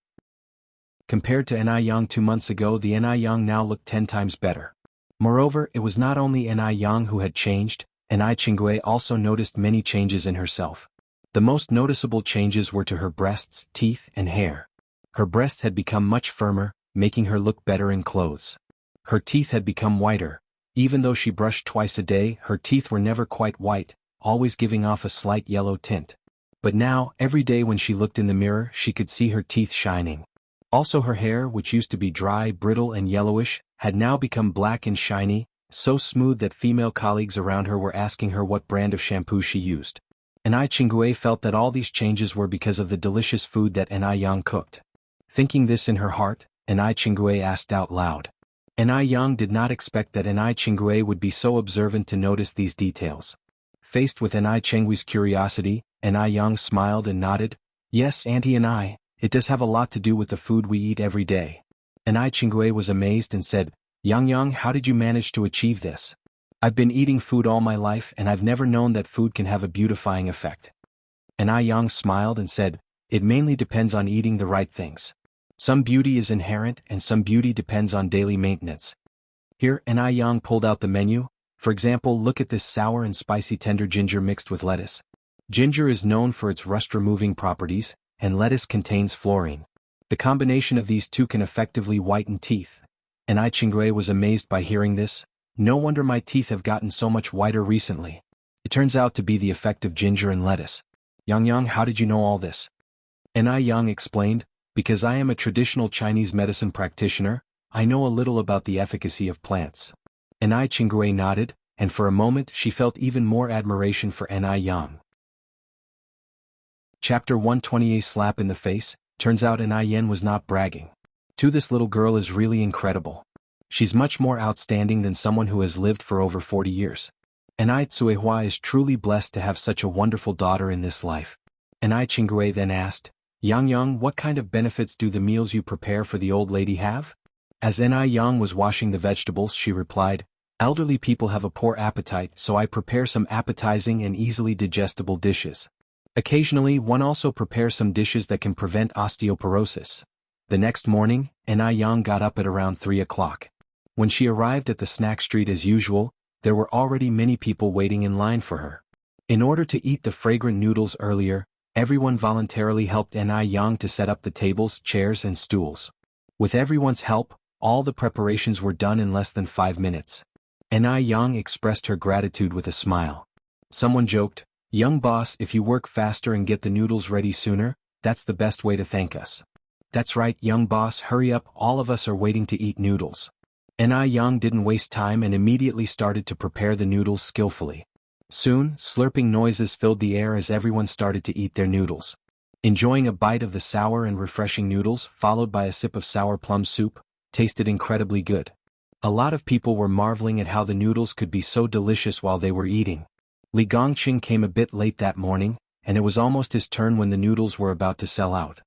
Compared to Ni Yang 2 months ago, the Ni Yang now looked 10 times better. Moreover, it was not only Ni Yang who had changed, Ni Chingui also noticed many changes in herself. The most noticeable changes were to her breasts, teeth, and hair. Her breasts had become much firmer, making her look better in clothes. Her teeth had become whiter. Even though she brushed twice a day, her teeth were never quite white, always giving off a slight yellow tint. But now, every day when she looked in the mirror, she could see her teeth shining. Also her hair, which used to be dry, brittle, and yellowish, had now become black and shiny, so smooth that female colleagues around her were asking her what brand of shampoo she used. Ni Chingui felt that all these changes were because of the delicious food that Ni Yang cooked. Thinking this in her heart, Ni Chingui asked out loud. Ni Yang did not expect that Ni Chingui would be so observant to notice these details. Faced with Ni Chingui's curiosity, Ni Yang smiled and nodded, yes, Auntie Ni, it does have a lot to do with the food we eat every day. Ni Chingui was amazed and said, Yang, how did you manage to achieve this? I've been eating food all my life and I've never known that food can have a beautifying effect. Ni Yang smiled and said, it mainly depends on eating the right things. Some beauty is inherent and some beauty depends on daily maintenance. Here, Ni Yang pulled out the menu. For example, look at this sour and spicy tender ginger mixed with lettuce. Ginger is known for its rust-removing properties, and lettuce contains fluorine. The combination of these two can effectively whiten teeth. Ni Chingui was amazed by hearing this. No wonder my teeth have gotten so much whiter recently. It turns out to be the effect of ginger and lettuce. Yang, how did you know all this? Ni Yang explained, because I am a traditional Chinese medicine practitioner, I know a little about the efficacy of plants. Ni Chingui nodded, and for a moment she felt even more admiration for Ni Yang. Chapter 128 Slap in the Face. Turns out Ni Yen was not bragging. This little girl is really incredible. She's much more outstanding than someone who has lived for over 40 years. Ni Tsuehua is truly blessed to have such a wonderful daughter in this life. Ni Chingui then asked, Yang, what kind of benefits do the meals you prepare for the old lady have? As Ni Yang was washing the vegetables, she replied, elderly people have a poor appetite, so I prepare some appetizing and easily digestible dishes. Occasionally, one also prepares some dishes that can prevent osteoporosis. The next morning, Ni Yang got up at around 3 o'clock. When she arrived at the snack street as usual, there were already many people waiting in line for her. In order to eat the fragrant noodles earlier, everyone voluntarily helped Ni Yang to set up the tables, chairs, and stools. With everyone's help, all the preparations were done in less than 5 minutes. Ni Yang expressed her gratitude with a smile. Someone joked, young boss, if you work faster and get the noodles ready sooner, that's the best way to thank us. That's right, young boss, hurry up, all of us are waiting to eat noodles. Ni Yang didn't waste time and immediately started to prepare the noodles skillfully. Soon, slurping noises filled the air as everyone started to eat their noodles. Enjoying a bite of the sour and refreshing noodles, followed by a sip of sour plum soup, tasted incredibly good. A lot of people were marveling at how the noodles could be so delicious while they were eating. Li Gongqing came a bit late that morning, and it was almost his turn when the noodles were about to sell out.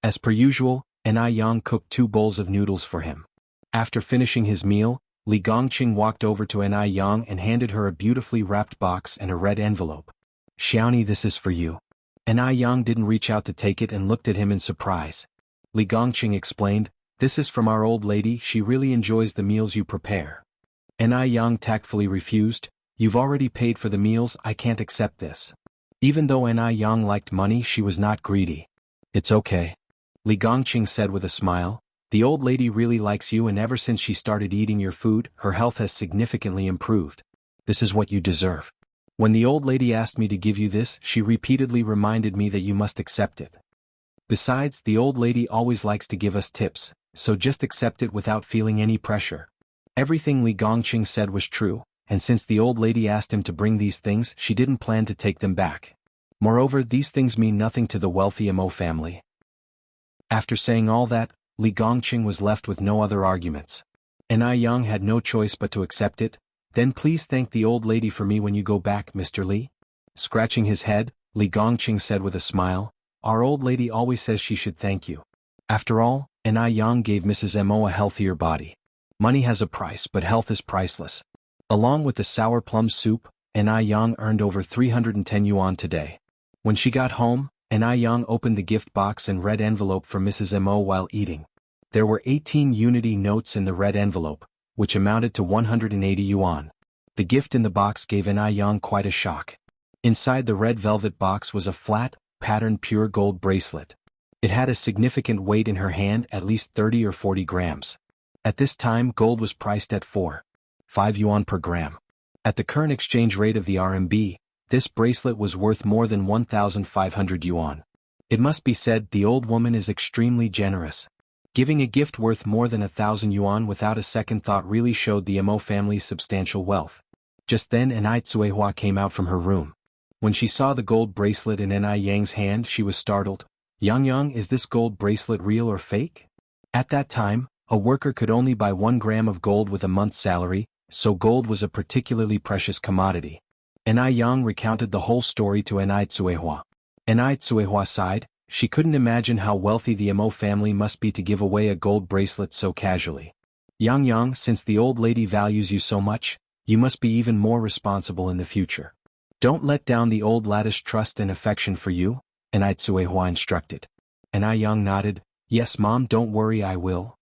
As per usual, Ni Yang cooked 2 bowls of noodles for him. After finishing his meal, Li Gongqing walked over to Anai Yang and handed her a beautifully wrapped box and a red envelope. Xiaoni, this is for you. Anai Yang didn't reach out to take it and looked at him in surprise. Li Gongqing explained, this is from our old lady, she really enjoys the meals you prepare. Anai Yang tactfully refused, you've already paid for the meals, I can't accept this. Even though Anai Yang liked money, she was not greedy. It's okay. Li Gongqing said with a smile, the old lady really likes you and ever since she started eating your food, her health has significantly improved. This is what you deserve. When the old lady asked me to give you this, she repeatedly reminded me that you must accept it. Besides, the old lady always likes to give us tips, so just accept it without feeling any pressure. Everything Li Gongqing said was true, and since the old lady asked him to bring these things, she didn't plan to take them back. Moreover, these things mean nothing to the wealthy Mo family. After saying all that, Li Gongqing was left with no other arguments. Anai Yang had no choice but to accept it. Then please thank the old lady for me when you go back, Mr. Li. Scratching his head, Li Gongqing said with a smile, our old lady always says she should thank you. After all, Anai Yang gave Mrs. Mo a healthier body. Money has a price, but health is priceless. Along with the sour plum soup, Anai Yang earned over 310 yuan today. When she got home, Anai Yang opened the gift box and red envelope for Mrs. Mo while eating. There were 18 unity notes in the red envelope, which amounted to 180 yuan. The gift in the box gave Anai Yang quite a shock. Inside the red velvet box was a flat, patterned pure gold bracelet. It had a significant weight in her hand, at least 30 or 40 grams. At this time, gold was priced at 4.5 yuan per gram. At the current exchange rate of the RMB, this bracelet was worth more than 1,500 yuan. It must be said, the old woman is extremely generous. Giving a gift worth more than 1,000 yuan without a second thought really showed the Mo family's substantial wealth. Just then Anai Tsuehua came out from her room. When she saw the gold bracelet in Anai Yang's hand, she was startled. Yang, is this gold bracelet real or fake? At that time, a worker could only buy 1 gram of gold with a month's salary, so gold was a particularly precious commodity. Anai Yang recounted the whole story to Anai Tsuehua. Anai Tsuehua sighed. She couldn't imagine how wealthy the Mo family must be to give away a gold bracelet so casually. Yang, since the old lady values you so much, you must be even more responsible in the future. Don't let down the old lady's trust and affection for you, Anai Tsuehua instructed. Anai Yang nodded, yes mom, don't worry, I will.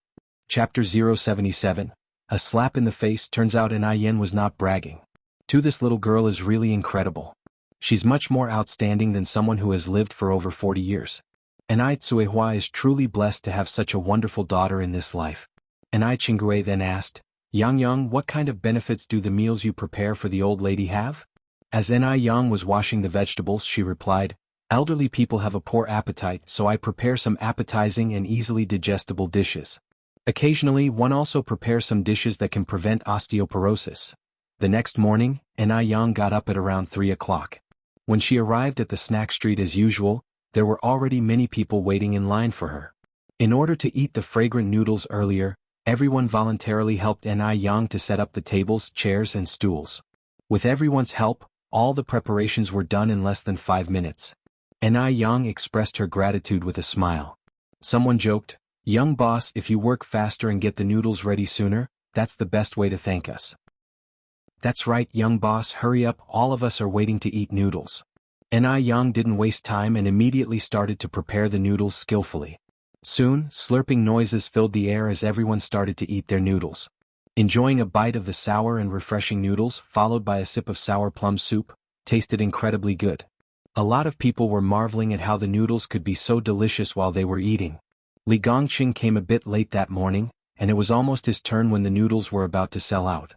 Chapter 077. A slap in the face. Turns out Anai Yan was not bragging. This little girl is really incredible. She's much more outstanding than someone who has lived for over 40 years. Anai Tsuehua is truly blessed to have such a wonderful daughter in this life. Anai Qingui then asked, Yang, what kind of benefits do the meals you prepare for the old lady have? As Anai Yang was washing the vegetables, she replied, elderly people have a poor appetite, so I prepare some appetizing and easily digestible dishes. Occasionally, one also prepares some dishes that can prevent osteoporosis. The next morning, Anai Yang got up at around 3 o'clock. When she arrived at the snack street as usual, there were already many people waiting in line for her. In order to eat the fragrant noodles earlier, everyone voluntarily helped Anai Yang to set up the tables, chairs and stools. With everyone's help, all the preparations were done in less than 5 minutes. Anai Yang expressed her gratitude with a smile. Someone joked, young boss, if you work faster and get the noodles ready sooner, that's the best way to thank us. That's right, young boss, hurry up, all of us are waiting to eat noodles. Anai Yang didn't waste time and immediately started to prepare the noodles skillfully. Soon, slurping noises filled the air as everyone started to eat their noodles. Enjoying a bite of the sour and refreshing noodles, followed by a sip of sour plum soup, tasted incredibly good. A lot of people were marveling at how the noodles could be so delicious while they were eating. Li Gongqing came a bit late that morning, and it was almost his turn when the noodles were about to sell out.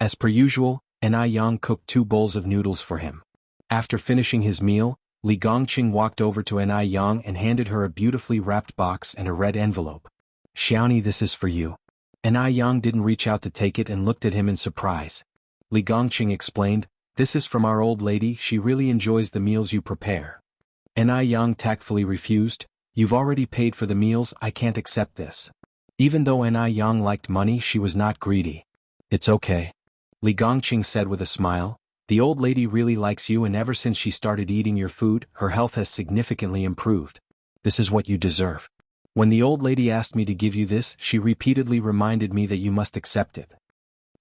As per usual, Anai Yang cooked 2 bowls of noodles for him. After finishing his meal, Li Gongqing walked over to Anai Yang and handed her a beautifully wrapped box and a red envelope. Xiaoni, this is for you. Anai Yang didn't reach out to take it and looked at him in surprise. Li Gongqing explained, this is from our old lady, she really enjoys the meals you prepare. Anai Yang tactfully refused, you've already paid for the meals, I can't accept this. Even though Anai Yang liked money, she was not greedy. It's okay. Li Gongqing said with a smile, the old lady really likes you and ever since she started eating your food, her health has significantly improved. This is what you deserve. When the old lady asked me to give you this, she repeatedly reminded me that you must accept it.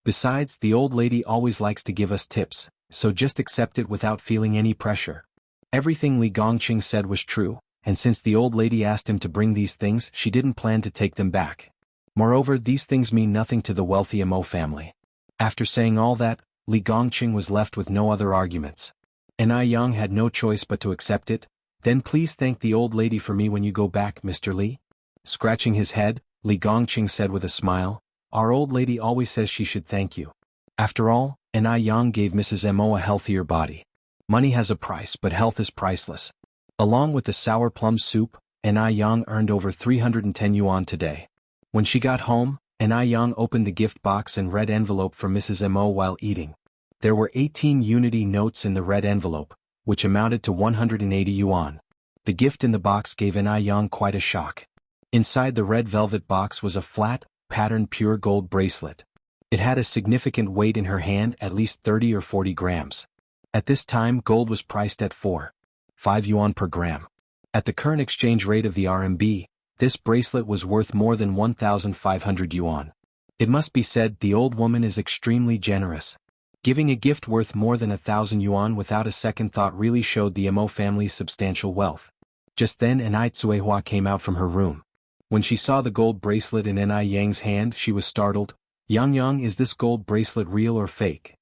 Besides, the old lady always likes to give us tips, so just accept it without feeling any pressure. Everything Li Gongqing said was true, and since the old lady asked him to bring these things, she didn't plan to take them back. Moreover, these things mean nothing to the wealthy Mo family. After saying all that, Li Gongqing was left with no other arguments. And I Yang had no choice but to accept it. Then please thank the old lady for me when you go back, Mr. Li. Scratching his head, Li Gongqing said with a smile, our old lady always says she should thank you. After all, and I Yang gave Mrs. Mo a healthier body. Money has a price, but health is priceless. Along with the sour plum soup, and I Yang earned over 310 yuan today. When she got home, and I Yang opened the gift box and red envelope for Mrs. Mo while eating. There were 18 unity notes in the red envelope, which amounted to 180 yuan. The gift in the box gave I Yang quite a shock. Inside the red velvet box was a flat, patterned pure gold bracelet. It had a significant weight in her hand, at least 30 or 40 grams. At this time, gold was priced at 4.5 yuan per gram. At the current exchange rate of the RMB, this bracelet was worth more than 1,500 yuan. It must be said the old woman is extremely generous. Giving a gift worth more than 1,000 yuan without a second thought really showed the Mo family's substantial wealth. Just then Enai Tsuehua came out from her room. When she saw the gold bracelet in Enai Yang's hand, she was startled. Yang, is this gold bracelet real or fake?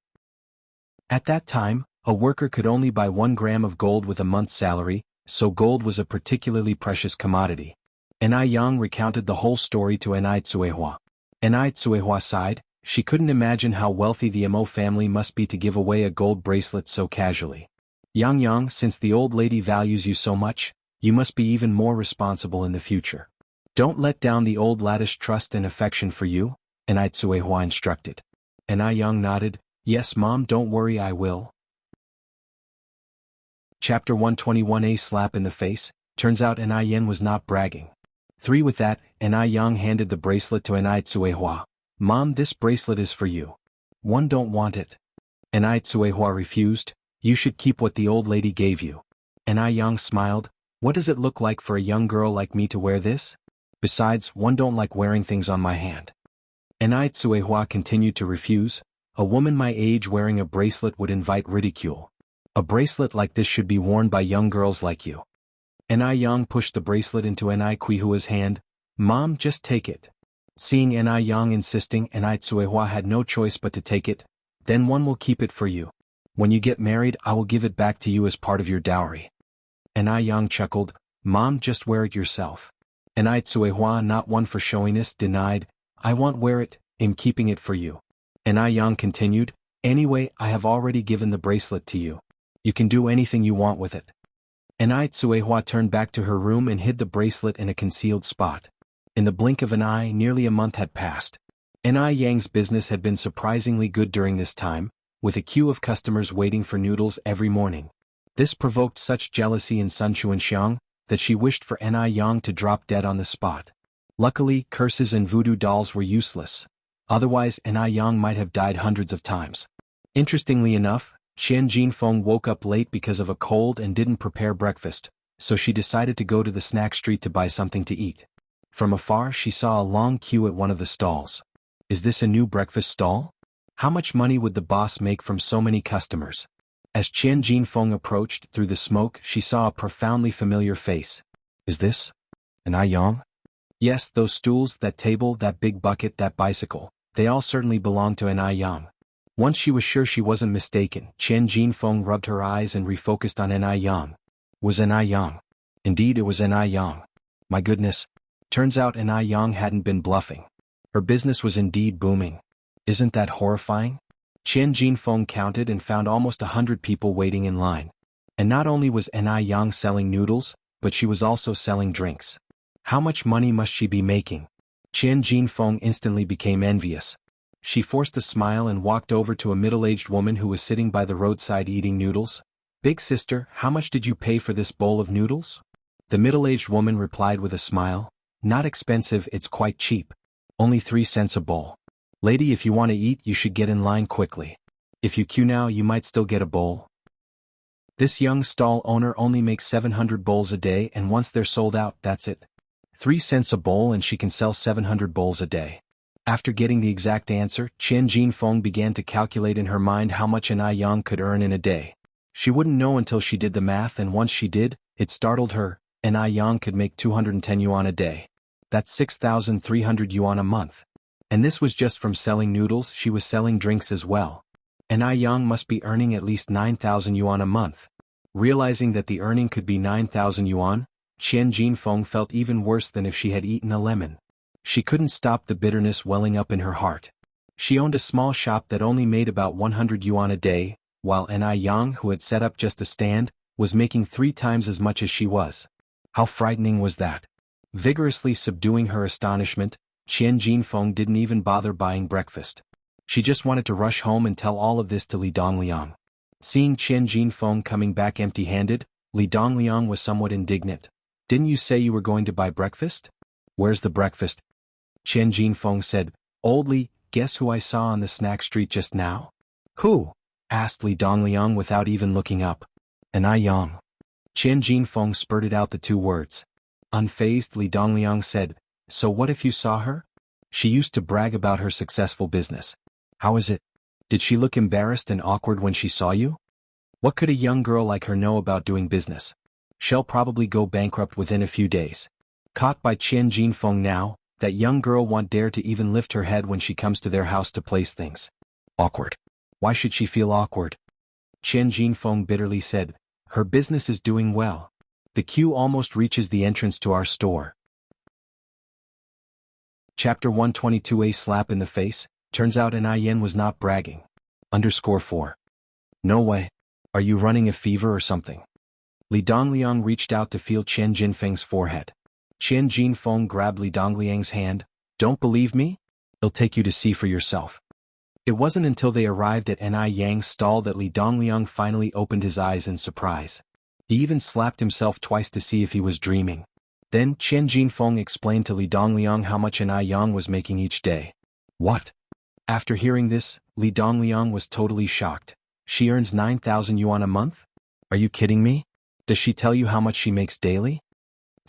At that time, a worker could only buy 1 gram of gold with a month's salary, so gold was a particularly precious commodity. Enai Yang recounted the whole story to Enai Tsuehua. Enai Tsuehua sighed. She couldn't imagine how wealthy the Mo family must be to give away a gold bracelet so casually. Yang, since the old lady values you so much, you must be even more responsible in the future. Don't let down the old lady's trust and affection for you, Enai Tsuehua instructed. Enai Yang nodded, yes mom, don't worry, I will. Chapter 121. A slap in the face. Turns out Enai Yen was not bragging. 3. With that, Enai Yang handed the bracelet to Enai Tsuehua. Mom, this bracelet is for you. 1. Don't want it. Enai Tsuehua refused. You should keep what the old lady gave you. Enai Yang smiled. What does it look like for a young girl like me to wear this? Besides, 1 don't like wearing things on my hand. Enai Tsuehua continued to refuse. A woman my age wearing a bracelet would invite ridicule. A bracelet like this should be worn by young girls like you. Enai Yang pushed the bracelet into Enai Tsuehua's hand. Mom, just take it. Seeing Enai Yang insisting, Enai Tsuehua had no choice but to take it. Then 1 will keep it for you. When you get married, I will give it back to you as part of your dowry. Enai Yang chuckled. Mom, just wear it yourself. Enai Tsuehua, not one for showiness, denied. I won't wear it, I'm keeping it for you. Enai Yang continued. Anyway, I have already given the bracelet to you. You can do anything you want with it. Enai Tsuehua turned back to her room and hid the bracelet in a concealed spot. In the blink of an eye, nearly a month had passed. Enai Yang's business had been surprisingly good during this time, with a queue of customers waiting for noodles every morning. This provoked such jealousy in Sun Chuanxiang that she wished for Enai Yang to drop dead on the spot. Luckily, curses and voodoo dolls were useless. Otherwise, Enai Yang might have died hundreds of times. Interestingly enough, Qian Jinfeng woke up late because of a cold and didn't prepare breakfast, so she decided to go to the snack street to buy something to eat. From afar she saw a long queue at one of the stalls. Is this a new breakfast stall? How much money would the boss make from so many customers? As Qian Jinfeng approached through the smoke, she saw a profoundly familiar face. Is this Enai Yang? Yes, those stools, that table, that big bucket, that bicycle, they all certainly belong to Enai Yang. Once she was sure she wasn't mistaken, Qian Jinfeng rubbed her eyes and refocused on Enai Yang. Was Enai Yang? Indeed, it was Enai Yang. My goodness. Turns out Enai Yang hadn't been bluffing. Her business was indeed booming. Isn't that horrifying? Qian Jinfeng counted and found almost 100 people waiting in line. And not only was Enai Yang selling noodles, but she was also selling drinks. How much money must she be making? Qian Jinfeng instantly became envious. She forced a smile and walked over to a middle-aged woman who was sitting by the roadside eating noodles. Big sister, how much did you pay for this bowl of noodles? The middle-aged woman replied with a smile. Not expensive, it's quite cheap. Only 3 cents a bowl. Lady, if you want to eat, you should get in line quickly. If you queue now, you might still get a bowl. This young stall owner only makes 700 bowls a day, and once they're sold out, that's it. 3 cents a bowl and she can sell 700 bowls a day. After getting the exact answer, Qian Jinfeng began to calculate in her mind how much an Yang could earn in a day. She wouldn't know until she did the math, and once she did, it startled her. An Yang could make 210 yuan a day. That's 6,300 yuan a month. And this was just from selling noodles. She was selling drinks as well. An Yang must be earning at least 9,000 yuan a month. Realizing that the earning could be 9,000 yuan, Qian Jinfeng felt even worse than if she had eaten a lemon. She couldn't stop the bitterness welling up in her heart. She owned a small shop that only made about 100 yuan a day, while an Yang, who had set up just a stand, was making 3 times as much as she was. How frightening was that? Vigorously subduing her astonishment, Qian Jinfeng didn't even bother buying breakfast. She just wanted to rush home and tell all of this to Li Dongliang. Seeing Qian Jinfeng coming back empty-handed, Li Dongliang was somewhat indignant. "Didn't you say you were going to buy breakfast? Where's the breakfast?" Qian Jinfeng said, "Old Li, guess who I saw on the snack street just now?" "Who?" asked Li Dongliang without even looking up. "An Yang." Qian Jinfeng spurted out the 2 words. Unfazed, Li Dongliang said, "So what if you saw her? She used to brag about her successful business. How is it? Did she look embarrassed and awkward when she saw you? What could a young girl like her know about doing business? She'll probably go bankrupt within a few days." Caught by Qian Jinfeng now, that young girl won't dare to even lift her head when she comes to their house to place things. Awkward. Why should she feel awkward? Qian Jinfeng bitterly said, "Her business is doing well. The queue almost reaches the entrance to our store." Chapter 122. A slap in the face. Turns out an Yen was not bragging. _4. No way. Are you running a fever or something? Li Dongliang reached out to feel Qian Jinfeng's forehead. Qian Jinfeng grabbed Li Dongliang's hand. "Don't believe me? I'll take you to see for yourself." It wasn't until they arrived at An Yang's stall that Li Dongliang finally opened his eyes in surprise. He even slapped himself twice to see if he was dreaming. Then Qian Jinfeng explained to Li Dongliang how much An Yang was making each day. "What?" After hearing this, Li Dongliang was totally shocked. "She earns 9,000 yuan a month? Are you kidding me? Does she tell you how much she makes daily?"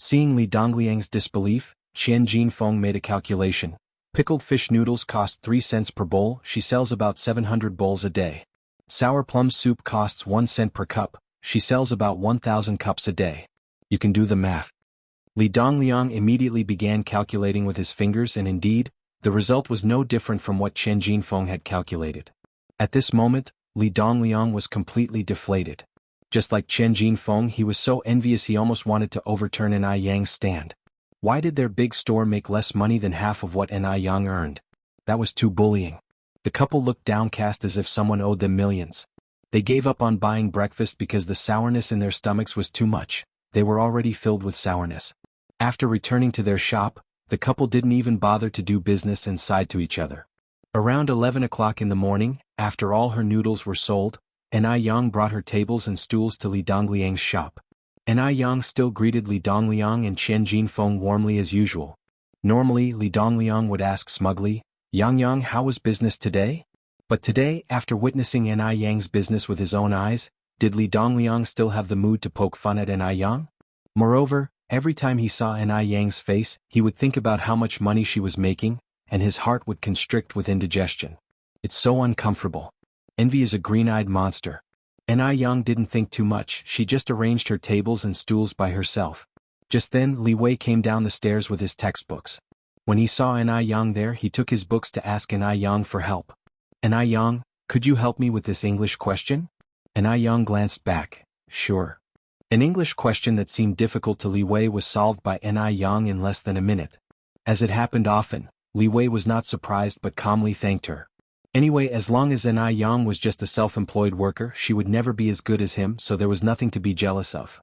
Seeing Li Dongliang's disbelief, Qian Jinfeng made a calculation. Pickled fish noodles cost 3 cents per bowl. She sells about 700 bowls a day. Sour plum soup costs 1 cent per cup. She sells about 1,000 cups a day. You can do the math. Li Dongliang immediately began calculating with his fingers, and indeed, the result was no different from what Qian Jinfeng had calculated. At this moment, Li Dongliang was completely deflated. Just like Qian Jinfeng, he was so envious he almost wanted to overturn An Yang's stand. Why did their big store make less money than half of what An Yang earned? That was too bullying. The couple looked downcast as if someone owed them millions. They gave up on buying breakfast because the sourness in their stomachs was too much. They were already filled with sourness. After returning to their shop, the couple didn't even bother to do business and sighed to each other. Around 11 o'clock in the morning, after all her noodles were sold, An Yang brought her tables and stools to Li Dongliang's shop. An Yang still greeted Li Dongliang and Qian Jinfeng warmly as usual. Normally, Li Dongliang would ask smugly, "Yang, how was business today?" But today, after witnessing An Yang's business with his own eyes, did Li Dongliang still have the mood to poke fun at An Yang? Moreover, every time he saw An Yang's face, he would think about how much money she was making, and his heart would constrict with indigestion. It's so uncomfortable. Envy is a green-eyed monster. An Yang didn't think too much. She just arranged her tables and stools by herself. Just then, Li Wei came down the stairs with his textbooks. When he saw An Yang there, he took his books to ask An Yang for help. "An Yang, could you help me with this English question?" An Yang glanced back. "Sure." An English question that seemed difficult to Li Wei was solved by An Yang in less than a minute. As it happened often, Li Wei was not surprised but calmly thanked her. Anyway, as long as An Yang was just a self-employed worker, she would never be as good as him, so there was nothing to be jealous of.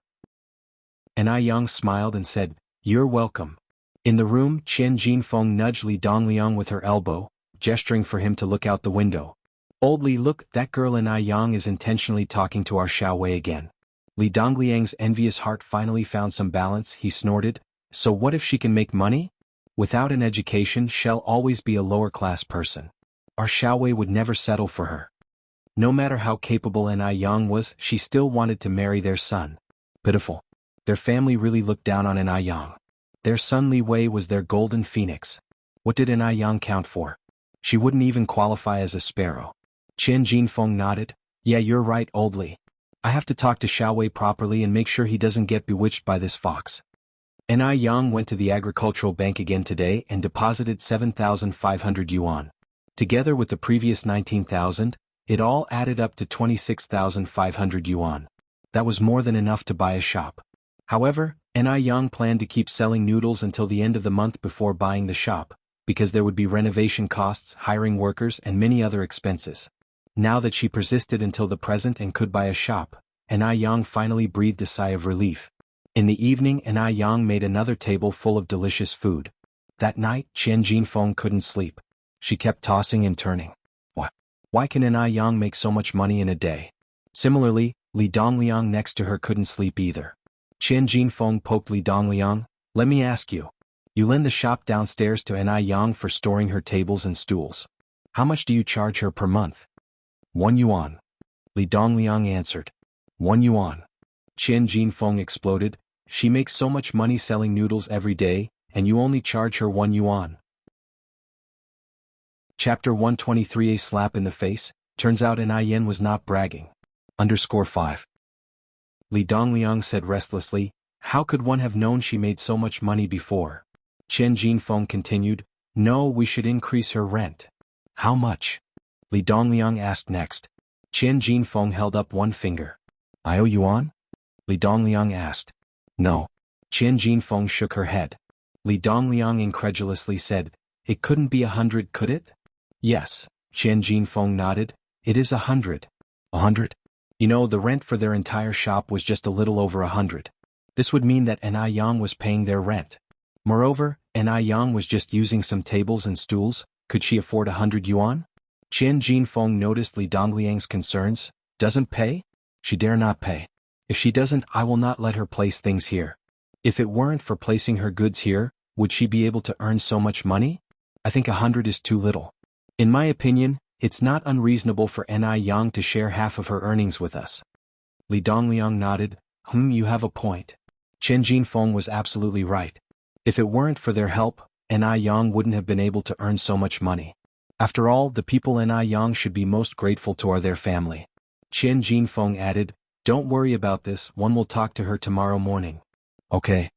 An Yang smiled and said, "You're welcome." In the room, Qian Jinfeng nudged Li Dongliang with her elbow, gesturing for him to look out the window. "Old Li, look, that girl An Yang is intentionally talking to our Xiao Wei again." Li Dongliang's envious heart finally found some balance. He snorted, "So what if she can make money? Without an education, she'll always be a lower-class person. Our Xiao Wei would never settle for her." No matter how capable An Yang was, she still wanted to marry their son. Pitiful. Their family really looked down on An Yang. Their son Li Wei was their golden phoenix. What did Ai Yang count for? She wouldn't even qualify as a sparrow. Qian Jinfeng nodded. Yeah, you're right, old Li. I have to talk to Xiaowei properly and make sure he doesn't get bewitched by this fox. Ai Yang went to the agricultural bank again today and deposited 7,500 yuan. Together with the previous 19,000, it all added up to 26,500 yuan. That was more than enough to buy a shop. However, Ai Yang planned to keep selling noodles until the end of the month before buying the shop, because there would be renovation costs, hiring workers, and many other expenses. Now that she persisted until the present and could buy a shop, Ai Yang finally breathed a sigh of relief. In the evening, Ai Yang made another table full of delicious food. That night, Qian Jinfeng couldn't sleep. She kept tossing and turning. Why can Ai Yang make so much money in a day? Similarly, Li Dongliang next to her couldn't sleep either. Qian Jinfeng poked Li Dongliang. Let me ask you. You lend the shop downstairs to Ai Yang for storing her tables and stools. How much do you charge her per month? 1 yuan. Li Dongliang answered. 1 yuan. Qian Jinfeng exploded. She makes so much money selling noodles every day, and you only charge her 1 yuan. Chapter 123. A slap in the face. Turns out Ai Yan was not bragging. _5. Li Dongliang said restlessly, how could one have known she made so much money before? Qian Jinfeng continued, no, we should increase her rent. How much? Li Dongliang asked next. Qian Jinfeng held up one finger. I owe yuan? Li Dongliang asked. No. Qian Jinfeng shook her head. Li Dongliang incredulously said, it couldn't be 100, could it? Yes. Qian Jinfeng nodded. It is 100. 100? You know, the rent for their entire shop was just a little over 100. This would mean that Ai Yang was paying their rent. Moreover, Ai Yang was just using some tables and stools. Could she afford 100 yuan? Qian Jinfeng noticed Li Dongliang's concerns. Doesn't pay? She dare not pay. If she doesn't, I will not let her place things here. If it weren't for placing her goods here, would she be able to earn so much money? I think 100 is too little. In my opinion, it's not unreasonable for Ai Yang to share half of her earnings with us. Li Dongliang nodded. You have a point. Qian Jinfeng was absolutely right. If it weren't for their help, Ai Yang wouldn't have been able to earn so much money. After all, the people Ai Yang should be most grateful to are their family. Qian Jinfeng added, don't worry about this, one will talk to her tomorrow morning. Okay.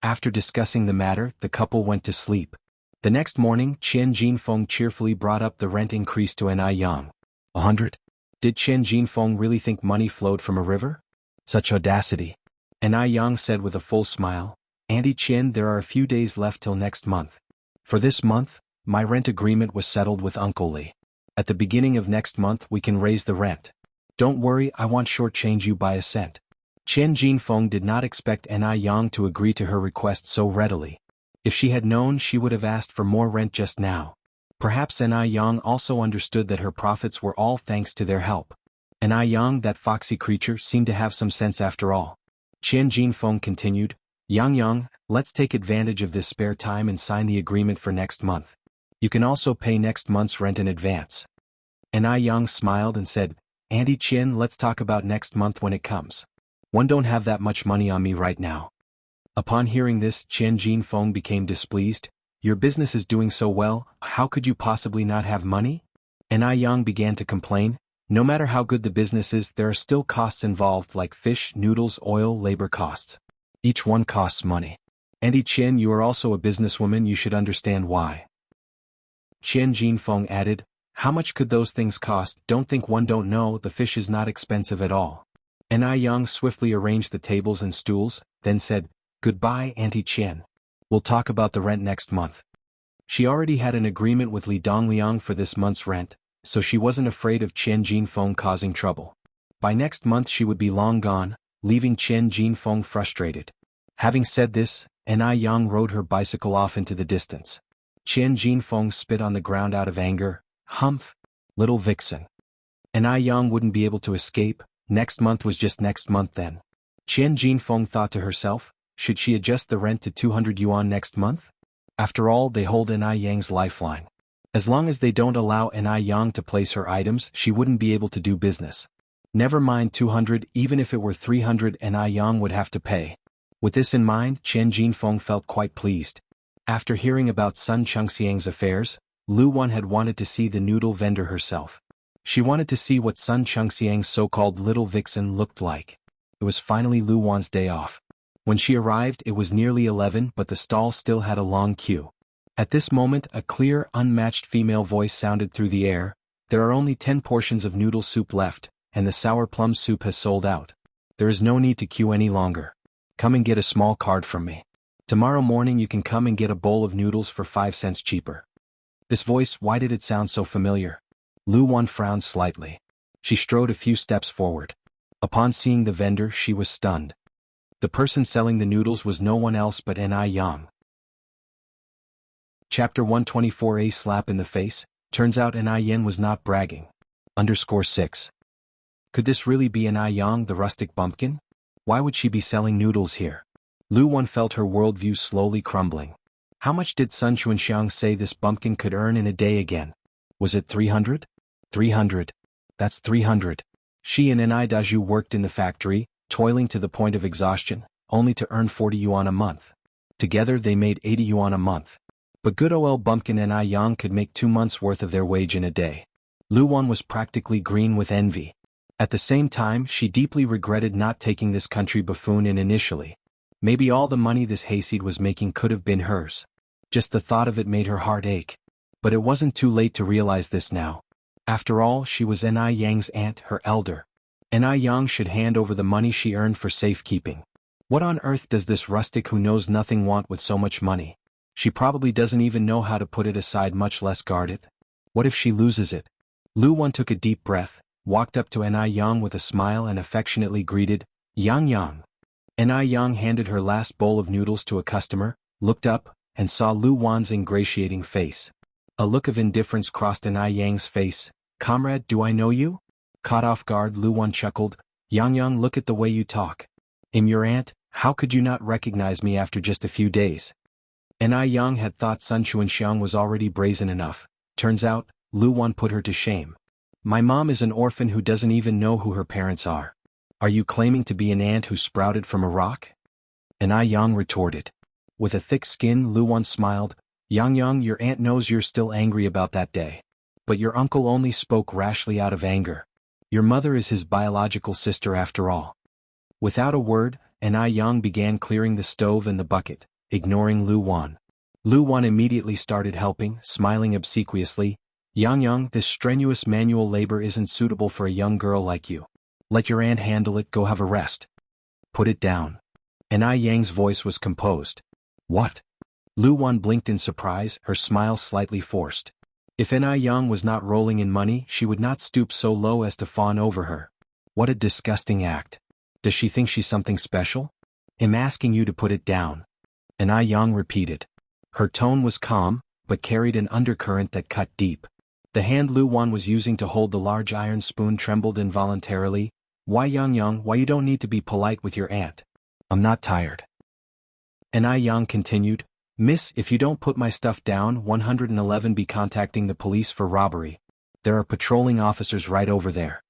After discussing the matter, the couple went to sleep. The next morning, Qian Jinfeng cheerfully brought up the rent increase to Ai Yang. 100? Did Qian Jinfeng really think money flowed from a river? Such audacity. Ai Yang said with a full smile, Auntie Qian, there are a few days left till next month. For this month, my rent agreement was settled with Uncle Li. At the beginning of next month we can raise the rent. Don't worry, I won't shortchange you by a cent. Qian Jinfeng did not expect Ai Yang to agree to her request so readily. If she had known, she would have asked for more rent just now. Perhaps Ai Yang also understood that her profits were all thanks to their help. Ai Yang, that foxy creature, seemed to have some sense after all. Qian Jinfeng continued, Yang, let's take advantage of this spare time and sign the agreement for next month. You can also pay next month's rent in advance. Ai Yang smiled and said, Auntie Qian, let's talk about next month when it comes. One don't have that much money on me right now. Upon hearing this, Qian Jinfeng became displeased. Your business is doing so well, how could you possibly not have money? Ai Yang began to complain. No matter how good the business is, there are still costs involved like fish, noodles, oil, labor costs. Each one costs money. Auntie Qian, you are also a businesswoman, you should understand why. Qian Jinfeng added, how much could those things cost? Don't think one don't know, the fish is not expensive at all. Ai Yang swiftly arranged the tables and stools, then said, goodbye, Auntie Qian. We'll talk about the rent next month. She already had an agreement with Li Dongliang for this month's rent, so she wasn't afraid of Qian Jinfeng causing trouble. By next month she would be long gone, leaving Qian Jinfeng frustrated. Having said this, Ai Yang rode her bicycle off into the distance. Qian Jinfeng spit on the ground out of anger. Humph! Little vixen. Ai Yang wouldn't be able to escape. Next month was just next month then. Qian Jinfeng thought to herself, should she adjust the rent to 200 yuan next month? After all, they hold Ai Yang's lifeline. As long as they don't allow Ai Yang to place her items, she wouldn't be able to do business. Never mind 200, even if it were 300, Ai Yang would have to pay. With this in mind, Qian Jinfeng felt quite pleased. After hearing about Sun Chengxiang's affairs, Lu Wan had wanted to see the noodle vendor herself. She wanted to see what Sun Chengxiang's so-called little vixen looked like. It was finally Lu Wan's day off. When she arrived, it was nearly 11, but the stall still had a long queue. At this moment, a clear, unmatched female voice sounded through the air. There are only 10 portions of noodle soup left, and the sour plum soup has sold out. There is no need to queue any longer. Come and get a small card from me. Tomorrow morning you can come and get a bowl of noodles for 5 cents cheaper. This voice, why did it sound so familiar? Lu Wan frowned slightly. She strode a few steps forward. Upon seeing the vendor, she was stunned. The person selling the noodles was no one else but Ni Yang. Chapter 124. A slap in the face. Turns out Ni Yang was not bragging. _6. Could this really be Ni Yang, the rustic bumpkin? Why would she be selling noodles here? Lu Wan felt her worldview slowly crumbling. How much did Sun Chengxiang say this bumpkin could earn in a day again? Was it 300? 300. That's 300. She and Ni Daju worked in the factory, toiling to the point of exhaustion, only to earn 40 yuan a month. Together they made 80 yuan a month. But good old bumpkin and Ni Yang could make 2 months' worth of their wage in a day. Lu Wan was practically green with envy. At the same time, she deeply regretted not taking this country buffoon in initially. Maybe all the money this hayseed was making could have been hers. Just the thought of it made her heart ache. But it wasn't too late to realize this now. After all, she was Ni Yang's aunt, her elder. Ni Yang should hand over the money she earned for safekeeping. What on earth does this rustic who knows nothing want with so much money? She probably doesn't even know how to put it aside, much less guard it. What if she loses it? Lu Wan took a deep breath, walked up to Ni Yang with a smile and affectionately greeted, Yang Yang. Ni Yang handed her last bowl of noodles to a customer, looked up, and saw Lu Wan's ingratiating face. A look of indifference crossed Ni Yang's face. Comrade, do I know you? Caught off guard, Lu Wan chuckled. Yang Yang, look at the way you talk. I'm your aunt, how could you not recognize me after just a few days? Ni Yang had thought Sun Chengxiang was already brazen enough. Turns out, Lu Wan put her to shame. My mom is an orphan who doesn't even know who her parents are. Are you claiming to be an ant who sprouted from a rock? Ni Yang retorted. With a thick skin, Lu Wan smiled. Yang Yang, your aunt knows you're still angry about that day. But your uncle only spoke rashly out of anger. Your mother is his biological sister after all. Without a word, Ni Yang began clearing the stove and the bucket, ignoring Lu Wan. Lu Wan immediately started helping, smiling obsequiously. Yang Yang, this strenuous manual labor isn't suitable for a young girl like you. Let your aunt handle it, go have a rest. Put it down. Ni Yang's voice was composed. What? Lu Wan blinked in surprise, her smile slightly forced. If Ni Yang was not rolling in money, she would not stoop so low as to fawn over her. What a disgusting act. Does she think she's something special? I'm asking you to put it down. Ni Yang repeated. Her tone was calm, but carried an undercurrent that cut deep. The hand Lu Wan was using to hold the large iron spoon trembled involuntarily. Why Yang Yang, why you don't need to be polite with your aunt? I'm not tired. Ni Yang continued. Miss, if you don't put my stuff down, 111 be contacting the police for robbery. There are patrolling officers right over there.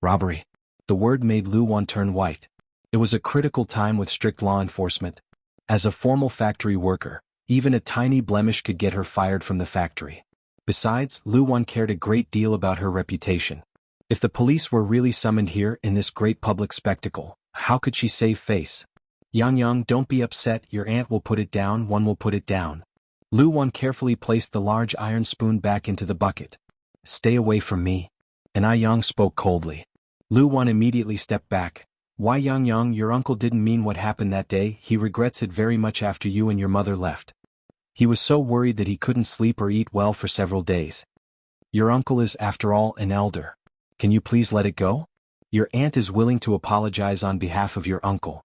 Robbery. The word made Lu Wan turn white. It was a critical time with strict law enforcement. As a formal factory worker, even a tiny blemish could get her fired from the factory. Besides, Lu Wan cared a great deal about her reputation. If the police were really summoned here in this great public spectacle, how could she save face? Yang Yang, don't be upset, your aunt will put it down, one will put it down. Lu Wan carefully placed the large iron spoon back into the bucket. Stay away from me. Ni Yang spoke coldly. Lu Wan immediately stepped back. Why Yang Yang, your uncle didn't mean what happened that day, he regrets it very much after you and your mother left. He was so worried that he couldn't sleep or eat well for several days. Your uncle is, after all, an elder. Can you please let it go? Your aunt is willing to apologize on behalf of your uncle.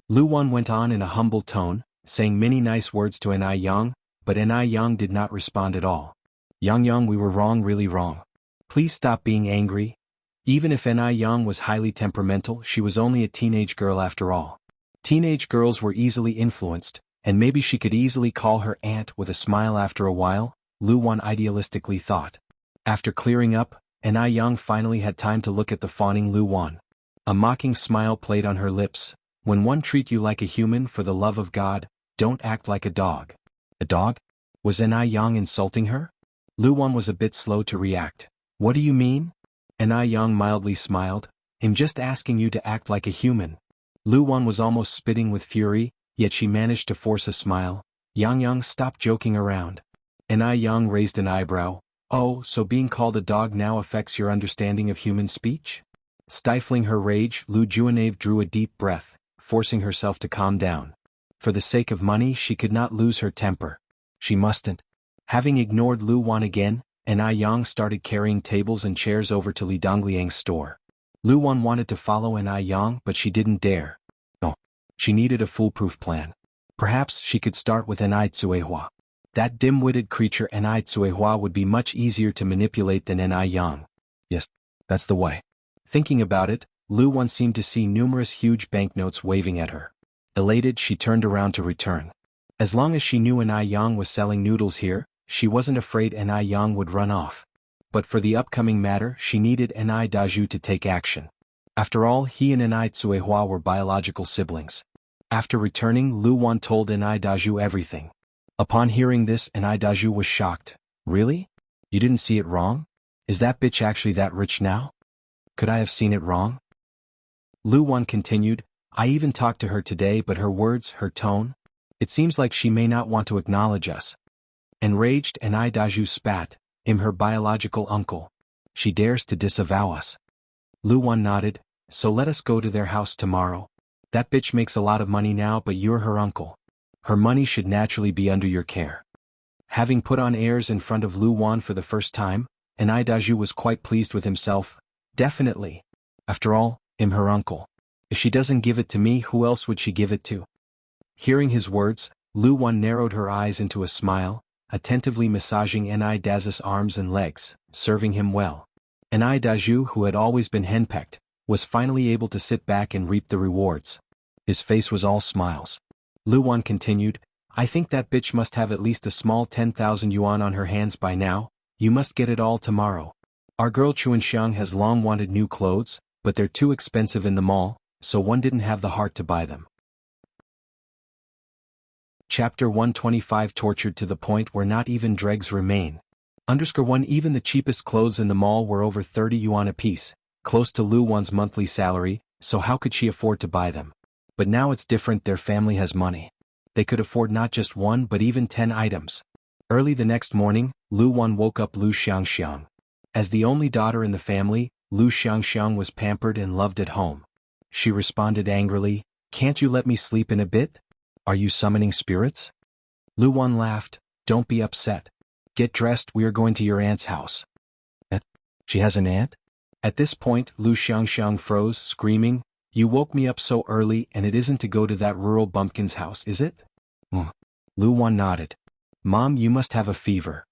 Lu Wan went on in a humble tone, saying many nice words to Ni Yang, but Ni Yang did not respond at all. Yang Yang, we were wrong, really wrong. Please stop being angry. Even if Ni Yang was highly temperamental, she was only a teenage girl after all. Teenage girls were easily influenced, and maybe she could easily call her aunt with a smile after a while, Lu Wan idealistically thought. After clearing up, Ni Yang finally had time to look at the fawning Lu Wan. A mocking smile played on her lips. When one treat you like a human, for the love of God, don't act like a dog. A dog? Was Enai Yang insulting her? Luwan was a bit slow to react. What do you mean? Enai Yang mildly smiled. I'm just asking you to act like a human. Luwan was almost spitting with fury, yet she managed to force a smile. Yang, stop joking around. Enai Yang raised an eyebrow. Oh, so being called a dog now affects your understanding of human speech? Stifling her rage, Lu Juanave drew a deep breath, forcing herself to calm down. For the sake of money she could not lose her temper. She mustn't. Having ignored Lu Wan again, Enai Yang started carrying tables and chairs over to Li Dongliang's store. Lu Wan wanted to follow Enai Yang but she didn't dare. No. She needed a foolproof plan. Perhaps she could start with Enai Tsuehua. That dim-witted creature Enai Tsuehua would be much easier to manipulate than Enai Yang. Yes, that's the way. Thinking about it, Lu Wan seemed to see numerous huge banknotes waving at her. Elated, she turned around to return. As long as she knew Enai Yang was selling noodles here, she wasn't afraid Enai Yang would run off. But for the upcoming matter she needed Enai Daju to take action. After all, he and Enai Tsuehua were biological siblings. After returning, Lu Wan told Enai Daju everything. Upon hearing this, Enai Daju was shocked. Really? You didn't see it wrong? Is that bitch actually that rich now? Could I have seen it wrong? Lu Wan continued, I even talked to her today but her words, her tone. It seems like she may not want to acknowledge us. Enraged, Enai Daju spat. I'm her biological uncle. She dares to disavow us. Lu Wan nodded, so let us go to their house tomorrow. That bitch makes a lot of money now but you're her uncle. Her money should naturally be under your care. Having put on airs in front of Lu Wan for the first time, Enai Daju was quite pleased with himself. Definitely. After all, I'm her uncle. If she doesn't give it to me, who else would she give it to? Hearing his words, Lu Wan narrowed her eyes into a smile, attentively massaging Enai Dazu's arms and legs, serving him well. Enai Daju, who had always been henpecked, was finally able to sit back and reap the rewards. His face was all smiles. Lu Wan continued, I think that bitch must have at least a small 10,000 yuan on her hands by now. You must get it all tomorrow. Our girl Chuanxiang has long wanted new clothes, but they're too expensive in the mall, so one didn't have the heart to buy them. Chapter 125 Tortured to the point where not even dregs remain. _1 Even the cheapest clothes in the mall were over 30 yuan apiece, close to Lu Wan's monthly salary, so how could she afford to buy them? But now it's different, their family has money. They could afford not just one but even 10 items. Early the next morning, Lu Wan woke up Lu Xiangxiang. As the only daughter in the family, Lu Xiangxiang was pampered and loved at home. She responded angrily, Can't you let me sleep in a bit? Are you summoning spirits? Lu Wan laughed, Don't be upset. Get dressed, we are going to your aunt's house. She has an aunt? At this point, Lu Xiangxiang froze, screaming, You woke me up so early and it isn't to go to that rural bumpkin's house, is it? Lu Wan nodded. Mom, you must have a fever.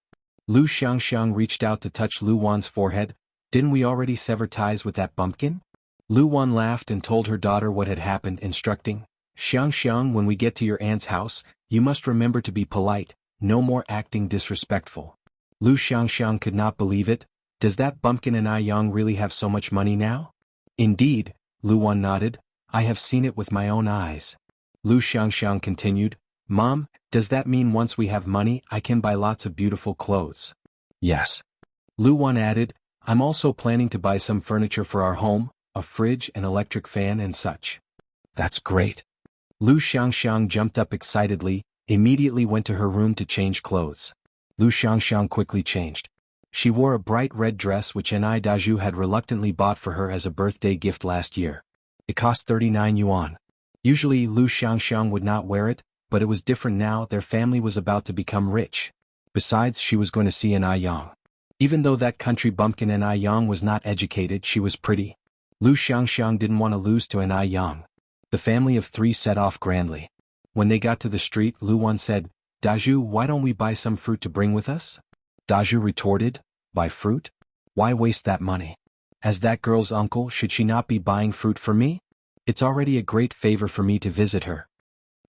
Lu Xiangxiang reached out to touch Lu Wan's forehead. Didn't we already sever ties with that bumpkin? Lu Wan laughed and told her daughter what had happened, instructing, Xiangxiang, when we get to your aunt's house, you must remember to be polite, no more acting disrespectful. Lu Xiangxiang could not believe it. Does that bumpkin Enai Yang really have so much money now? Indeed, Lu Wan nodded, I have seen it with my own eyes. Lu Xiangxiang continued, Mom, does that mean once we have money I can buy lots of beautiful clothes? Yes. Lu Wan added, I'm also planning to buy some furniture for our home, a fridge, an electric fan and such. That's great. Lu Xiangxiang jumped up excitedly, immediately went to her room to change clothes. Lu Xiangxiang quickly changed. She wore a bright red dress which Enai Daju had reluctantly bought for her as a birthday gift last year. It cost 39 yuan. Usually Lu Xiangxiang would not wear it, but it was different now, their family was about to become rich. Besides, she was going to see Enai Yang. Even though that country bumpkin Enai Yang was not educated, she was pretty. Lu Xiangxiang didn't want to lose to Enai Yang. The family of three set off grandly. When they got to the street, Lu Wan said, Daju, why don't we buy some fruit to bring with us? Daju retorted, Buy fruit? Why waste that money? As that girl's uncle, should she not be buying fruit for me? It's already a great favor for me to visit her.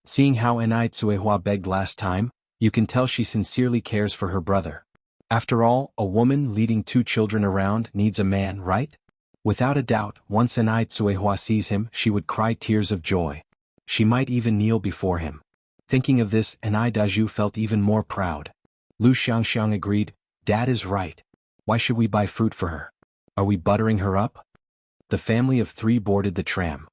Seeing how Enai Tsuehua begged last time, you can tell she sincerely cares for her brother. After all, a woman leading 2 children around needs a man, right? Without a doubt, once Enai Tsuehua sees him, she would cry tears of joy. She might even kneel before him. Thinking of this, Anai Daju felt even more proud. Lu Xiangxiang agreed, Dad is right. Why should we buy fruit for her? Are we buttering her up? The family of 3 boarded the tram.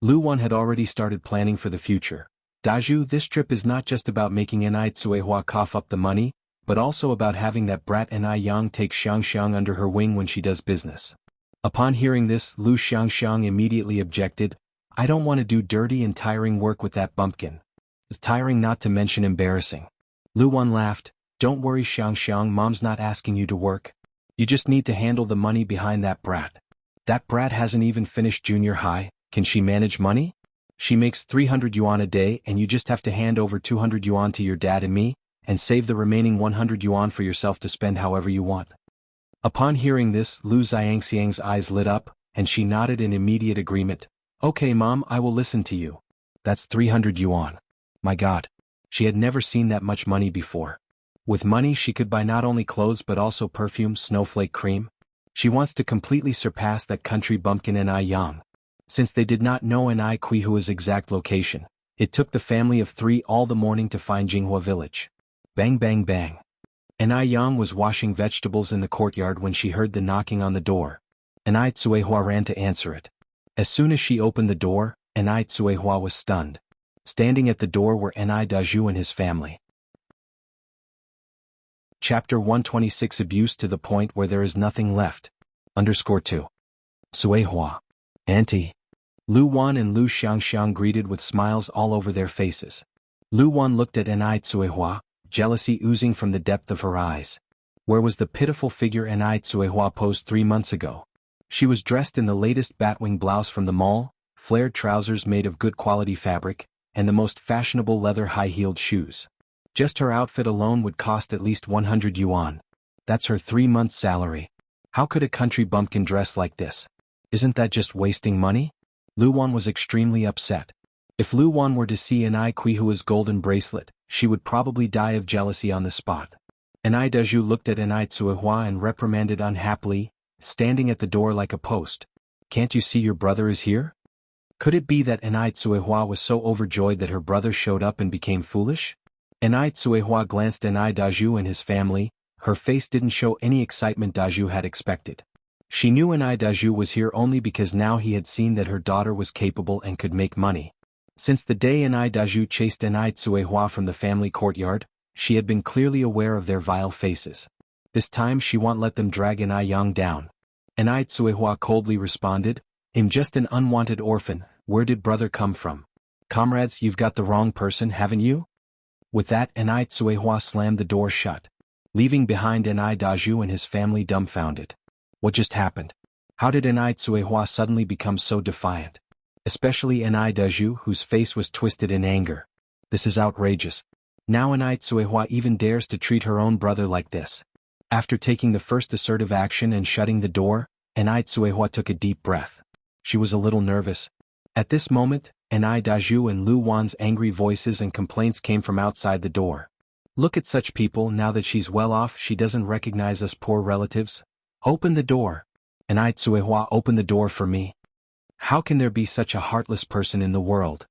Lu Wan had already started planning for the future. Daju, this trip is not just about making Anai Tsuehua cough up the money, but also about having that brat Anai Yang take Xiangxiang under her wing when she does business. Upon hearing this, Lu Xiangxiang immediately objected, I don't want to do dirty and tiring work with that bumpkin. It's tiring, not to mention embarrassing. Lu Wan laughed, don't worry Xiangxiang, Mom's not asking you to work. You just need to handle the money behind that brat. That brat hasn't even finished junior high, can she manage money? She makes 300 yuan a day and you just have to hand over 200 yuan to your dad and me, and save the remaining 100 yuan for yourself to spend however you want. Upon hearing this, Lu Xiangxiang's eyes lit up, and she nodded in immediate agreement. Okay Mom, I will listen to you. That's 300 yuan. My God. She had never seen that much money before. With money she could buy not only clothes but also perfume, snowflake cream. She wants to completely surpass that country bumpkin Anai Yang. Since they did not know Anai Kuihua's exact location, it took the family of 3 all the morning to find Jinghua village. Bang bang bang. Anai Yang was washing vegetables in the courtyard when she heard the knocking on the door. Anai Tsuehua ran to answer it. As soon as she opened the door, Anai Tsuehua was stunned. Standing at the door were Anai Daju and his family. Chapter 126, Abuse to the point where there is nothing left. _2. Tsuehua. Auntie. Lu Wan and Lu Xiangxiang greeted with smiles all over their faces. Lu Wan looked at Anai Tsuehua, jealousy oozing from the depth of her eyes. Where was the pitiful figure Anai Tsuehua posed 3 months ago? She was dressed in the latest batwing blouse from the mall, flared trousers made of good quality fabric, and the most fashionable leather high-heeled shoes. Just her outfit alone would cost at least 100 yuan. That's her 3 months' salary. How could a country bumpkin dress like this? Isn't that just wasting money? Lu Wan was extremely upset. If Lu Wan were to see Anai Kuihua's golden bracelet, she would probably die of jealousy on the spot. Anai Daju looked at Anai Tsuehua and reprimanded unhappily, standing at the door like a post. Can't you see your brother is here? Could it be that Anai Tsuehua was so overjoyed that her brother showed up and became foolish? Anai Tsuehua glanced at Anai Daju and his family. Her face didn't show any excitement Daju had expected. She knew Anai Daju was here only because now he had seen that her daughter was capable and could make money. Since the day Anai Daju chased Anai Tsuehua from the family courtyard, she had been clearly aware of their vile faces. This time she won't let them drag Anai Yang down. Anai Tsuehua coldly responded, I'm just an unwanted orphan, where did brother come from? Comrades, you've got the wrong person, haven't you? With that, Anai Tsuehua slammed the door shut, leaving behind Anai Daju and his family dumbfounded. What just happened? How did Anai Tsuehua suddenly become so defiant? Especially Anai Daju, whose face was twisted in anger. This is outrageous. Now Anai Tsuehua even dares to treat her own brother like this. After taking the first assertive action and shutting the door, Anai Tsuehua took a deep breath. She was a little nervous. At this moment, Anai Daju and Lu Wan's angry voices and complaints came from outside the door. Look at such people, now that she's well off she doesn't recognize us poor relatives. Open the door. Anai Tsuehua, open the door for me. How can there be such a heartless person in the world?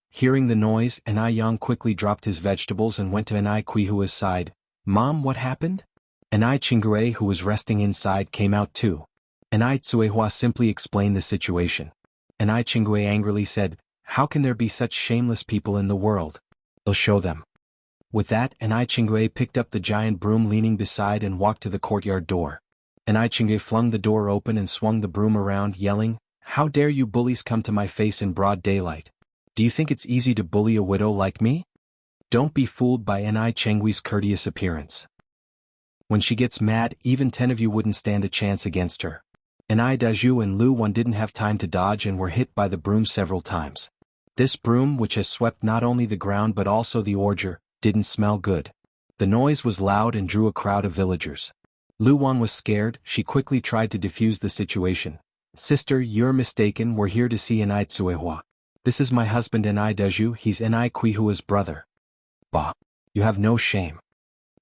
Hearing the noise, Anai Yang quickly dropped his vegetables and went to Anai Kuihua's side. Mom, what happened? Anai Chingure, who was resting inside, came out too. Anai Tsuehua simply explained the situation. Anai Chingure angrily said, how can there be such shameless people in the world? I'll show them. With that, Anai Chingure picked up the giant broom leaning beside and walked to the courtyard door. Anai Chingure flung the door open and swung the broom around, yelling, how dare you bullies come to my face in broad daylight? Do you think it's easy to bully a widow like me? Don't be fooled by Anai Chengui's courteous appearance. When she gets mad, even 10 of you wouldn't stand a chance against her. Anai Daju and Lu Wan didn't have time to dodge and were hit by the broom several times. This broom, which has swept not only the ground but also the orchard, didn't smell good. The noise was loud and drew a crowd of villagers. Lu Wan was scared. She quickly tried to defuse the situation. Sister, you're mistaken, we're here to see Anai Tsuehua. This is my husband Anai Daju, he's Anai Kuihua's brother. Bah! You have no shame.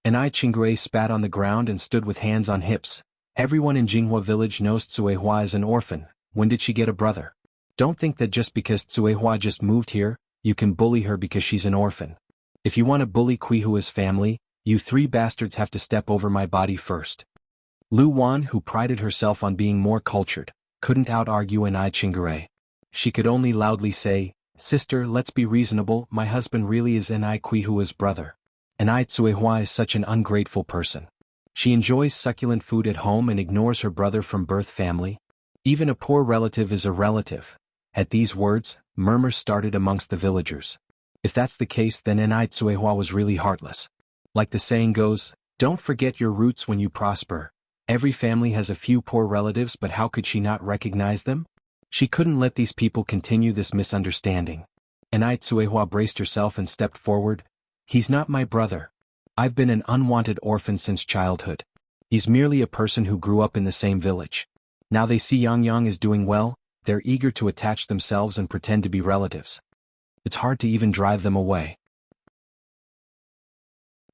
Anai Chingure spat on the ground and stood with hands on hips. Everyone in Jinghua village knows Tsuehua is an orphan. When did she get a brother? Don't think that just because Tsuehua just moved here, You can bully her because she's an orphan. If you want to bully Quihua's family, you three bastards have to step over my body first. Lu Wan, who prided herself on being more cultured, couldn't out-argue Enai Chingare. She could only loudly say, "Sister, let's be reasonable, my husband really is Enai Quihua's brother. Enai Tsuehua is such an ungrateful person. She enjoys succulent food at home and ignores her brother from birth family. Even a poor relative is a relative." At these words, murmurs started amongst the villagers. If that's the case, then Enai Tsuehua was really heartless. Like the saying goes, don't forget your roots when you prosper. Every family has a few poor relatives, but how could she not recognize them? She couldn't let these people continue this misunderstanding. Enai Tsuehua braced herself and stepped forward. He's not my brother. I've been an unwanted orphan since childhood. He's merely a person who grew up in the same village. Now they see Yang Yang is doing well, they're eager to attach themselves and pretend to be relatives. It's hard to even drive them away.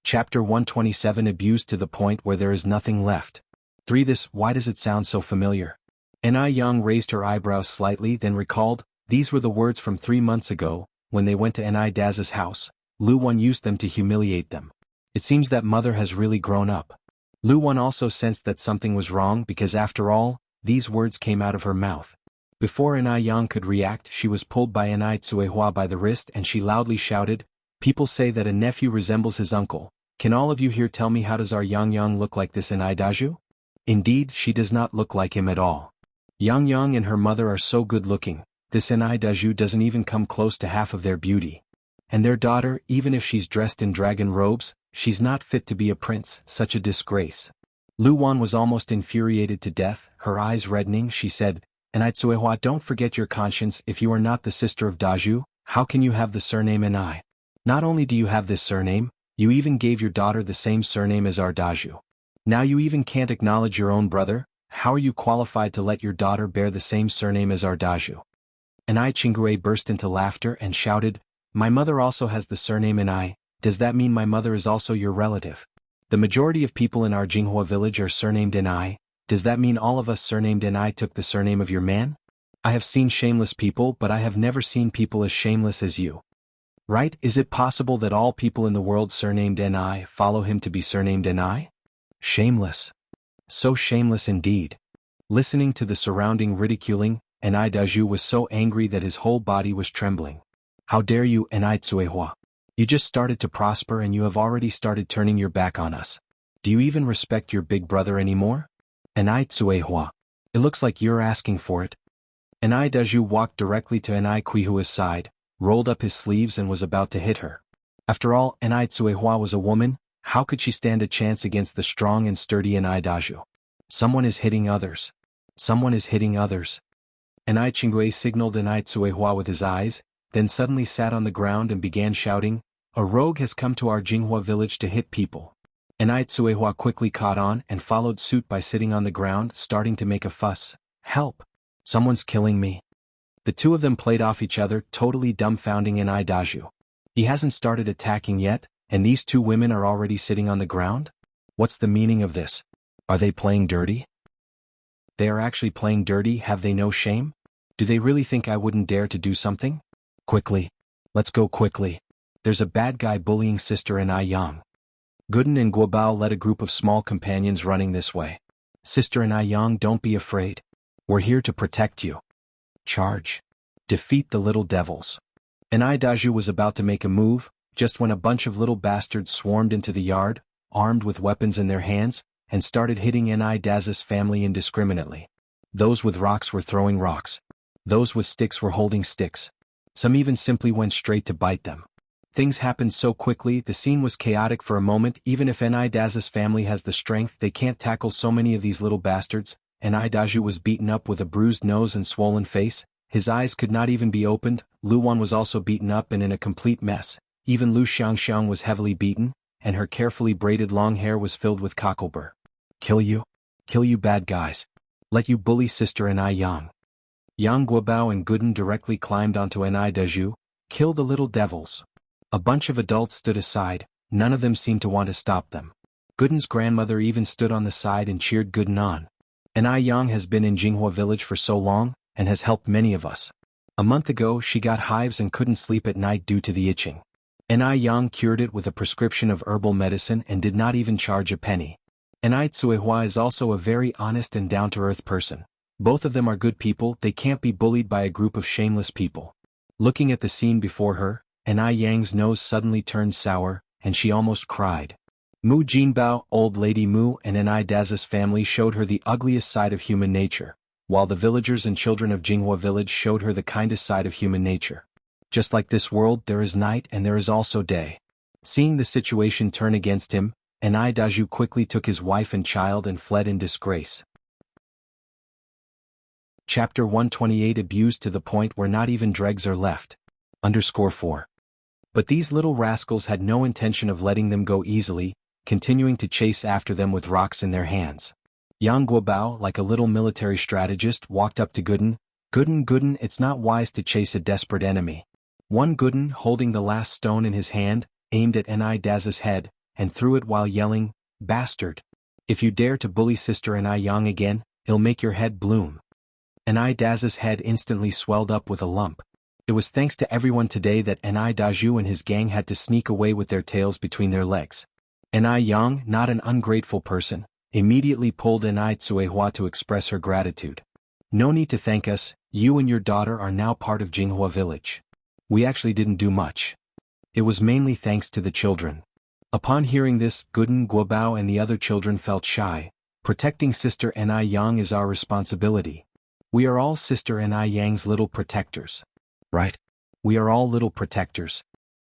Chapter 127, Abused to the point where there is nothing left. 3. Why does it sound so familiar? Enai Yang raised her eyebrows slightly, then recalled, these were the words from 3 months ago, when they went to Enai Daz's house. Lu Wan used them to humiliate them. It seems that mother has really grown up. Lu Wan also sensed that something was wrong because after all, these words came out of her mouth. Before Enai Yang could react, she was pulled by Enai Tsuehua by the wrist and she loudly shouted, "People say that a nephew resembles his uncle. Can all of you here tell me how does our Yang Yang look like this Enai Daju? Indeed, she does not look like him at all. Yang Yang and her mother are so good looking, this Enai Daju doesn't even come close to half of their beauty. And their daughter, even if she's dressed in dragon robes, she's not fit to be a prince, such a disgrace." Lu Wan was almost infuriated to death, her eyes reddening. She said, "Enai Tsuehua, don't forget your conscience. If you are not the sister of Daju, how can you have the surname Enai? Not only do you have this surname, you even gave your daughter the same surname as our Daju. Now you even can't acknowledge your own brother. How are you qualified to let your daughter bear the same surname as our Daju?" Enai Chingure burst into laughter and shouted, "My mother also has the surname Enai. Does that mean my mother is also your relative? The majority of people in our Jinghua village are surnamed Enai. Does that mean all of us surnamed Enai took the surname of your man? I have seen shameless people, but I have never seen people as shameless as you. Right? Is it possible that all people in the world surnamed Enai follow him to be surnamed Enai? Shameless. So shameless indeed." Listening to the surrounding ridiculing, Enai Daju was so angry that his whole body was trembling. "How dare you, Enai Tsuehua? You just started to prosper and you have already started turning your back on us. Do you even respect your big brother anymore? Enai Tsuehua. It looks like you're asking for it." Enai Daju walked directly to Enai Quihua's side, rolled up his sleeves and was about to hit her. After all, Enai Tsuehua was a woman. How could she stand a chance against the strong and sturdy Enai Daju? Someone is hitting others. Someone is hitting others. Enai Chingui signaled Enai Tsuehua with his eyes, then suddenly sat on the ground and began shouting, "A rogue has come to our Jinghua village to hit people." Enai Tsuehua quickly caught on and followed suit by sitting on the ground, starting to make a fuss. "Help! Someone's killing me." The two of them played off each other, totally dumbfounding Enai Daju. He hasn't started attacking yet, and these two women are already sitting on the ground? What's the meaning of this? Are they playing dirty? They are actually playing dirty. Have they no shame? Do they really think I wouldn't dare to do something? Quickly. Let's go quickly. There's a bad guy bullying Sister Enai Yang. Gooden and Guobao led a group of small companions running this way. "Sister Enai Yang, don't be afraid. We're here to protect you. Charge. Defeat the little devils." Enai Daju was about to make a move, just when a bunch of little bastards swarmed into the yard, armed with weapons in their hands, and started hitting Enai Daz's family indiscriminately. Those with rocks were throwing rocks. Those with sticks were holding sticks. Some even simply went straight to bite them. Things happened so quickly, the scene was chaotic for a moment. Even if Enai Daz's family has the strength, they can't tackle so many of these little bastards. Enai Daju was beaten up with a bruised nose and swollen face. His eyes could not even be opened. Lu Wan was also beaten up and in a complete mess. Even Lu Xiangxiang was heavily beaten, and her carefully braided long hair was filled with cockleburr. "Kill you? Kill you bad guys. Let you bully Sister Enai Yang." Yang Guobao and Gooden directly climbed onto Enai Daju. "Kill the little devils." A bunch of adults stood aside, none of them seemed to want to stop them. Gooden's grandmother even stood on the side and cheered Gooden on. Enai Yang has been in Jinghua village for so long, and has helped many of us. A month ago she got hives and couldn't sleep at night due to the itching. Enai Yang cured it with a prescription of herbal medicine and did not even charge a penny. Enai Tsuehua is also a very honest and down-to-earth person. Both of them are good people, they can't be bullied by a group of shameless people. Looking at the scene before her, Enai Yang's nose suddenly turned sour, and she almost cried. Mu Jinbao, Old Lady Mu and Enai Daza's family showed her the ugliest side of human nature, while the villagers and children of Jinghua village showed her the kindest side of human nature. Just like this world, there is night and there is also day. Seeing the situation turn against him, Enai Daju quickly took his wife and child and fled in disgrace. Chapter 128 Abused to the point where not even dregs are left. _4. But these little rascals had no intention of letting them go easily, continuing to chase after them with rocks in their hands. Yang Guobao, like a little military strategist, walked up to Gooden. Gooden, it's not wise to chase a desperate enemy. One Gooden, holding the last stone in his hand, aimed at Enai Daza's head, and threw it while yelling, "Bastard! If you dare to bully Sister Enai Yang again, it'll make your head bloom." Enai Daza's head instantly swelled up with a lump. It was thanks to everyone today that Enai Daju and his gang had to sneak away with their tails between their legs. Enai Yang, not an ungrateful person, immediately pulled Enai Tsuehua to express her gratitude. "No need to thank us, you and your daughter are now part of Jinghua village. We actually didn't do much. It was mainly thanks to the children." Upon hearing this, Gooden, Guobao and the other children felt shy. Protecting Sister Enai Yang is our responsibility. We are all Sister Enai Yang's little protectors. Right? We are all little protectors.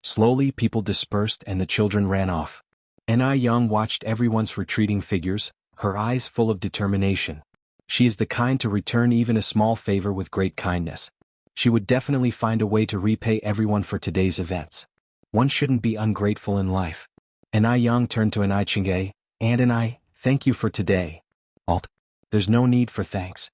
Slowly people dispersed and the children ran off. Enai Yang watched everyone's retreating figures, her eyes full of determination. She is the kind to return even a small favor with great kindness. She would definitely find a way to repay everyone for today's events. One shouldn't be ungrateful in life. Enai Yang turned to Enai Chingay, "And Enai, thank you for today." "Alt. There's no need for thanks."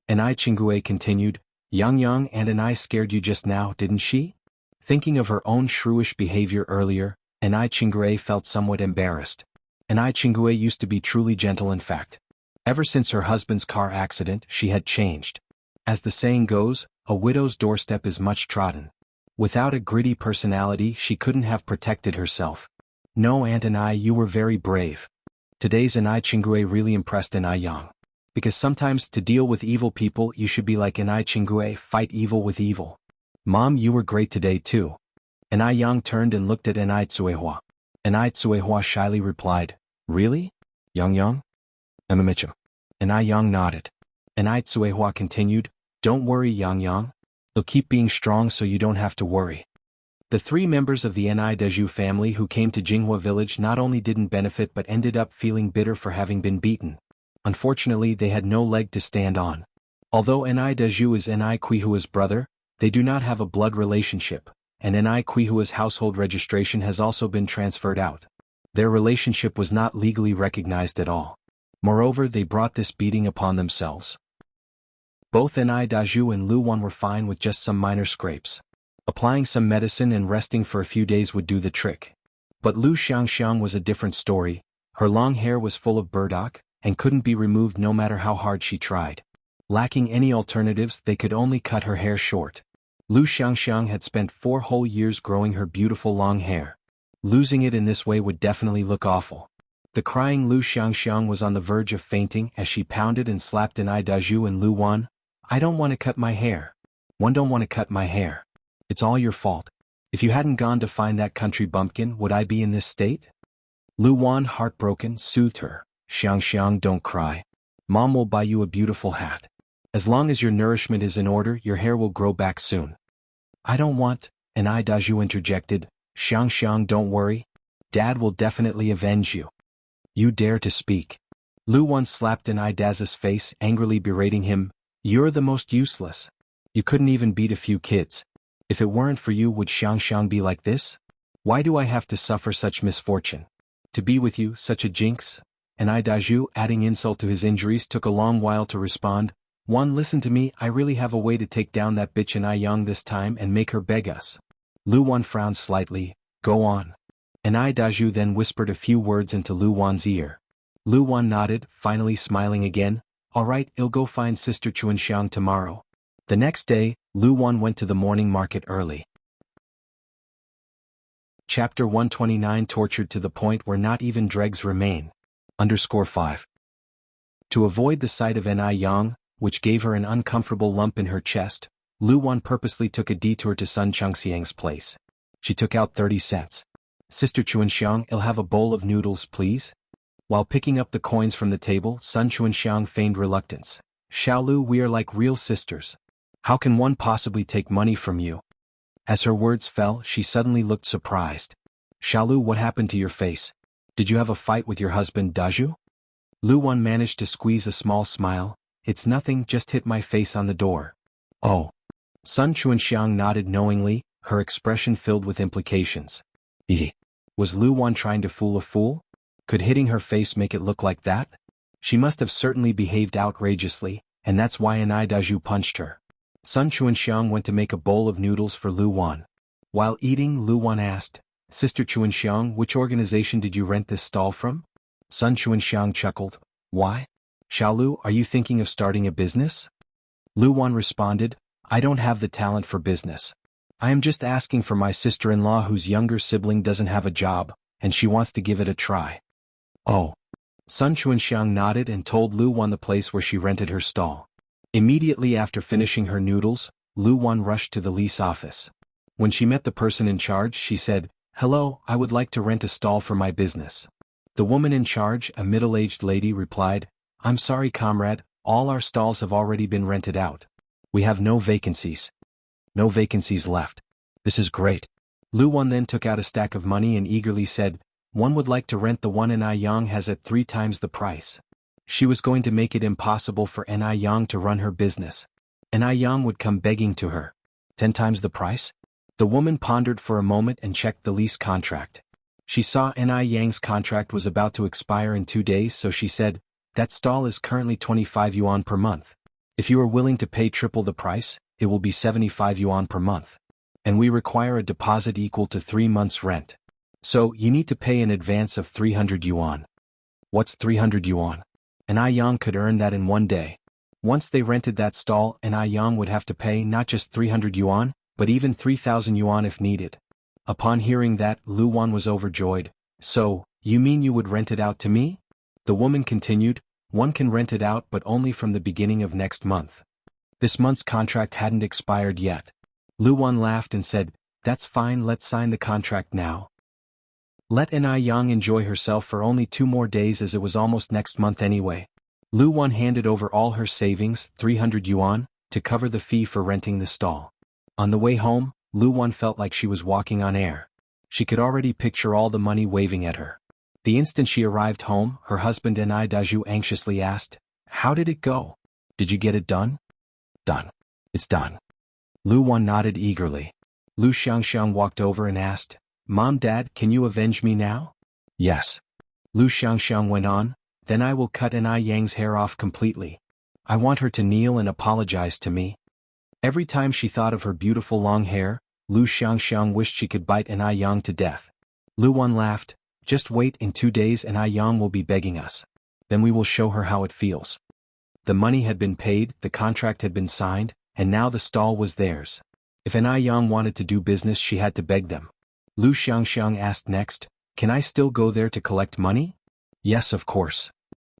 Enai Chingue continued, Yang and Enai scared you just now, didn't she?" Thinking of her own shrewish behavior earlier, Enai Chingue felt somewhat embarrassed. Enai Chingue used to be truly gentle in fact. Ever since her husband's car accident, she had changed. As the saying goes, a widow's doorstep is much trodden. Without a gritty personality, she couldn't have protected herself. "No, Aunt Enai, you were very brave." Today's Enai Chingue really impressed Enai Yang. Because sometimes to deal with evil people you should be like Enai Chingue, fight evil with evil. "Mom, you were great today too." Enai Yang turned and looked at Enai Tsuehua. Enai Tsuehua shyly replied, "Really? Yang? Emamichum." Enai Yang nodded. Enai Tsuehua continued, "Don't worry, Yang. You'll keep being strong so you don't have to worry." The three members of the Enai Daju family who came to Jinghua village not only didn't benefit but ended up feeling bitter for having been beaten. Unfortunately, they had no leg to stand on. Although Enai Daju is Enai Quihua's brother, they do not have a blood relationship, and Enai Quihua's household registration has also been transferred out. Their relationship was not legally recognized at all. Moreover, they brought this beating upon themselves. Both Enai Daju and Lu Wan were fine with just some minor scrapes. Applying some medicine and resting for a few days would do the trick. But Lu Xiangxiang was a different story. Her long hair was full of burdock, and couldn't be removed no matter how hard she tried. Lacking any alternatives, they could only cut her hair short. Lu Xiangxiang had spent 4 whole years growing her beautiful long hair. Losing it in this way would definitely look awful. The crying Lu Xiangxiang was on the verge of fainting as she pounded and slapped Enai Daju and Lu Wan. "I don't want to cut my hair. One don't want to cut my hair. It's all your fault. If you hadn't gone to find that country bumpkin, would I be in this state?" Lu Wan, heartbroken, soothed her. "Xiangxiang, don't cry. Mom will buy you a beautiful hat. As long as your nourishment is in order, your hair will grow back soon." "I don't want," Enai Daju interjected. "Xiangxiang, don't worry. Dad will definitely avenge you." "You dare to speak." Lu Wan slapped Enai Daza's face, angrily berating him. "You're the most useless. You couldn't even beat a few kids. If it weren't for you, would Xiangxiang be like this? Why do I have to suffer such misfortune? To be with you, such a jinx?" Enai Daju, adding insult to his injuries, took a long while to respond. "Wan, listen to me, I really have a way to take down that bitch Enai Yang this time and make her beg us." Lu Wan frowned slightly. "Go on." Enai Daju then whispered a few words into Lu Wan's ear. Lu Wan nodded, finally smiling again. "All right, I'll go find Sister Chuanxiang tomorrow. The next day, Lu Wan went to the morning market early. Chapter 129 Tortured to the point where not even dregs remain. _5. To avoid the sight of Ni Yang, which gave her an uncomfortable lump in her chest, Lu Wan purposely took a detour to Sun Chengxiang's place. She took out 30 cents. Sister Chuanxiang, I'll have a bowl of noodles, please? While picking up the coins from the table, Sun Chuanxiang feigned reluctance. Xiaolu, we are like real sisters. How can one possibly take money from you? As her words fell, she suddenly looked surprised. Xiaolu, what happened to your face? Did you have a fight with your husband Daju? Lu Wan managed to squeeze a small smile. It's nothing, just hit my face on the door. Oh. Sun Chuanxiang nodded knowingly, her expression filled with implications. Was Lu Wan trying to fool a fool? Could hitting her face make it look like that? She must have certainly behaved outrageously, and that's why Ni Daju punched her. Sun Chuanxiang went to make a bowl of noodles for Lu Wan. While eating, Lu Wan asked, Sister Chuanxiang, which organization did you rent this stall from? Sun Chuanxiang chuckled. Why? Xiaolu, are you thinking of starting a business? Lu Wan responded, I don't have the talent for business. I am just asking for my sister-in-law whose younger sibling doesn't have a job, and she wants to give it a try. Oh. Sun Chuanxiang nodded and told Lu Wan the place where she rented her stall. Immediately after finishing her noodles, Lu Wan rushed to the lease office. When she met the person in charge, she said, Hello, I would like to rent a stall for my business. The woman in charge, a middle-aged lady, replied, I'm sorry, comrade, all our stalls have already been rented out. We have no vacancies. No vacancies left. This is great. Lu Wan then took out a stack of money and eagerly said, One would like to rent the one Ni Yang has at 3 times the price. She was going to make it impossible for Ni Yang to run her business. Ni Yang would come begging to her. 10 times the price? The woman pondered for a moment and checked the lease contract. She saw Ni Yang's contract was about to expire in 2 days, so she said, That stall is currently 25 yuan per month. If you are willing to pay triple the price, it will be 75 yuan per month. And we require a deposit equal to 3 months' rent. So, you need to pay in advance of 300 yuan. What's 300 yuan? Ni Yang could earn that in 1 day. Once they rented that stall, Ni Yang would have to pay not just 300 yuan, but even 3,000 yuan if needed. Upon hearing that, Lu Wan was overjoyed. So, you mean you would rent it out to me? The woman continued, One can rent it out but only from the beginning of next month. This month's contract hadn't expired yet. Lu Wan laughed and said, That's fine, let's sign the contract now. Let Ni Yang enjoy herself for only 2 more days as it was almost next month anyway. Lu Wan handed over all her savings, 300 yuan, to cover the fee for renting the stall. On the way home, Lu Wan felt like she was walking on air. She could already picture all the money waving at her. The instant she arrived home, her husband Ni Daju anxiously asked, How did it go? Did you get it done? Done. It's done. Lu Wan nodded eagerly. Lu Xiangxiang walked over and asked, Mom, Dad, can you avenge me now? Yes. Lu Xiangxiang went on, Then I will cut Ni Yang's hair off completely. I want her to kneel and apologize to me. Every time she thought of her beautiful long hair, Lu Xiangxiang wished she could bite Ni Yang to death. Lu Wan laughed, Just wait, in 2 days Ni Yang will be begging us. Then we will show her how it feels. The money had been paid, the contract had been signed, and now the stall was theirs. If Ni Yang wanted to do business, she had to beg them. Lu Xiangxiang asked next, Can I still go there to collect money? Yes, of course.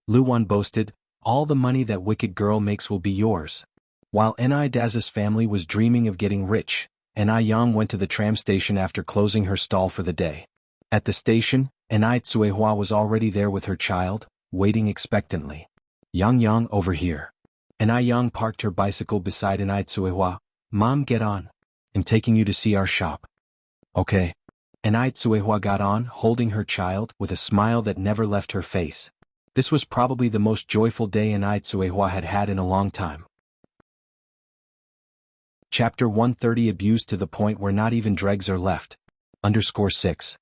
Lu Wan boasted, All the money that wicked girl makes will be yours. While Ni Daz's family was dreaming of getting rich, Ni Yang went to the tram station after closing her stall for the day. At the station, Ni Tsuehua was already there with her child, waiting expectantly. Yang, over here. Ni Yang parked her bicycle beside Ni Tsuehua. Mom, get on. I'm taking you to see our shop. Okay. Ni Tsuehua got on, holding her child, with a smile that never left her face. This was probably the most joyful day Ni Tsuehua had had in a long time. Chapter 130 Abused to the point where not even dregs are left. _6.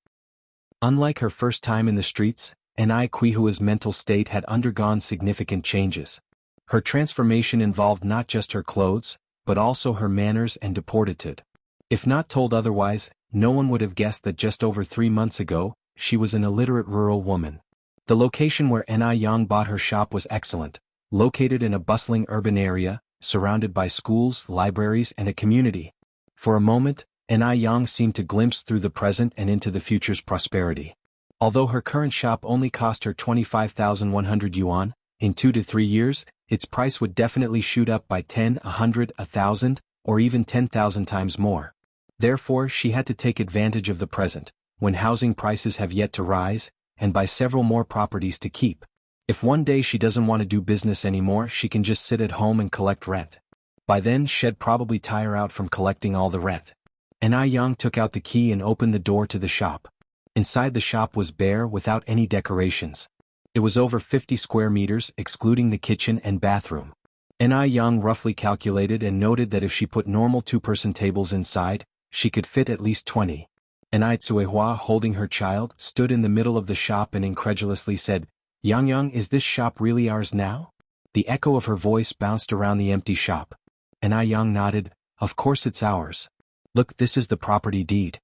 Unlike her first time in the streets, Ni Quihua's mental state had undergone significant changes. Her transformation involved not just her clothes, but also her manners and deportitude. If not told otherwise, no one would have guessed that just over 3 months ago, she was an illiterate rural woman. The location where Ni Yang bought her shop was excellent, located in a bustling urban area, surrounded by schools, libraries, and a community. For a moment, Anai Yang seemed to glimpse through the present and into the future's prosperity. Although her current shop only cost her 25,100 yuan, in 2 to 3 years, its price would definitely shoot up by 10, 100, 1,000, or even 10,000 times more. Therefore, she had to take advantage of the present, when housing prices have yet to rise, and buy several more properties to keep. If one day she doesn't want to do business anymore, she can just sit at home and collect rent. By then, she'd probably tire out from collecting all the rent. Anai Yang took out the key and opened the door to the shop. Inside the shop was bare without any decorations. It was over 50 square meters, excluding the kitchen and bathroom. Anai Yang roughly calculated and noted that if she put normal two-person tables inside, she could fit at least 20. Anai Tsuehua, holding her child, stood in the middle of the shop and incredulously said, Yang, is this shop really ours now? The echo of her voice bounced around the empty shop. Anai Yang nodded, of course it's ours. Look, this is the property deed.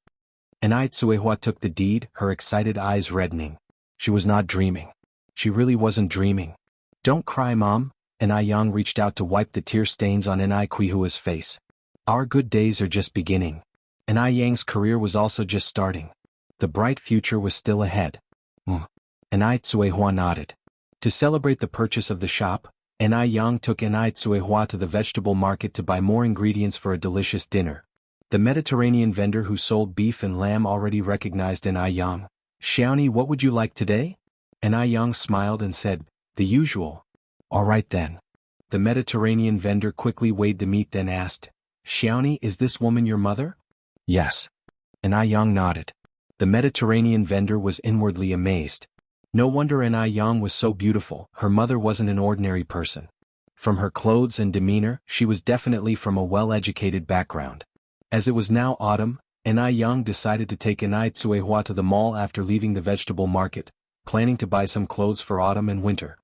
Anai Tsuehua took the deed, her excited eyes reddening. She was not dreaming. She really wasn't dreaming. Don't cry, Mom. Anai Yang reached out to wipe the tear stains on Anai Kuihua's face. Our good days are just beginning. Anai Yang's career was also just starting. The bright future was still ahead. Anai Tsuehua nodded. To celebrate the purchase of the shop, Anai Yang took Anai Tsuehua to the vegetable market to buy more ingredients for a delicious dinner. The Mediterranean vendor who sold beef and lamb already recognized Anai Yang. Xiaoni, what would you like today? Anai Yang smiled and said, the usual. All right then. The Mediterranean vendor quickly weighed the meat then asked, Xiaoni, is this woman your mother? Yes. Anai Yang nodded. The Mediterranean vendor was inwardly amazed. No wonder Anai Yang was so beautiful, her mother wasn't an ordinary person. From her clothes and demeanor, she was definitely from a well-educated background. As it was now autumn, Anai Yang decided to take Anai Tsuehua to the mall after leaving the vegetable market, planning to buy some clothes for autumn and winter.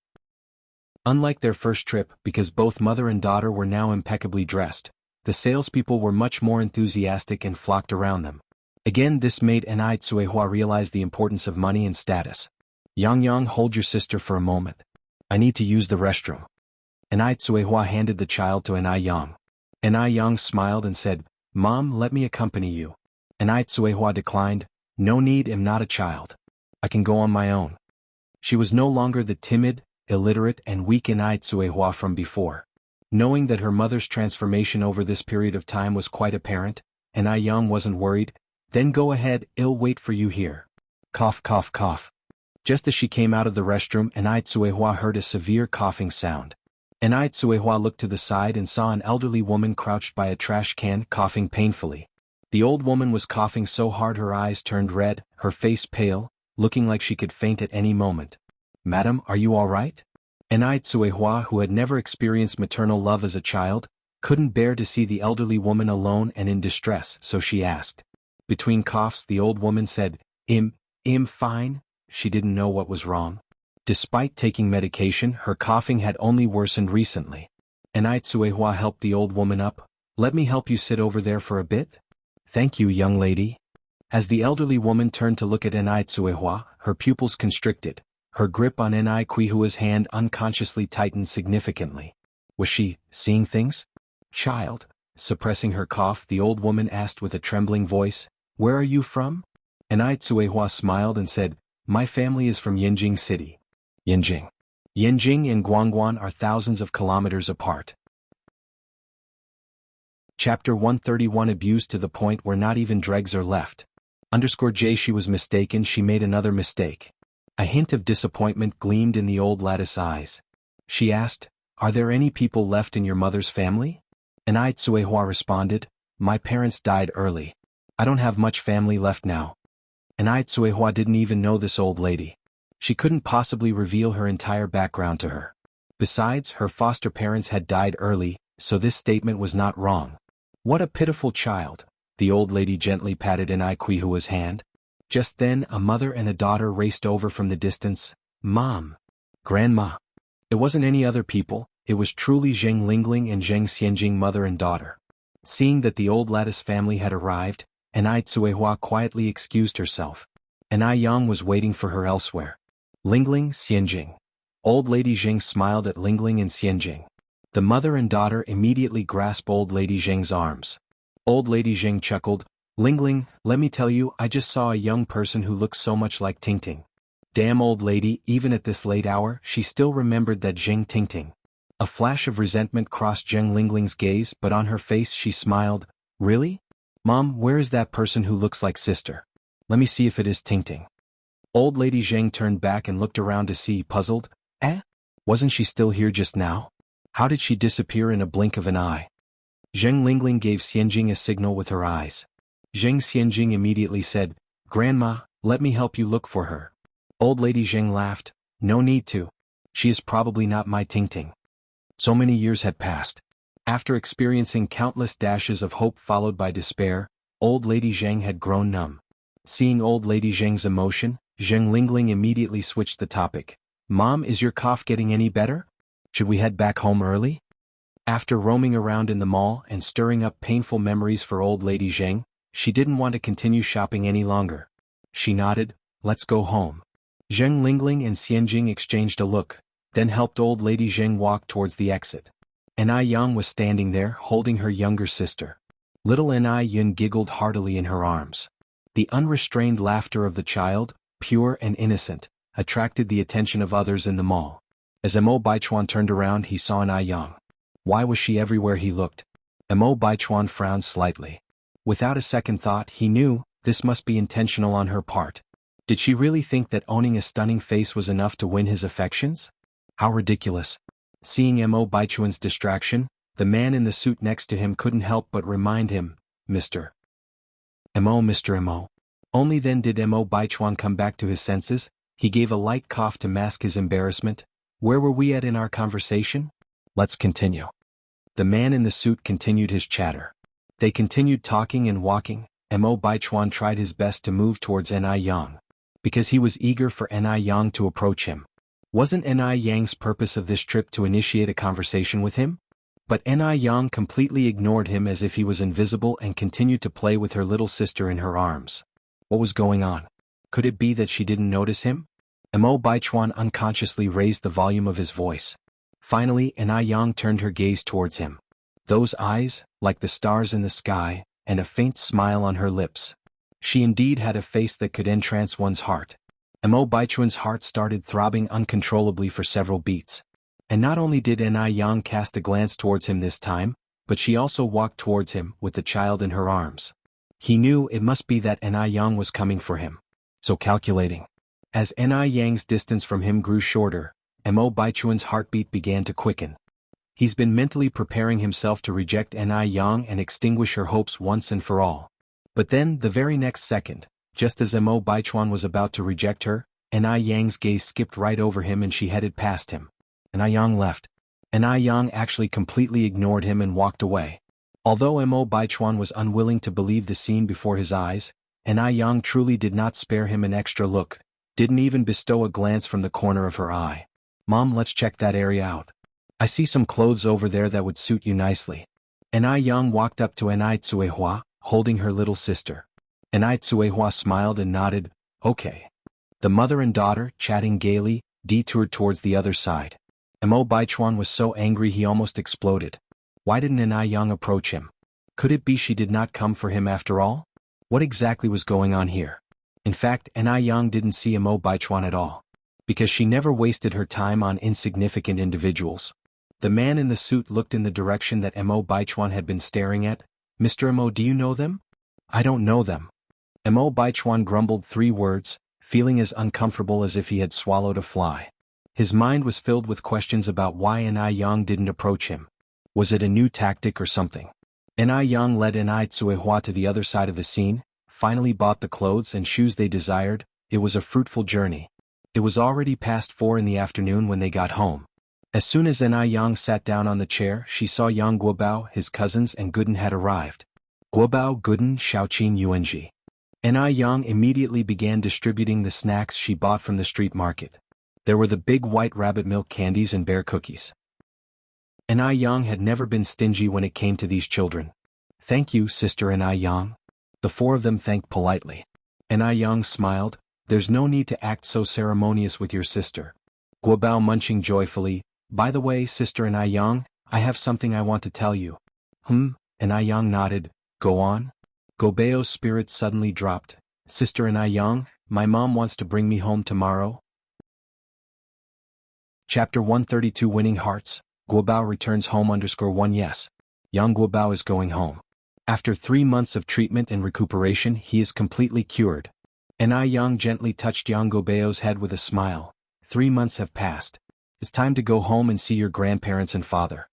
Unlike their first trip, because both mother and daughter were now impeccably dressed, the salespeople were much more enthusiastic and flocked around them. Again, this made Anai Tsuehua realize the importance of money and status. Yang, hold your sister for a moment. I need to use the restroom. Anai Tsuehua handed the child to Anai Yang. Anai Yang smiled and said, Mom, let me accompany you. Anai Tsuehua declined, no need, I'm not a child. I can go on my own. She was no longer the timid, illiterate and weak Anai Tsuehua from before. Knowing that her mother's transformation over this period of time was quite apparent, Anai Yang wasn't worried. Then go ahead, I'll wait for you here. Cough, cough, cough. Just as she came out of the restroom, Anai Tsuehua heard a severe coughing sound. Anai Tsuehua looked to the side and saw an elderly woman crouched by a trash can, coughing painfully. The old woman was coughing so hard her eyes turned red, her face pale, looking like she could faint at any moment. Madam, are you all right? Anai Tsuehua, who had never experienced maternal love as a child, couldn't bear to see the elderly woman alone and in distress, so she asked. Between coughs, the old woman said, I'm fine. She didn't know what was wrong. Despite taking medication, her coughing had only worsened recently. Anai Tsuehua helped the old woman up. Let me help you sit over there for a bit? Thank you, young lady. As the elderly woman turned to look at Anai Tsuehua, her pupils constricted. Her grip on Anai Kuihua's hand unconsciously tightened significantly. Was she seeing things? Child, suppressing her cough, the old woman asked with a trembling voice, where are you from? Anai Tsuehua smiled and said, my family is from Yinjing City. Yinjing. Yinjing and Guangguan are thousands of kilometers apart. Chapter 131 Abused to the point where not even dregs are left. _J She was mistaken, she made another mistake. A hint of disappointment gleamed in the old lattice eyes. She asked, are there any people left in your mother's family? Anai Tsuehua responded, my parents died early. I don't have much family left now. Anai Tsuehua didn't even know this old lady. She couldn't possibly reveal her entire background to her. Besides, her foster parents had died early, so this statement was not wrong. What a pitiful child. The old lady gently patted Anai Kuihua's hand. Just then, a mother and a daughter raced over from the distance. Mom. Grandma. It wasn't any other people, it was truly Zheng Lingling and Zheng Xianjing, mother and daughter. Seeing that the old lattice family had arrived, Anai Tsuehua quietly excused herself. Anai Yang was waiting for her elsewhere. Lingling, Xianjing. Old lady Zheng smiled at Lingling and Xianjing. The mother and daughter immediately grasp old lady Zheng's arms. Old lady Zheng chuckled, Lingling, let me tell you, I just saw a young person who looks so much like Tingting. Damn old lady, even at this late hour, she still remembered that Zheng Tingting. A flash of resentment crossed Zheng Lingling's gaze, but on her face she smiled. Really? Mom, where is that person who looks like sister? Let me see if it is Tingting. Old lady Zheng turned back and looked around to see, puzzled. Wasn't she still here just now? How did she disappear in a blink of an eye? Zheng Lingling gave Xianjing a signal with her eyes. Zheng Xianjing immediately said, Grandma, let me help you look for her. Old lady Zheng laughed, no need to. She is probably not my Tingting. So many years had passed. After experiencing countless dashes of hope followed by despair, old lady Zheng had grown numb. Seeing old lady Zheng's emotion, Zheng Lingling immediately switched the topic. Mom, is your cough getting any better? Should we head back home early? After roaming around in the mall and stirring up painful memories for old lady Zheng, she didn't want to continue shopping any longer. She nodded, let's go home. Zheng Lingling and Xianjing exchanged a look, then helped old lady Zheng walk towards the exit. Enai Yang was standing there holding her younger sister. Little Enai Yun giggled heartily in her arms. The unrestrained laughter of the child, pure and innocent, attracted the attention of others in the mall. As Mo Baichuan turned around, he saw Enai Yang. Why was she everywhere he looked? Mo Baichuan frowned slightly. Without a second thought, he knew, this must be intentional on her part. Did she really think that owning a stunning face was enough to win his affections? How ridiculous. Seeing Mo Baichuan's distraction, the man in the suit next to him couldn't help but remind him, Mr. Mo. Only then did Mo Baichuan come back to his senses. He gave a light cough to mask his embarrassment. Where were we at in our conversation? Let's continue. The man in the suit continued his chatter. They continued talking and walking. Mo Baichuan tried his best to move towards Enai Yang, because he was eager for Enai Yang to approach him. Wasn't Enai Yang's purpose of this trip to initiate a conversation with him? But Enai Yang completely ignored him as if he was invisible and continued to play with her little sister in her arms. What was going on? Could it be that she didn't notice him? Mo Baichuan unconsciously raised the volume of his voice. Finally, Enai Yang turned her gaze towards him. Those eyes, like the stars in the sky, and a faint smile on her lips. She indeed had a face that could entrance one's heart. Mo Baichuan's heart started throbbing uncontrollably for several beats. And not only did Enai Yang cast a glance towards him this time, but she also walked towards him with the child in her arms. He knew it must be that Enai Yang was coming for him. So calculating. As Enai Yang's distance from him grew shorter, Mo Baichuan's heartbeat began to quicken. He's been mentally preparing himself to reject Enai Yang and extinguish her hopes once and for all. But then, the very next second, just as Mo Baichuan was about to reject her, Enai Yang's gaze skipped right over him and she headed past him. Enai Yang left. Enai Yang actually completely ignored him and walked away. Although Mo Baichuan was unwilling to believe the scene before his eyes, Enai Yang truly did not spare him an extra look, didn't even bestow a glance from the corner of her eye. Mom, let's check that area out. I see some clothes over there that would suit you nicely. Enai Yang walked up to Enai Tsuehua, holding her little sister. Enai Tsuehua smiled and nodded, okay. The mother and daughter, chatting gaily, detoured towards the other side. Mo Baichuan was so angry he almost exploded. Why didn't Enai Yang approach him? Could it be she did not come for him after all? What exactly was going on here? In fact, Enai Yang didn't see Mo Baichuan at all. Because she never wasted her time on insignificant individuals. The man in the suit looked in the direction that Mo Baichuan had been staring at. Mr. Mo, do you know them? I don't know them. Mo Baichuan grumbled 3 words, feeling as uncomfortable as if he had swallowed a fly. His mind was filled with questions about why Enai Yang didn't approach him. Was it a new tactic or something? Enai Yang led Enai Tsuehua to the other side of the scene, finally bought the clothes and shoes they desired. It was a fruitful journey. It was already past 4 in the afternoon when they got home. As soon as Enai Yang sat down on the chair, she saw Yang Guobao, his cousins and Gooden had arrived. Guobao, Gooden, Xiaoqin, Yuanji. Enai Yang immediately began distributing the snacks she bought from the street market. There were the big white rabbit milk candies and bear cookies. Enai Yang had never been stingy when it came to these children. Thank you, Sister Enai Yang. The 4 of them thanked politely. Enai Yang smiled, there's no need to act so ceremonious with your sister. Guobao munching joyfully, by the way, Sister Enai Yang, I have something I want to tell you. And Yang nodded. Go on. Gobeo's spirits suddenly dropped. Sister and Yang, my mom wants to bring me home tomorrow. Chapter 132 Winning Hearts. Guobao returns home _1 Yes. Yang Guobao is going home. After 3 months of treatment and recuperation, he is completely cured. And Yang gently touched Yang Guobao's head with a smile. 3 months have passed. It's time to go home and see your grandparents and father.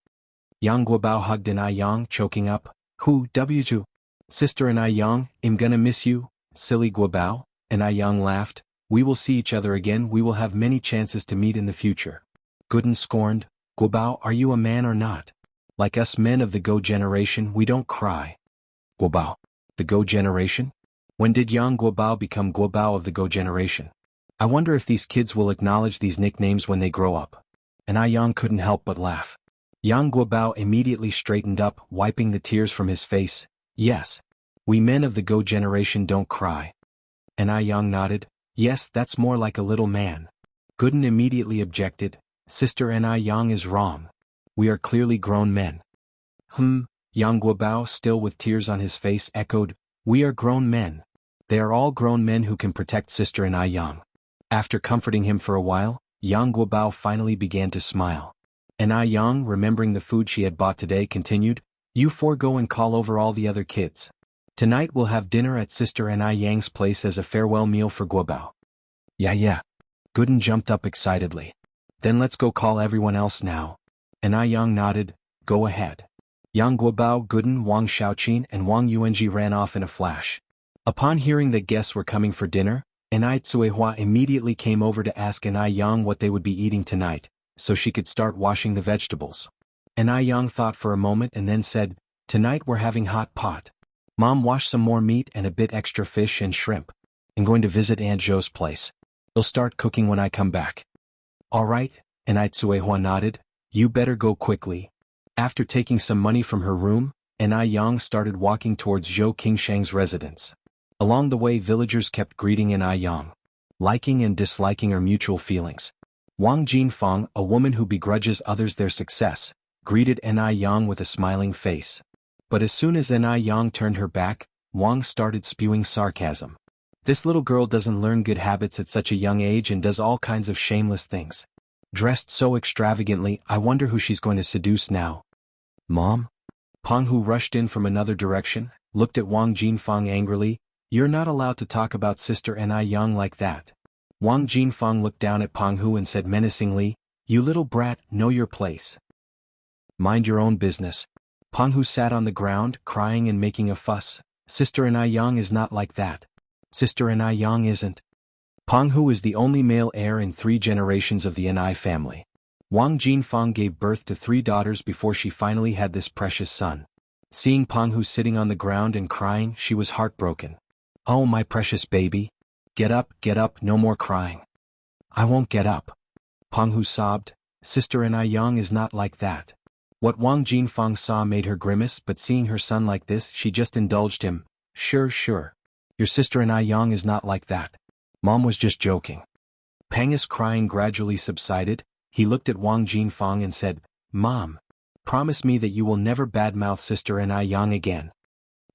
Yang Guobao hugged Yang, choking up. Hu, W. Sister and Yang, I'm gonna miss you, silly Guobao. And Yang laughed. We will see each other again, we will have many chances to meet in the future. Gooden scorned. Guobao, are you a man or not? Like us men of the Go generation, we don't cry. Guobao. The Go generation? When did Yang Guobao become Guobao of the Go generation? I wonder if these kids will acknowledge these nicknames when they grow up. And Yang couldn't help but laugh. Yang Guobao immediately straightened up, wiping the tears from his face. Yes. We men of the Go generation don't cry. And Yang nodded. Yes, that's more like a little man. Gooden immediately objected. Sister and Yang is wrong. We are clearly grown men. Yang Guobao, still with tears on his face, echoed. We are grown men. They are all grown men who can protect Sister and Yang. After comforting him for a while, Yang Guobao finally began to smile. And Yang, remembering the food she had bought today, continued, You four go and call over all the other kids. Tonight we'll have dinner at Sister and Yang's place as a farewell meal for Guobao. Yeah. Gooden jumped up excitedly. Then let's go call everyone else now. And Yang nodded. Go ahead. Yang Guobao, Gooden, Wang Xiaoqin and Wang Yuanji ran off in a flash. Upon hearing that guests were coming for dinner, Cuihua immediately came over to ask Yang what they would be eating tonight, so she could start washing the vegetables. Yang thought for a moment and then said, Tonight we're having hot pot. Mom, wash some more meat and a bit extra fish and shrimp. I'm going to visit Aunt Jo's place. They'll start cooking when I come back. All right, Cuihua nodded. You better go quickly. After taking some money from her room, Yang started walking towards Zhou Qingshang's residence. Along the way, villagers kept greeting Yang, liking and disliking her mutual feelings. Wang Jinfeng, a woman who begrudges others their success, greeted Yang with a smiling face. But as soon as Yang turned her back, Wang started spewing sarcasm. This little girl doesn't learn good habits at such a young age and does all kinds of shameless things. Dressed so extravagantly, I wonder who she's going to seduce now. Mom? Peng Hu rushed in from another direction, looked at Wang Jinfeng angrily. You're not allowed to talk about Sister and Yang like that. Wang Jinfeng looked down at Peng Hu and said menacingly, You little brat, know your place. Mind your own business. Peng Hu sat on the ground, crying and making a fuss. Sister and Yang is not like that. Sister and Yang isn't. Peng Hu is the only male heir in 3 generations of the Ni family. Wang Jinfeng gave birth to 3 daughters before she finally had this precious son. Seeing Peng Hu sitting on the ground and crying, she was heartbroken. Oh, my precious baby. Get up, no more crying. I won't get up. Peng Hu sobbed. Sister and Yang is not like that. What Wang Jinfeng saw made her grimace, but seeing her son like this, she just indulged him. Sure. Your sister and Yang is not like that. Mom was just joking. Peng Hu's crying gradually subsided. He looked at Wang Jinfeng and said, Mom, promise me that you will never badmouth Sister and Yang again.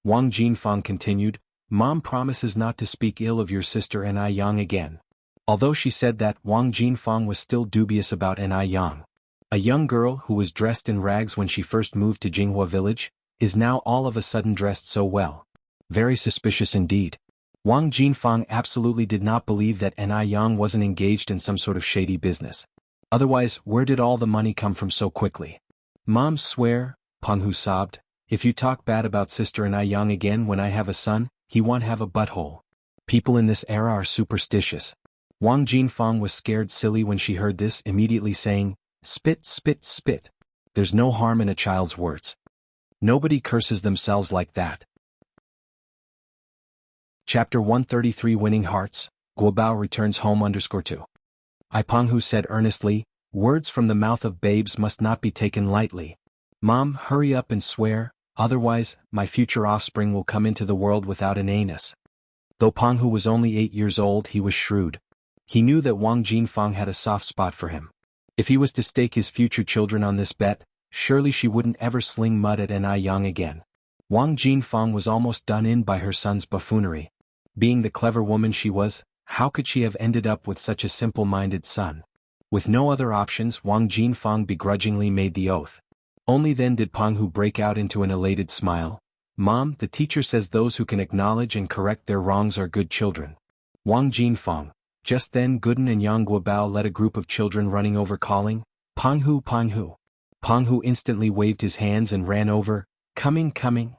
Wang Jinfeng continued, Mom promises not to speak ill of your sister and Yang again. Although she said that, Wang Jinfeng was still dubious about Yang. A young girl who was dressed in rags when she first moved to Jinghua village, is now all of a sudden dressed so well. Very suspicious indeed. Wang Jinfeng absolutely did not believe that Yang wasn't engaged in some sort of shady business. Otherwise, where did all the money come from so quickly? Mom swear, Peng Hu sobbed, if you talk bad about Sister and Yang again when I have a son, he won't have a butthole. People in this era are superstitious. Wang Jinfeng was scared silly when she heard this, immediately saying, Spit. There's no harm in a child's words. Nobody curses themselves like that. Chapter 133 Winning Hearts, Guobao returns home _2. Peng Hu said earnestly, words from the mouth of babes must not be taken lightly. Mom, hurry up and swear, otherwise, my future offspring will come into the world without an anus. Though Peng Hu was only 8 years old, he was shrewd. He knew that Wang Jinfeng had a soft spot for him. If he was to stake his future children on this bet, Surely she wouldn't ever sling mud at Ni Yang again. Wang Jinfeng was almost done in by her son's buffoonery. Being the clever woman she was, how could she have ended up with such a simple-minded son? With no other options, Wang Jinfeng begrudgingly made the oath. Only then did Peng Hu break out into an elated smile. Mom, the teacher says those who can acknowledge and correct their wrongs are good children. Wang Jinfeng. Just then Guden and Yang Guobao led a group of children running over calling, Peng Hu, Peng Hu. Peng Hu instantly waved his hands and ran over, coming, coming.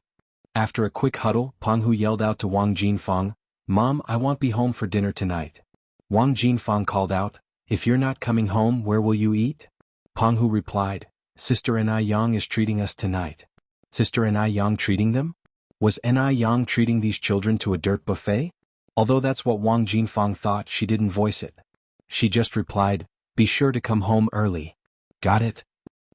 After a quick huddle, Peng Hu yelled out to Wang Jinfeng, Mom, I won't be home for dinner tonight. Wang Jinfeng called out, if you're not coming home, where will you eat? Peng Hu replied, Sister Ni Yang is treating us tonight. Sister Ni Yang treating them? Was Ni Yang treating these children to a dirt buffet? Although that's what Wang Jinfeng thought, she didn't voice it. She just replied, be sure to come home early. Got it?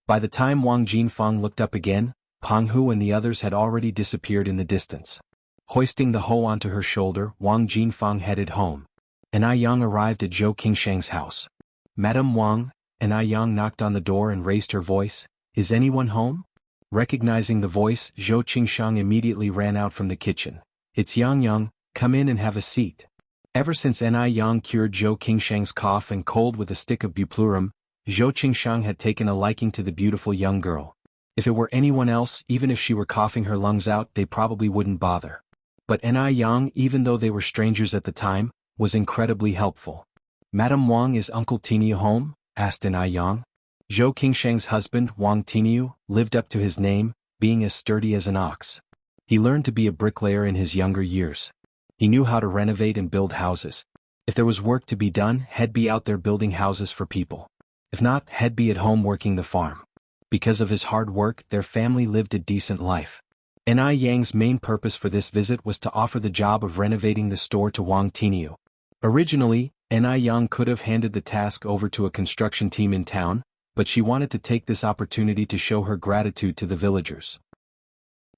By the time Wang Jinfeng looked up again, Peng Hu and the others had already disappeared in the distance. Hoisting the hoe onto her shoulder, Wang Jinfeng headed home. Ni Yang arrived at Zhou Qingshang's house. Madame Wang, Ni Yang knocked on the door and raised her voice, is anyone home? Recognizing the voice, Zhou Qingshang immediately ran out from the kitchen. It's Yang Yang, come in and have a seat. Ever since Ni Yang cured Zhou Qingshang's cough and cold with a stick of buplurum, Zhou Qingshang had taken a liking to the beautiful young girl. If it were anyone else, even if she were coughing her lungs out, they probably wouldn't bother. But Ni Yang, even though they were strangers at the time, was incredibly helpful. Madame Wang, is Uncle Tiniu home? Asked Ni Yang. Zhou Qingshang's husband, Wang Tiniu, lived up to his name, being as sturdy as an ox. He learned to be a bricklayer in his younger years. He knew how to renovate and build houses. If there was work to be done, he'd be out there building houses for people. If not, he'd be at home working the farm. Because of his hard work, their family lived a decent life. Ni Yang's main purpose for this visit was to offer the job of renovating the store to Wang Tiniu. Originally, Ni Yang could have handed the task over to a construction team in town, but she wanted to take this opportunity to show her gratitude to the villagers.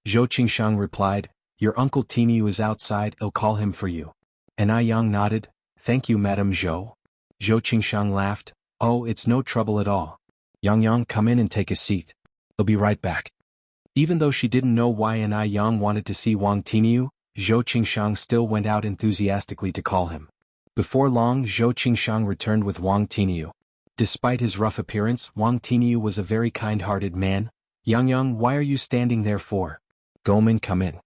Zhou Qingshang replied, your Uncle Tiniu is outside, I'll call him for you. Ni Yang nodded, thank you Madame Zhou. Zhou Qingshang laughed, oh, it's no trouble at all. Yang, come in and take a seat. I'll be right back. Even though she didn't know why Ni Yang wanted to see Wang Tiniu, Zhou Qingshang still went out enthusiastically to call him. Before long, Zhou Qingshang returned with Wang Tiniu. Despite his rough appearance, Wang Tiniu was a very kind-hearted man. Yang, why are you standing there for? Gomen, come in.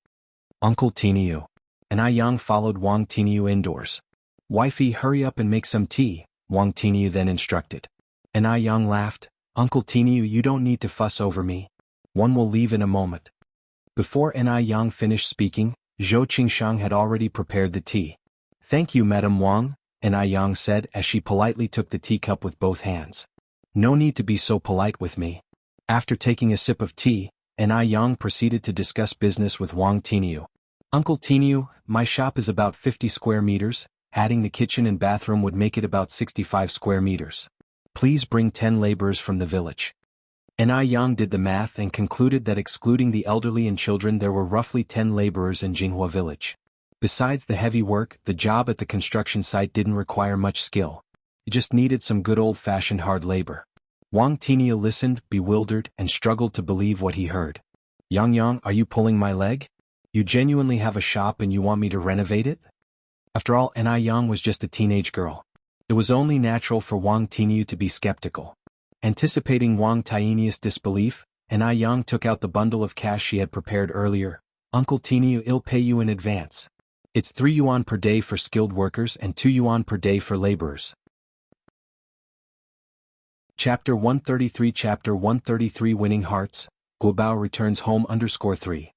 Uncle Tiniu. Ni Yang followed Wang Tiniu indoors. Wifey, hurry up and make some tea, Wang Tiniu then instructed. Ni Yang laughed, Uncle Tiniu, you don't need to fuss over me. One will leave in a moment. Before Ni Yang finished speaking, Zhou Qingshang had already prepared the tea. Thank you Madame Wang, Ni Yang said as she politely took the teacup with both hands. No need to be so polite with me. After taking a sip of tea, Ni Yang proceeded to discuss business with Wang Tiniu. Uncle Tiniu, my shop is about 50 square meters, adding the kitchen and bathroom would make it about 65 square meters. Please bring 10 laborers from the village. Ni Yang did the math and concluded that excluding the elderly and children there were roughly 10 laborers in Jinghua village. Besides the heavy work, the job at the construction site didn't require much skill. It just needed some good old-fashioned hard labor. Wang Tiniu listened, bewildered, and struggled to believe what he heard. Yang, are you pulling my leg? You genuinely have a shop and you want me to renovate it? After all, Ni Yang was just a teenage girl. It was only natural for Wang Tiniu to be skeptical. Anticipating Wang Tiniu's disbelief, Ni Yang took out the bundle of cash she had prepared earlier. Uncle Tiniu, I'll pay you in advance. It's 3 yuan per day for skilled workers and 2 yuan per day for laborers. Chapter 133 Winning Hearts, Guobao returns home _3.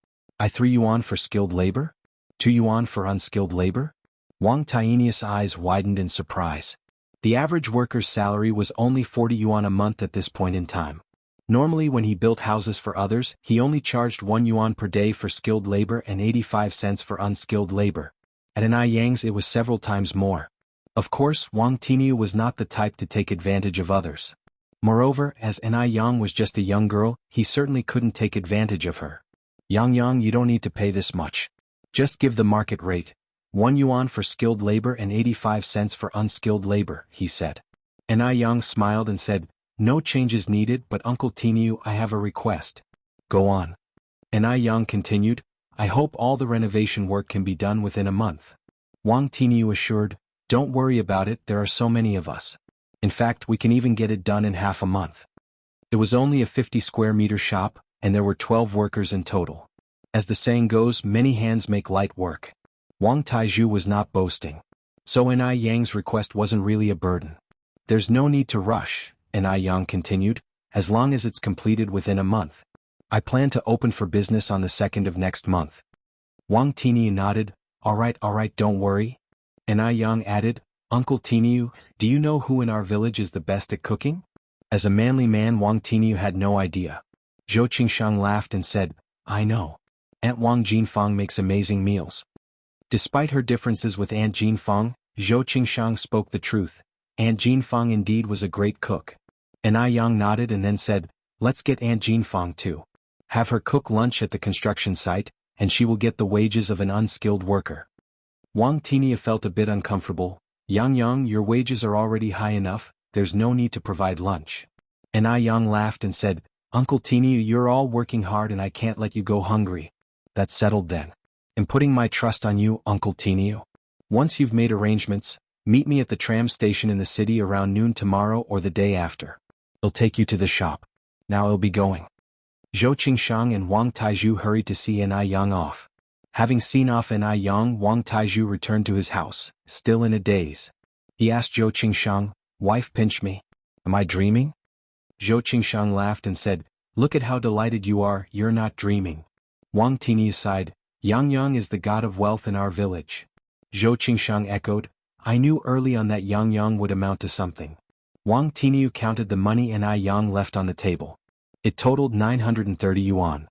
3 yuan for skilled labor? 2 yuan for unskilled labor? Wang Tiniu's eyes widened in surprise. The average worker's salary was only 40 yuan a month at this point in time. Normally when he built houses for others, he only charged 1 yuan per day for skilled labor and 85 cents for unskilled labor. At Ni Yang's it was several times more. Of course, Wang Tiniu was not the type to take advantage of others. Moreover, as Ni Yang was just a young girl, he certainly couldn't take advantage of her. Yang, you don't need to pay this much. Just give the market rate. 1 yuan for skilled labor and 85 cents for unskilled labor, he said. Ni Yang smiled and said, No changes needed, but Uncle Tinu, I have a request. Go on. And Yang continued, I hope all the renovation work can be done within a month. Wang Tinu assured, don't worry about it, there are so many of us. In fact, we can even get it done in half a month. It was only a 50 square meter shop, and there were 12 workers in total. As the saying goes, many hands make light work. Wang Taizhu was not boasting. So Yang's request wasn't really a burden. There's no need to rush, Yang continued, as long as it's completed within a month. I plan to open for business on the 2nd of next month. Wang Tinu nodded, all right, don't worry. Yang added, Uncle Tinu, do you know who in our village is the best at cooking? As a manly man, Wang Tinu had no idea. Zhou Qingshang laughed and said, I know. Aunt Wang Jinfeng makes amazing meals. Despite her differences with Aunt Jinfeng, Zhou Qingshang spoke the truth. Aunt Jinfeng indeed was a great cook. Yang nodded and then said, let's get Aunt Jinfeng too. Have her cook lunch at the construction site, and she will get the wages of an unskilled worker. Wang Tinu felt a bit uncomfortable. Yang, your wages are already high enough, there's no need to provide lunch. Yang laughed and said, Uncle Tinu, you're all working hard and I can't let you go hungry. That's settled then. I'm putting my trust on you, Uncle Tinu. Once you've made arrangements, meet me at the tram station in the city around noon tomorrow or the day after. I'll take you to the shop. Now I'll be going. Zhou Qingshang and Wang Taizhu hurried to see Yang off. Having seen off Yang, Wang Taizhu returned to his house, still in a daze. He asked Zhou Qingshang, wife pinch me. Am I dreaming? Zhou Qingshang laughed and said, look at how delighted you are, you're not dreaming. Wang Tinu sighed, Yang is the god of wealth in our village. Zhou Qingshang echoed, I knew early on that Yang would amount to something. Wang Tinu counted the money Yang left on the table. It totaled 930 yuan.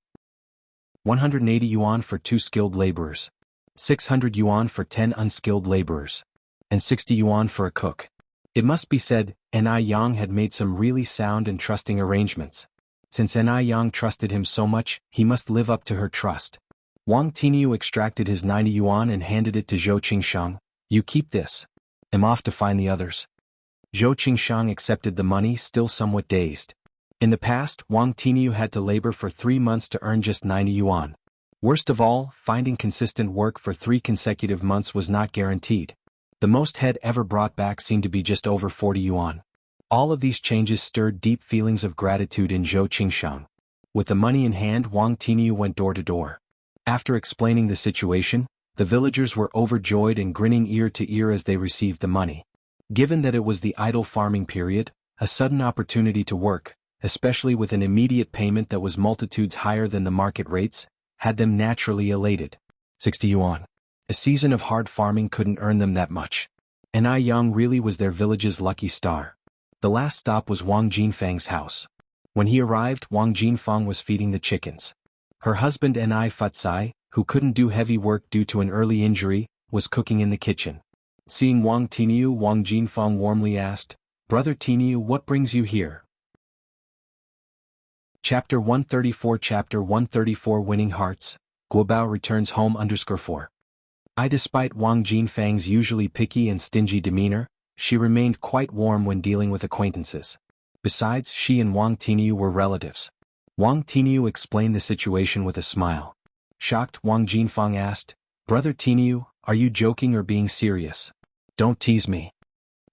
180 yuan for 2 skilled laborers. 600 yuan for 10 unskilled laborers. And 60 yuan for a cook. It must be said, Yang had made some really sound and trusting arrangements. Since Yang trusted him so much, he must live up to her trust. Wang Tinu extracted his 90 yuan and handed it to Zhou Qingshang. You keep this. I'm off to find the others. Zhou Qingshang accepted the money, still somewhat dazed. In the past, Wang Tinu had to labor for 3 months to earn just 90 yuan. Worst of all, finding consistent work for 3 consecutive months was not guaranteed. The most head ever brought back seemed to be just over 40 yuan. All of these changes stirred deep feelings of gratitude in Zhou Qingshang. With the money in hand, Wang Tinu went door to door. After explaining the situation, the villagers were overjoyed and grinning ear to ear as they received the money. Given that it was the idle farming period, a sudden opportunity to work, especially with an immediate payment that was multitudes higher than the market rates, had them naturally elated. 60 yuan. A season of hard farming couldn't earn them that much. Yang really was their village's lucky star. The last stop was Wang Jinfeng's house. When he arrived, Wang Jinfeng was feeding the chickens. Her husband Futsai, who couldn't do heavy work due to an early injury, was cooking in the kitchen. Seeing Wang Tinu, Wang Jinfeng warmly asked, Brother Tinu, what brings you here? Chapter 134 Winning Hearts, Guobao returns home _4. Despite Wang Jinfeng's usually picky and stingy demeanor, she remained quite warm when dealing with acquaintances. Besides, she and Wang Tinu were relatives. Wang Tinu explained the situation with a smile. Shocked, Wang Jinfeng asked, Brother Tinu, are you joking or being serious? Don't tease me.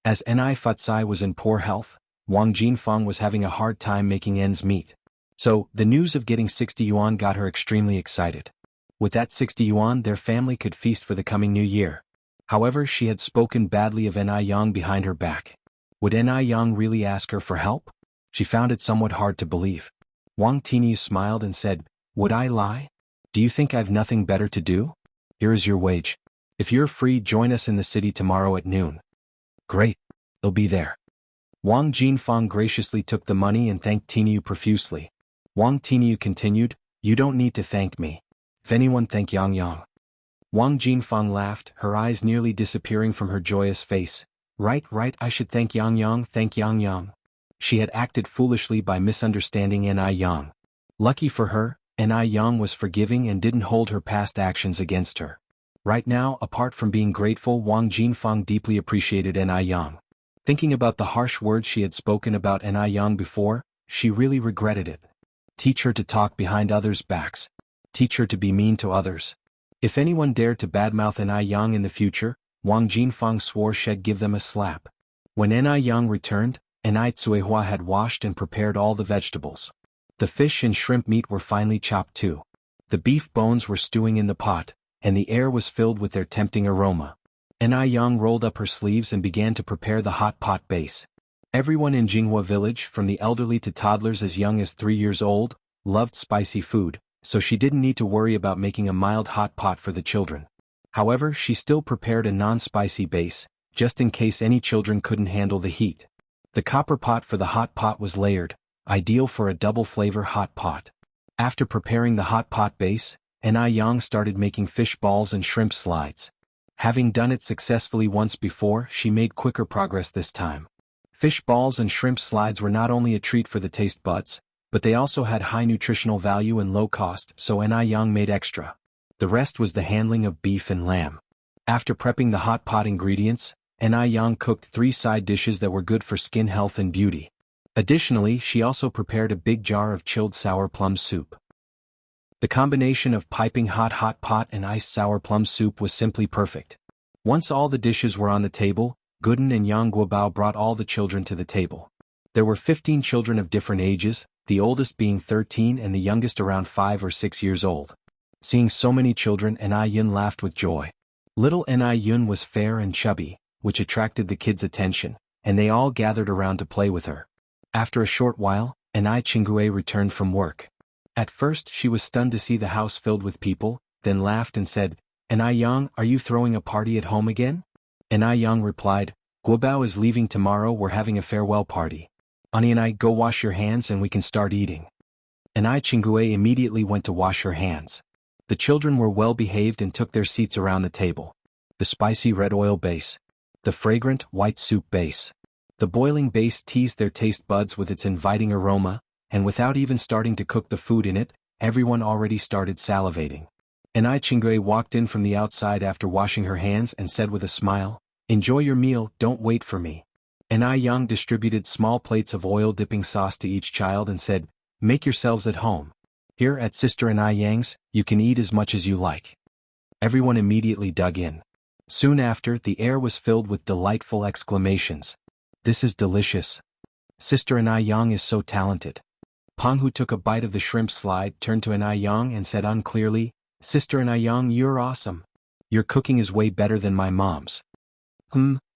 As Futsai was in poor health, Wang Jinfeng was having a hard time making ends meet. So, the news of getting 60 yuan got her extremely excited. With that 60 yuan, their family could feast for the coming new year. However, she had spoken badly of Yang behind her back. Would Yang really ask her for help? She found it somewhat hard to believe. Wang Tinu smiled and said, Would I lie? Do you think I've nothing better to do? Here is your wage. If you're free, join us in the city tomorrow at noon. Great. I'll be there. Wang Jinfeng graciously took the money and thanked Tinu profusely. Wang Tinu continued, You don't need to thank me. If anyone, thank Yang. Wang Jinfeng laughed, her eyes nearly disappearing from her joyous face. Right, I should thank Yang. She had acted foolishly by misunderstanding Yang. Lucky for her, Yang was forgiving and didn't hold her past actions against her. Right now, apart from being grateful, Wang Jinfeng deeply appreciated Yang. Thinking about the harsh words she had spoken about Enai Yang before, she really regretted it. Teach her to talk behind others' backs. Teach her to be mean to others. If anyone dared to badmouth Enai Yang in the future, Wang Jinfeng swore she'd give them a slap. When Enai Yang returned, Enai Tsuehua had washed and prepared all the vegetables. The fish and shrimp meat were finely chopped too. The beef bones were stewing in the pot, and the air was filled with their tempting aroma. Enai Yang rolled up her sleeves and began to prepare the hot pot base. Everyone in Jinghua village, from the elderly to toddlers as young as 3 years old, loved spicy food, so she didn't need to worry about making a mild hot pot for the children. However, she still prepared a non-spicy base, just in case any children couldn't handle the heat. The copper pot for the hot pot was layered, ideal for a double-flavor hot pot. After preparing the hot pot base, Enai Yang started making fish balls and shrimp slides. Having done it successfully once before, she made quicker progress this time. Fish balls and shrimp slides were not only a treat for the taste buds, but they also had high nutritional value and low cost, so Enai Yang made extra. The rest was the handling of beef and lamb. After prepping the hot pot ingredients, Enai Yang cooked 3 side dishes that were good for skin health and beauty. Additionally, she also prepared a big jar of chilled sour plum soup. The combination of piping hot pot and iced sour plum soup was simply perfect. Once all the dishes were on the table, Guden and Yang Guobao brought all the children to the table. There were 15 children of different ages, the oldest being 13 and the youngest around 5 or 6 years old. Seeing so many children, Enai Yun laughed with joy. Little Enai Yun was fair and chubby, which attracted the kids' attention, and they all gathered around to play with her. After a short while, Enai Chingue returned from work. At first she was stunned to see the house filled with people, then laughed and said, "Enai Yang, are you throwing a party at home again?" Enai Yang replied, "Guobao is leaving tomorrow, we're having a farewell party. Ani and I, go wash your hands and we can start eating." Enai Chingue immediately went to wash her hands. The children were well behaved and took their seats around the table. The spicy red oil base. The fragrant white soup base. The boiling base teased their taste buds with its inviting aroma, and without even starting to cook the food in it, everyone already started salivating. Enai Chingue walked in from the outside after washing her hands and said with a smile, "Enjoy your meal, don't wait for me." Enai Yang distributed small plates of oil-dipping sauce to each child and said, "Make yourselves at home. Here at Sister Enai Yang's, you can eat as much as you like." Everyone immediately dug in. Soon after, the air was filled with delightful exclamations. "This is delicious. Sister Enai Yang is so talented." Pang, who took a bite of the shrimp slide, turned to Enai Yang and said unclearly, "Sister Enai Yang, you're awesome. Your cooking is way better than my mom's."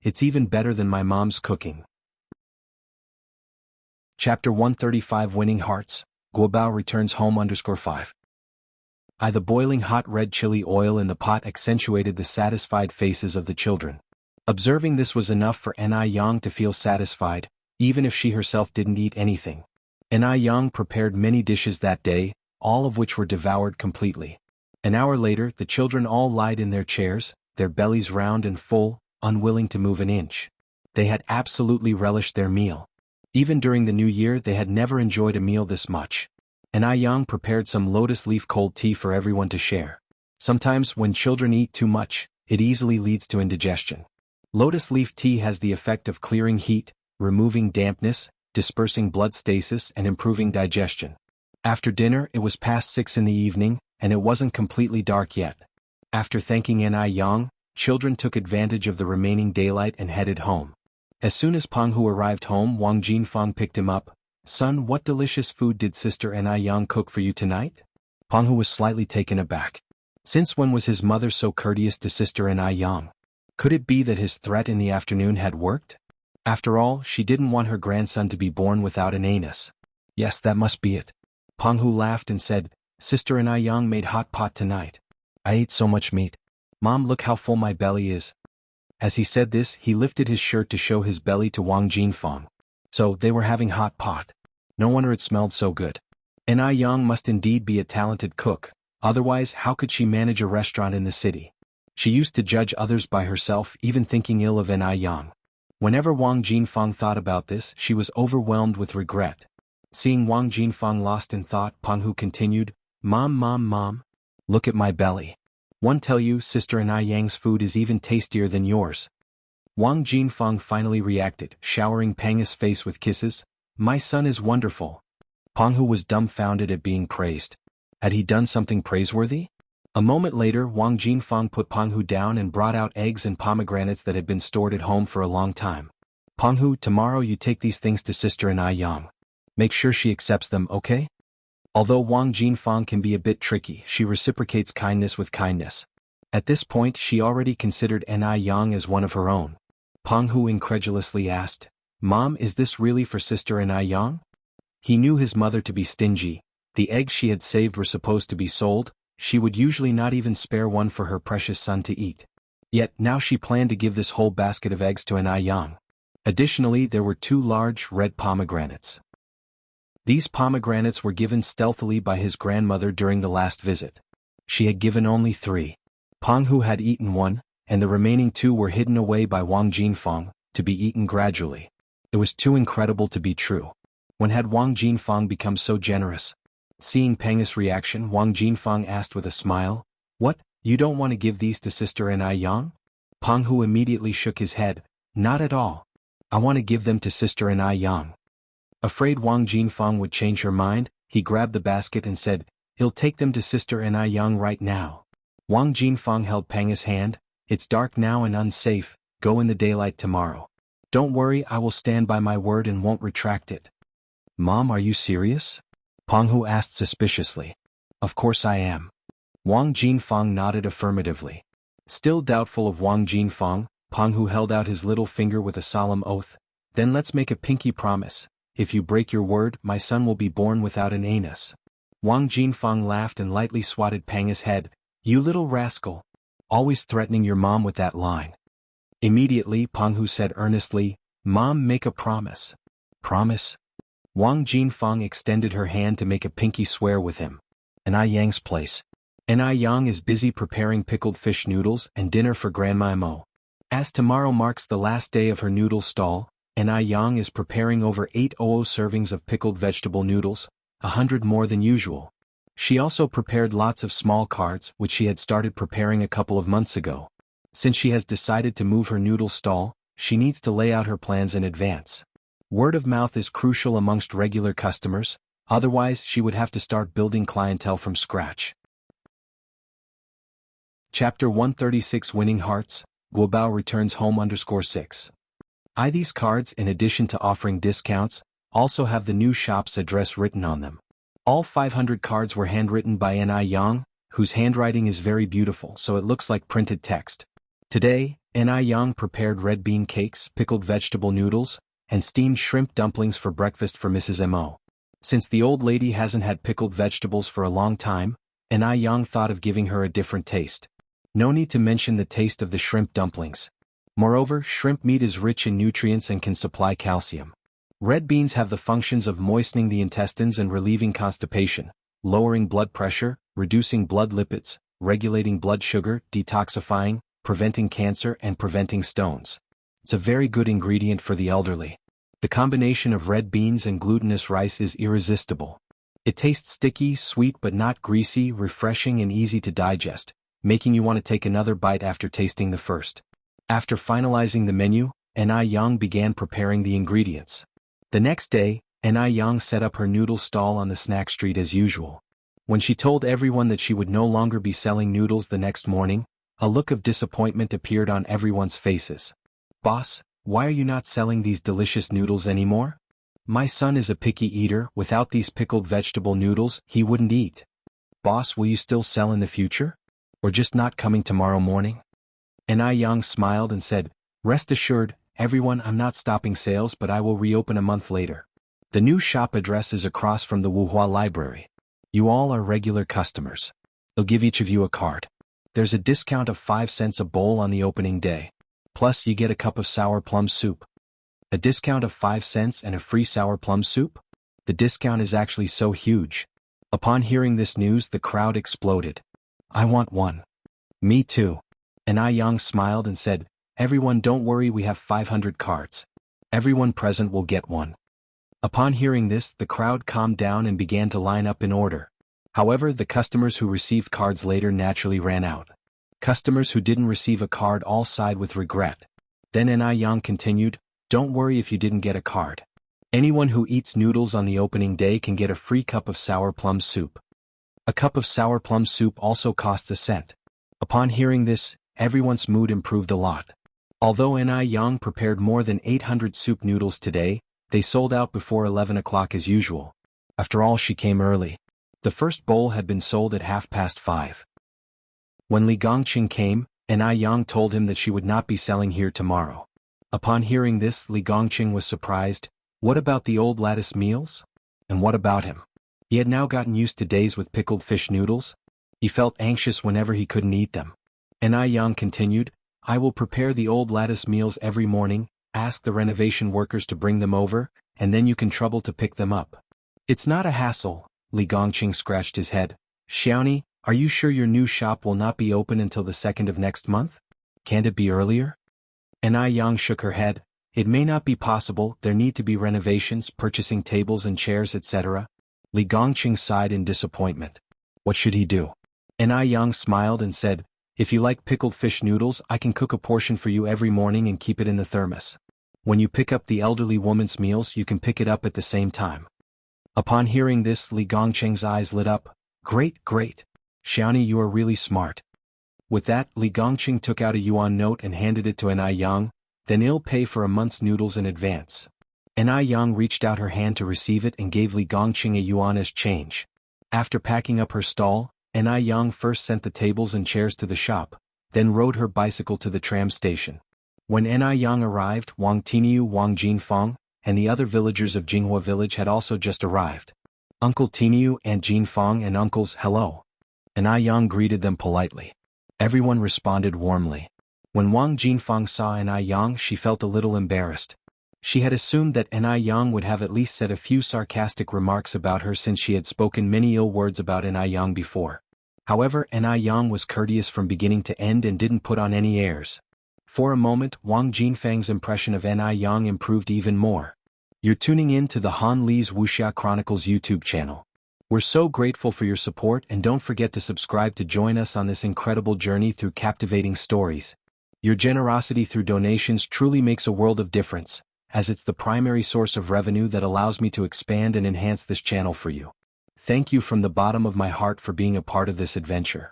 It's even better than my mom's cooking. Chapter 135 Winning Hearts, Guobao returns home _5. The boiling hot red chili oil in the pot accentuated the satisfied faces of the children. Observing this was enough for Enai Yang to feel satisfied, even if she herself didn't eat anything. Enai Yang prepared many dishes that day, all of which were devoured completely. An hour later, the children all lied in their chairs, their bellies round and full, unwilling to move an inch. They had absolutely relished their meal. Even during the new year, they had never enjoyed a meal this much. Enai Yang prepared some lotus leaf cold tea for everyone to share. Sometimes, when children eat too much, it easily leads to indigestion. Lotus leaf tea has the effect of clearing heat, removing dampness, dispersing blood stasis and improving digestion. After dinner, it was past 6 in the evening, and it wasn't completely dark yet. After thanking Enai Yang, children took advantage of the remaining daylight and headed home. As soon as Pang Hu arrived home, Wang Jinfeng picked him up. "Son, what delicious food did Sister Enai Yang cook for you tonight?" Pang Hu was slightly taken aback. Since when was his mother so courteous to Sister Enai Yang? Could it be that his threat in the afternoon had worked? After all, she didn't want her grandson to be born without an anus. Yes, that must be it. Pang Hu laughed and said, "Sister Enai Yang made hot pot tonight. I ate so much meat. Mom, look how full my belly is." As he said this, he lifted his shirt to show his belly to Wang Jinfeng. So, they were having hot pot. No wonder it smelled so good. Enai Yang must indeed be a talented cook, otherwise how could she manage a restaurant in the city? She used to judge others by herself, even thinking ill of Enai Yang. Whenever Wang Jinfeng thought about this, she was overwhelmed with regret. Seeing Wang Jinfeng lost in thought, Pang Hu continued, Mom, look at my belly. One tell you, Sister Enai Yang's food is even tastier than yours." Wang Jinfeng finally reacted, showering Pang's face with kisses. My son is wonderful. Pang Hu was dumbfounded at being praised. Had he done something praiseworthy? A moment later, Wang Jinfeng put Pang Hu down and brought out eggs and pomegranates that had been stored at home for a long time. Pang Hu, tomorrow you take these things to Sister and Yang. Make sure she accepts them, okay? Although Wang Jinfeng can be a bit tricky, she reciprocates kindness with kindness. At this point, she already considered Yang as one of her own. Pang Hu incredulously asked, Mom, is this really for Sister Yang? He knew his mother to be stingy. The eggs she had saved were supposed to be sold. She would usually not even spare one for her precious son to eat. Yet, now she planned to give this whole basket of eggs to Yang. Additionally, there were 2 large, red pomegranates. These pomegranates were given stealthily by his grandmother during the last visit. She had given only 3. Pang Hu had eaten 1, and the remaining 2 were hidden away by Wang Jinfeng, to be eaten gradually. It was too incredible to be true. When had Wang Jinfeng become so generous? Seeing Pang's reaction, Wang Jinfeng asked with a smile, What, you don't want to give these to Sister Yang? Pang Hu immediately shook his head, Not at all. I want to give them to Sister Yang. Afraid Wang Jinfeng would change her mind, he grabbed the basket and said, He'll take them to Sister Yang right now. Wang Jinfeng held Pang's hand, It's dark now and unsafe, go in the daylight tomorrow. Don't worry, I will stand by my word and won't retract it. Mom, are you serious? Pang Hu asked suspiciously. Of course I am. Wang Jinfeng nodded affirmatively. Still doubtful of Wang Jinfeng, Pang Hu held out his little finger with a solemn oath. Then let's make a pinky promise. If you break your word, my son will be born without an anus. Wang Jinfeng laughed and lightly swatted Pang's head. You little rascal. Always threatening your mom with that line. Immediately, Pang Hu said earnestly, Mom, make a promise. Promise? Wang Jinfeng extended her hand to make a pinky swear with him. Yang's place. Yang is busy preparing pickled fish noodles and dinner for Grandma Mo. As tomorrow marks the last day of her noodle stall, Yang is preparing over 800 servings of pickled vegetable noodles, 100 more than usual. She also prepared lots of small cards, which she had started preparing a couple of months ago. Since she has decided to move her noodle stall, she needs to lay out her plans in advance. Word of mouth is crucial amongst regular customers, otherwise she would have to start building clientele from scratch. Chapter 136 Winning Hearts, Guobao returns home _6. These cards, in addition to offering discounts, also have the new shop's address written on them. All 500 cards were handwritten by Yang, whose handwriting is very beautiful, so it looks like printed text. Today, Yang prepared red bean cakes, pickled vegetable noodles, and steamed shrimp dumplings for breakfast for Mrs. Mo. Since the old lady hasn't had pickled vegetables for a long time, Yang thought of giving her a different taste. No need to mention the taste of the shrimp dumplings. Moreover, shrimp meat is rich in nutrients and can supply calcium. Red beans have the functions of moistening the intestines and relieving constipation, lowering blood pressure, reducing blood lipids, regulating blood sugar, detoxifying, preventing cancer and preventing stones. It's a very good ingredient for the elderly. The combination of red beans and glutinous rice is irresistible. It tastes sticky, sweet but not greasy, refreshing and easy to digest, making you want to take another bite after tasting the first. After finalizing the menu, Yang began preparing the ingredients. The next day, Yang set up her noodle stall on the snack street as usual. When she told everyone that she would no longer be selling noodles the next morning, a look of disappointment appeared on everyone's faces. Boss, why are you not selling these delicious noodles anymore? My son is a picky eater, without these pickled vegetable noodles, he wouldn't eat. Boss, will you still sell in the future? Or just not coming tomorrow morning? Yang smiled and said, Rest assured, everyone, I'm not stopping sales, but I will reopen a month later. The new shop address is across from the Wuhua Library. You all are regular customers. I'll give each of you a card. There's a discount of 5 cents a bowl on the opening day. Plus you get a cup of sour plum soup. A discount of 5 cents and a free sour plum soup? The discount is actually so huge. Upon hearing this news, the crowd exploded. I want one. Me too. Yang smiled and said, Everyone, don't worry, we have 500 cards. Everyone present will get one. Upon hearing this, the crowd calmed down and began to line up in order. However, the customers who received cards later naturally ran out. Customers who didn't receive a card all sighed with regret. Then Ni Yang continued, don't worry if you didn't get a card. Anyone who eats noodles on the opening day can get a free cup of sour plum soup. A cup of sour plum soup also costs a cent. Upon hearing this, everyone's mood improved a lot. Although Ni Yang prepared more than 800 soup noodles today, they sold out before 11 o'clock as usual. After all, she came early. The first bowl had been sold at 5:30. When Li Gongqing came, Ni Yang told him that she would not be selling here tomorrow. Upon hearing this, Li Gongqing was surprised. What about the old lattice meals? And what about him? He had now gotten used to days with pickled fish noodles. He felt anxious whenever he couldn't eat them. Ni Yang continued, I will prepare the old lattice meals every morning, ask the renovation workers to bring them over, and then you can trouble to pick them up. It's not a hassle. Li Gongqing scratched his head. Xiaoni, are you sure your new shop will not be open until the 2nd of next month? Can't it be earlier? Ni Yang shook her head. It may not be possible, there need to be renovations, purchasing tables and chairs, etc. Li Gongqing sighed in disappointment. What should he do? Ni Yang smiled and said, if you like pickled fish noodles, I can cook a portion for you every morning and keep it in the thermos. When you pick up the elderly woman's meals, you can pick it up at the same time. Upon hearing this, Li Gongqing's eyes lit up. Great, great. Xiaoni, you are really smart. With that, Li Gongqing took out a yuan note and handed it to Ni Yang, then he'll pay for a month's noodles in advance. Ni Yang reached out her hand to receive it and gave Li Gongqing a yuan as change. After packing up her stall, Ni Yang first sent the tables and chairs to the shop, then rode her bicycle to the tram station. When Ni Yang arrived, Wang Tiniu, Wang Jinfeng, and the other villagers of Jinghua village had also just arrived. Uncle Tiniu, Aunt Jinfeng, and uncles, hello. Ni Yang greeted them politely. Everyone responded warmly. When Wang Jinfeng saw Ni Yang, she felt a little embarrassed. She had assumed that Ni Yang would have at least said a few sarcastic remarks about her since she had spoken many ill words about Ni Yang before. However, Ni Yang was courteous from beginning to end and didn't put on any airs. For a moment, Wang Jinfeng's impression of Ni Yang improved even more. You're tuning in to the Han Li's Wuxia Chronicles YouTube channel. We're so grateful for your support, and don't forget to subscribe to join us on this incredible journey through captivating stories. Your generosity through donations truly makes a world of difference, as it's the primary source of revenue that allows me to expand and enhance this channel for you. Thank you from the bottom of my heart for being a part of this adventure.